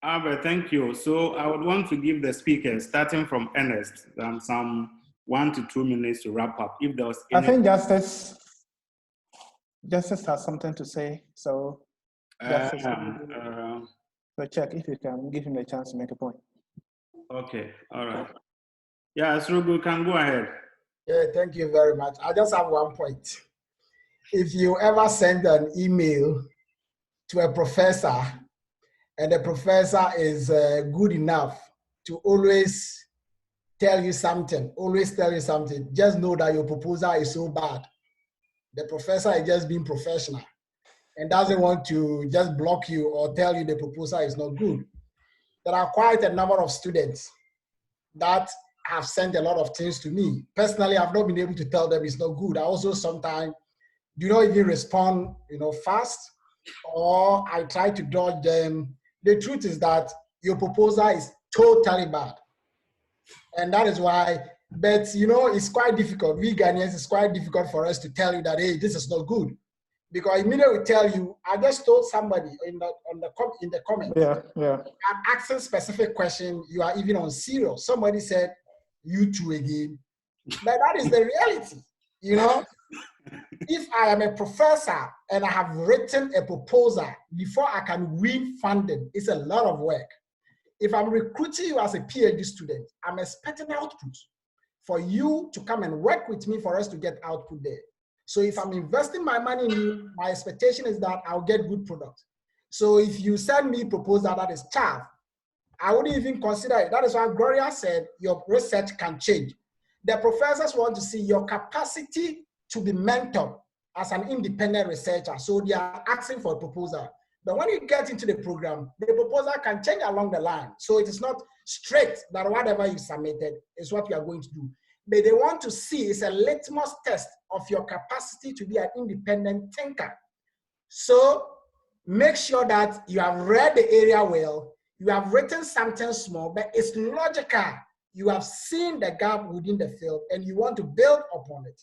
Albert, thank you. So I would want to give the speakers, starting from Ernest, some 1 to 2 minutes to wrap up. If there was any... I think Justice has something to say. So Justice, so check if you can give him a chance to make a point. Okay, all right. Yeah, Srugu, can go ahead. Yeah, thank you very much. I just have one point. If you ever send an email to a professor and the professor is good enough to always tell you something, just know that your proposal is so bad. The professor is just being professional and doesn't want to just block you or tell you the proposal is not good. There are quite a number of students that have sent a lot of things to me. Personally, I've not been able to tell them it's not good. I also sometimes do not even respond, fast, or I try to dodge them. The truth is that your proposal is totally bad. And that is why, but it's quite difficult. We Ghanaians, it's quite difficult for us to tell you that, hey, this is not good. Because immediately we tell you, I just told somebody in the comments, I'm asking specific question, you are even on serious. Somebody said, you two again. But that is the reality, If I am a professor and I have written a proposal before I can win funding, it's a lot of work. If I'm recruiting you as a PhD student, I'm expecting output for you to come and work with me for us to get output there. So if I'm investing my money in you, my expectation is that I'll get good product. So if you send me a proposal that is chaff, I wouldn't even consider it. That is why Gloria said your research can change. The professors want to see your capacity to be mentored as an independent researcher. So they are asking for a proposal. But when you get into the program, the proposal can change along the line. So it is not straight that whatever you submitted is what you are going to do. But they want to see, it's a litmus test of your capacity to be an independent thinker. So make sure that you have read the area well, you have written something small, but it's logical. You have seen the gap within the field and you want to build upon it.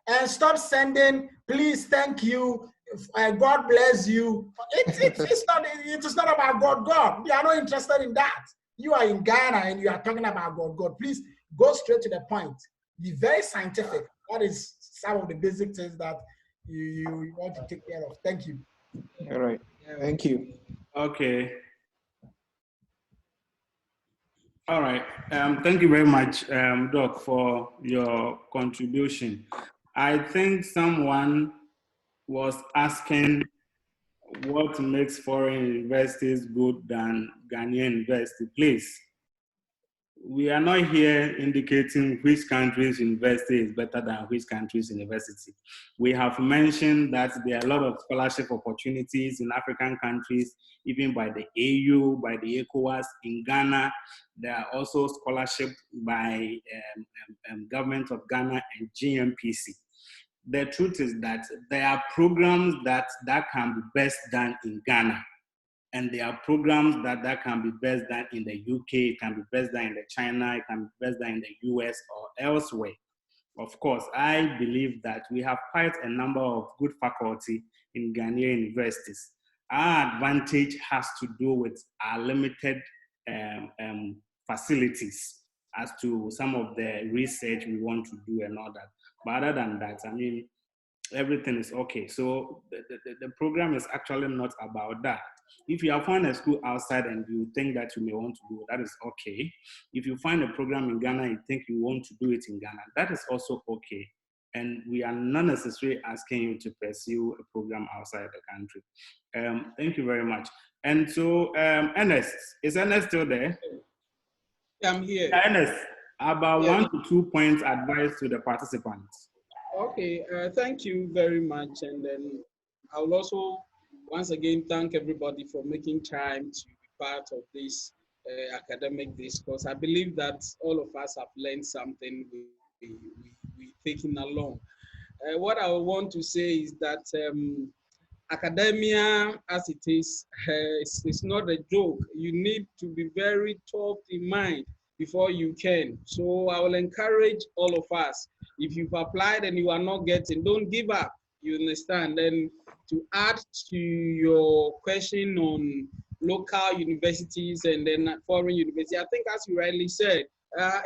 And stop sending, please, thank you, God bless you. It is not about God. We are not interested in that. You are in Ghana and you are talking about God. Please go straight to the point. Be very scientific. That is some of the basic things that you want to take care of. Thank you. All right. Thank you. Okay. All right. Thank you very much, Doc, for your contribution. I think someone was asking what makes foreign universities good than Ghanaian university. Please, we are not here indicating which country's university is better than which country's university. We have mentioned that there are a lot of scholarship opportunities in African countries, even by the AU, by the ECOWAS. In Ghana, there are also scholarship by government of Ghana and GMPC. The truth is that there are programs that can be best done in Ghana. And there are programs that can be best done in the UK, it can be best done in the China, it can be best done in the US or elsewhere. Of course, I believe that we have quite a number of good faculty in Ghanaian universities. Our advantage has to do with our limited facilities. as to some of the research we want to do and all that. But other than that, I mean, everything is okay. So the program is actually not about that. If you have found a school outside and you think that you may want to do it, that is okay. If you find a program in Ghana, you think you want to do it in Ghana, that is also okay. And we are not necessarily asking you to pursue a program outside the country. Thank you very much. And so, Ernest, is Ernest still there? I'm here. Yeah, Ernest, about Yes. 1 to 2 points advice to the participants. Okay, thank you very much. And then I will also once again thank everybody for making time to be part of this academic discourse. I believe that all of us have learned something we taken along. What I want to say is that academia, as it is, it's not a joke. You need to be very tough in mind before you can. So I will encourage all of us, if you've applied and you are not getting, don't give up. You understand? Then to add to your question on local universities and then foreign university, I think as you rightly said,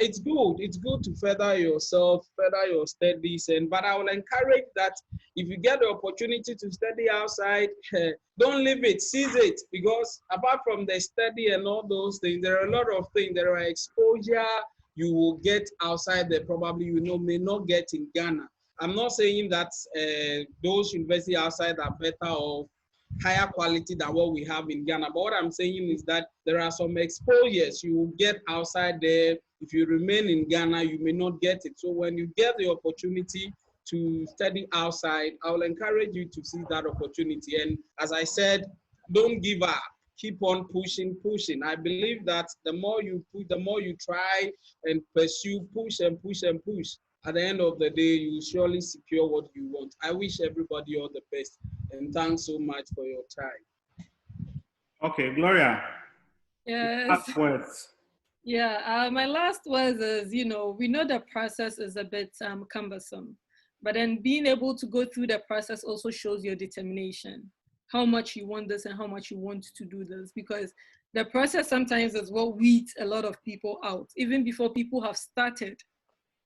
it's good. It's good to further yourself, further your studies, but I will encourage that if you get the opportunity to study outside, don't leave it, seize it, because apart from the study and all those things, there are a lot of things. There are exposure you will get outside there, probably may not get in Ghana. I'm not saying that those universities outside are better or higher quality than what we have in Ghana. But what I'm saying is that there are some exposures you will get outside there. If you remain in Ghana, you may not get it. So when you get the opportunity to study outside, I will encourage you to seize that opportunity. And as I said, don't give up. Keep on pushing. I believe that the more you push, the more you try and pursue, push. At the end of the day, you will surely secure what you want. I wish everybody all the best, and thanks so much for your time. Okay, Gloria. Yes. Last words. Yeah, my last words is, we know the process is a bit cumbersome, but then being able to go through the process also shows your determination, how much you want this and how much you want to do this, because the process sometimes is what weeds a lot of people out. Even before people have started,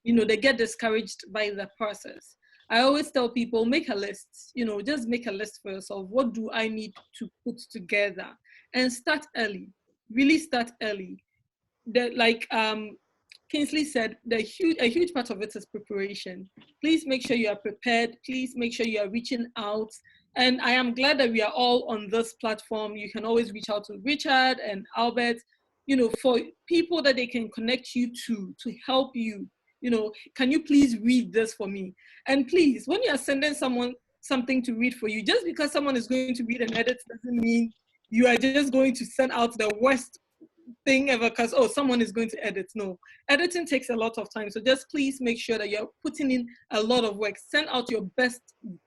they get discouraged by the process. I always tell people, make a list, just make a list for yourself. What do I need to put together? And start early, really start early. Like Kingsley said, a huge part of it is preparation. Please make sure you are prepared. Please make sure you are reaching out. And I am glad that we are all on this platform. You can always reach out to Richard and Albert, for people that they can connect you to help you. Can you please read this for me? And please, when you are sending someone something to read for you, just because someone is going to read and edit doesn't mean you are just going to send out the worst thing ever because, someone is going to edit. No, editing takes a lot of time. So just please make sure that you're putting in a lot of work. Send out your best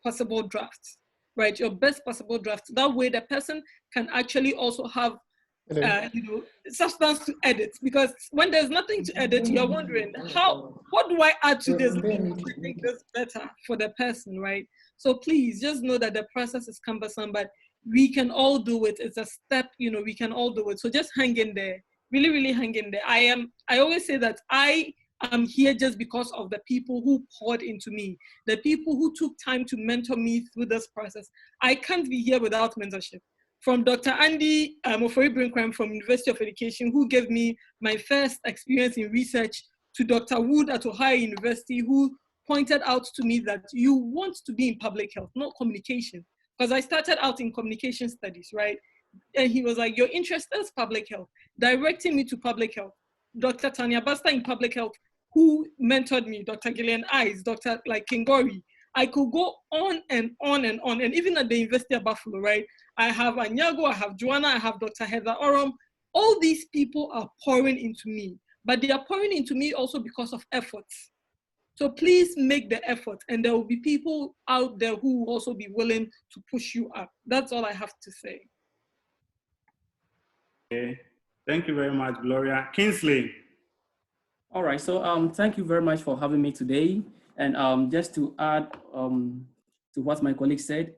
possible drafts, right? Your best possible drafts. That way the person can actually also have substance to edit, because when there's nothing to edit, you're wondering, what do I add to this to make this better for the person, right? So please just know that the process is cumbersome, but we can all do it. It's a step, we can all do it. So just hang in there, really, really hang in there. I always say that I am here just because of the people who poured into me, the people who took time to mentor me through this process. I can't be here without mentorship. From Dr. Andy Ofori-Brinkwam from University of Education, who gave me my first experience in research, to Dr. Wood at Ohio University, who pointed out to me that you want to be in public health, not communication. Because I started out in communication studies, right? And he was like, your interest is public health, directing me to public health. Dr. Tanya Basta in public health, who mentored me, Dr. Gillian Ives, Dr. Kingori. I could go on and on and on. And even at the University of Buffalo, right? I have Anyago, I have Joanna, I have Dr. Heather Oram. All these people are pouring into me, but they are pouring into me also because of efforts. So please make the effort, and there will be people out there who will also be willing to push you up. That's all I have to say. Okay, thank you very much, Gloria. Kingsley. All right, so thank you very much for having me today. And just to add to what my colleague said,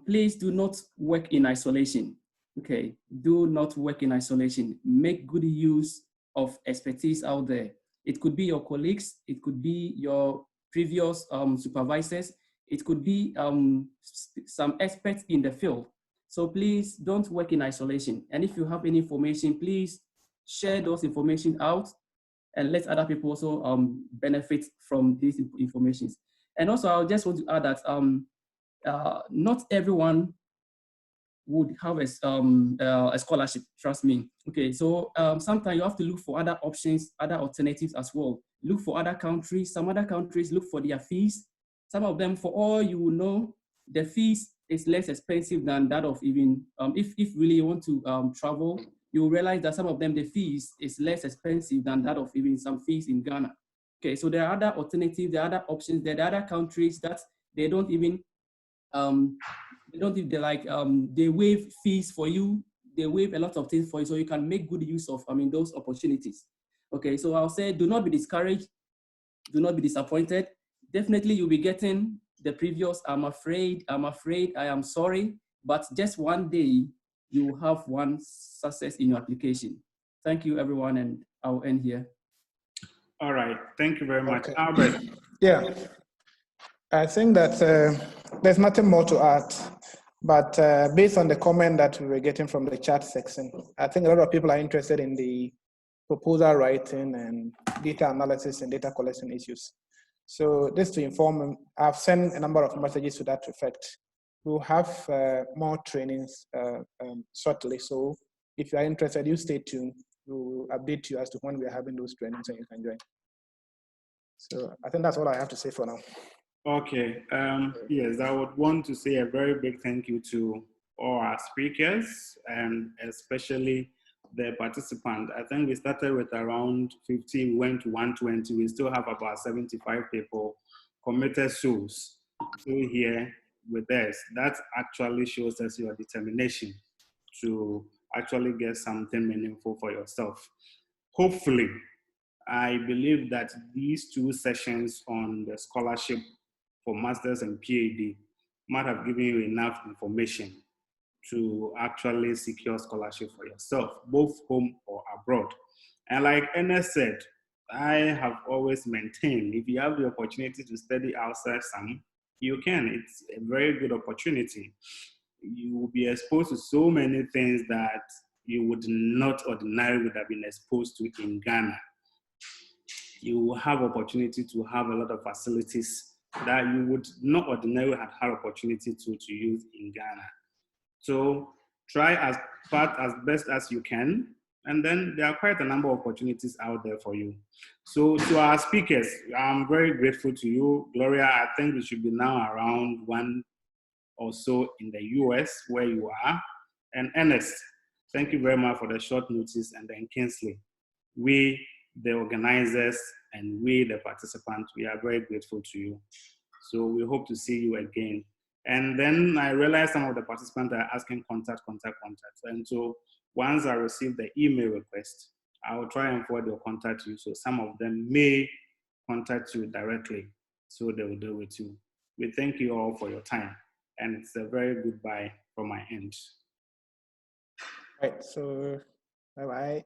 please do not work in isolation. Okay, do not work in isolation. Make good use of expertise out there. It could be your colleagues, it could be your previous supervisors, it could be some experts in the field. So please don't work in isolation. And if you have any information, please share those information out and let other people also benefit from these informations. And also, I just want to add that not everyone would have a scholarship, trust me. Okay, so sometimes you have to look for other options, other alternatives as well. Look for other countries. Some other countries look for their fees. Some of them, for all you will know, the fees is less expensive than that of even, if really you want to travel, you will realize that some of them, the fees is less expensive than that of even some fees in Ghana. Okay, so there are other alternatives, there are other options, there are other countries that they don't even, they waive fees for you, they waive a lot of things for you, so you can make good use of, those opportunities. Okay, so I'll say, do not be discouraged, do not be disappointed. Definitely you'll be getting the previous, I'm afraid, I am sorry, but just one day you will have one success in your application. Thank you everyone, and I'll end here. All right, thank you very much. Okay. Albert. Yeah, I think that there's nothing more to add, but based on the comment that we were getting from the chat section, I think a lot of people are interested in the proposal writing and data analysis and data collection issues. So just to inform them, I've sent a number of messages to that effect. We'll have more trainings shortly. So if you are interested, you stay tuned. We'll update you as to when we are having those trainings and you can join. So I think that's all I have to say for now. Okay, yes, I would want to say a very big thank you to all our speakers and especially the participants. I think we started with around 50, we went to 120. We still have about 75 people, committed souls, still here with us. That actually shows us your determination to actually get something meaningful for yourself. Hopefully, I believe that these two sessions on the scholarship for Masters and PhD might have given you enough information to actually secure scholarship for yourself, both home or abroad. And like Ernest said, I have always maintained, if you have the opportunity to study outside some, you can. It's a very good opportunity. You will be exposed to so many things that you would not ordinarily would have been exposed to in Ghana. You will have opportunity to have a lot of facilities that you would not ordinarily have had opportunity to use in Ghana. So try as best as you can, and then there are quite a number of opportunities out there for you. So to our speakers, I'm very grateful to you. Gloria, I think we should be now around one or so in the US where you are. And Ernest, thank you very much for the short notice, and then Kingsley. We, the organizers, and we, the participants, we are very grateful to you. So we hope to see you again. And then I realized some of the participants are asking contact. And so once I receive the email request, I will try and forward your contact to you. So some of them may contact you directly, so they will deal with you. We thank you all for your time. And it's a very goodbye from my end. Right, so bye-bye.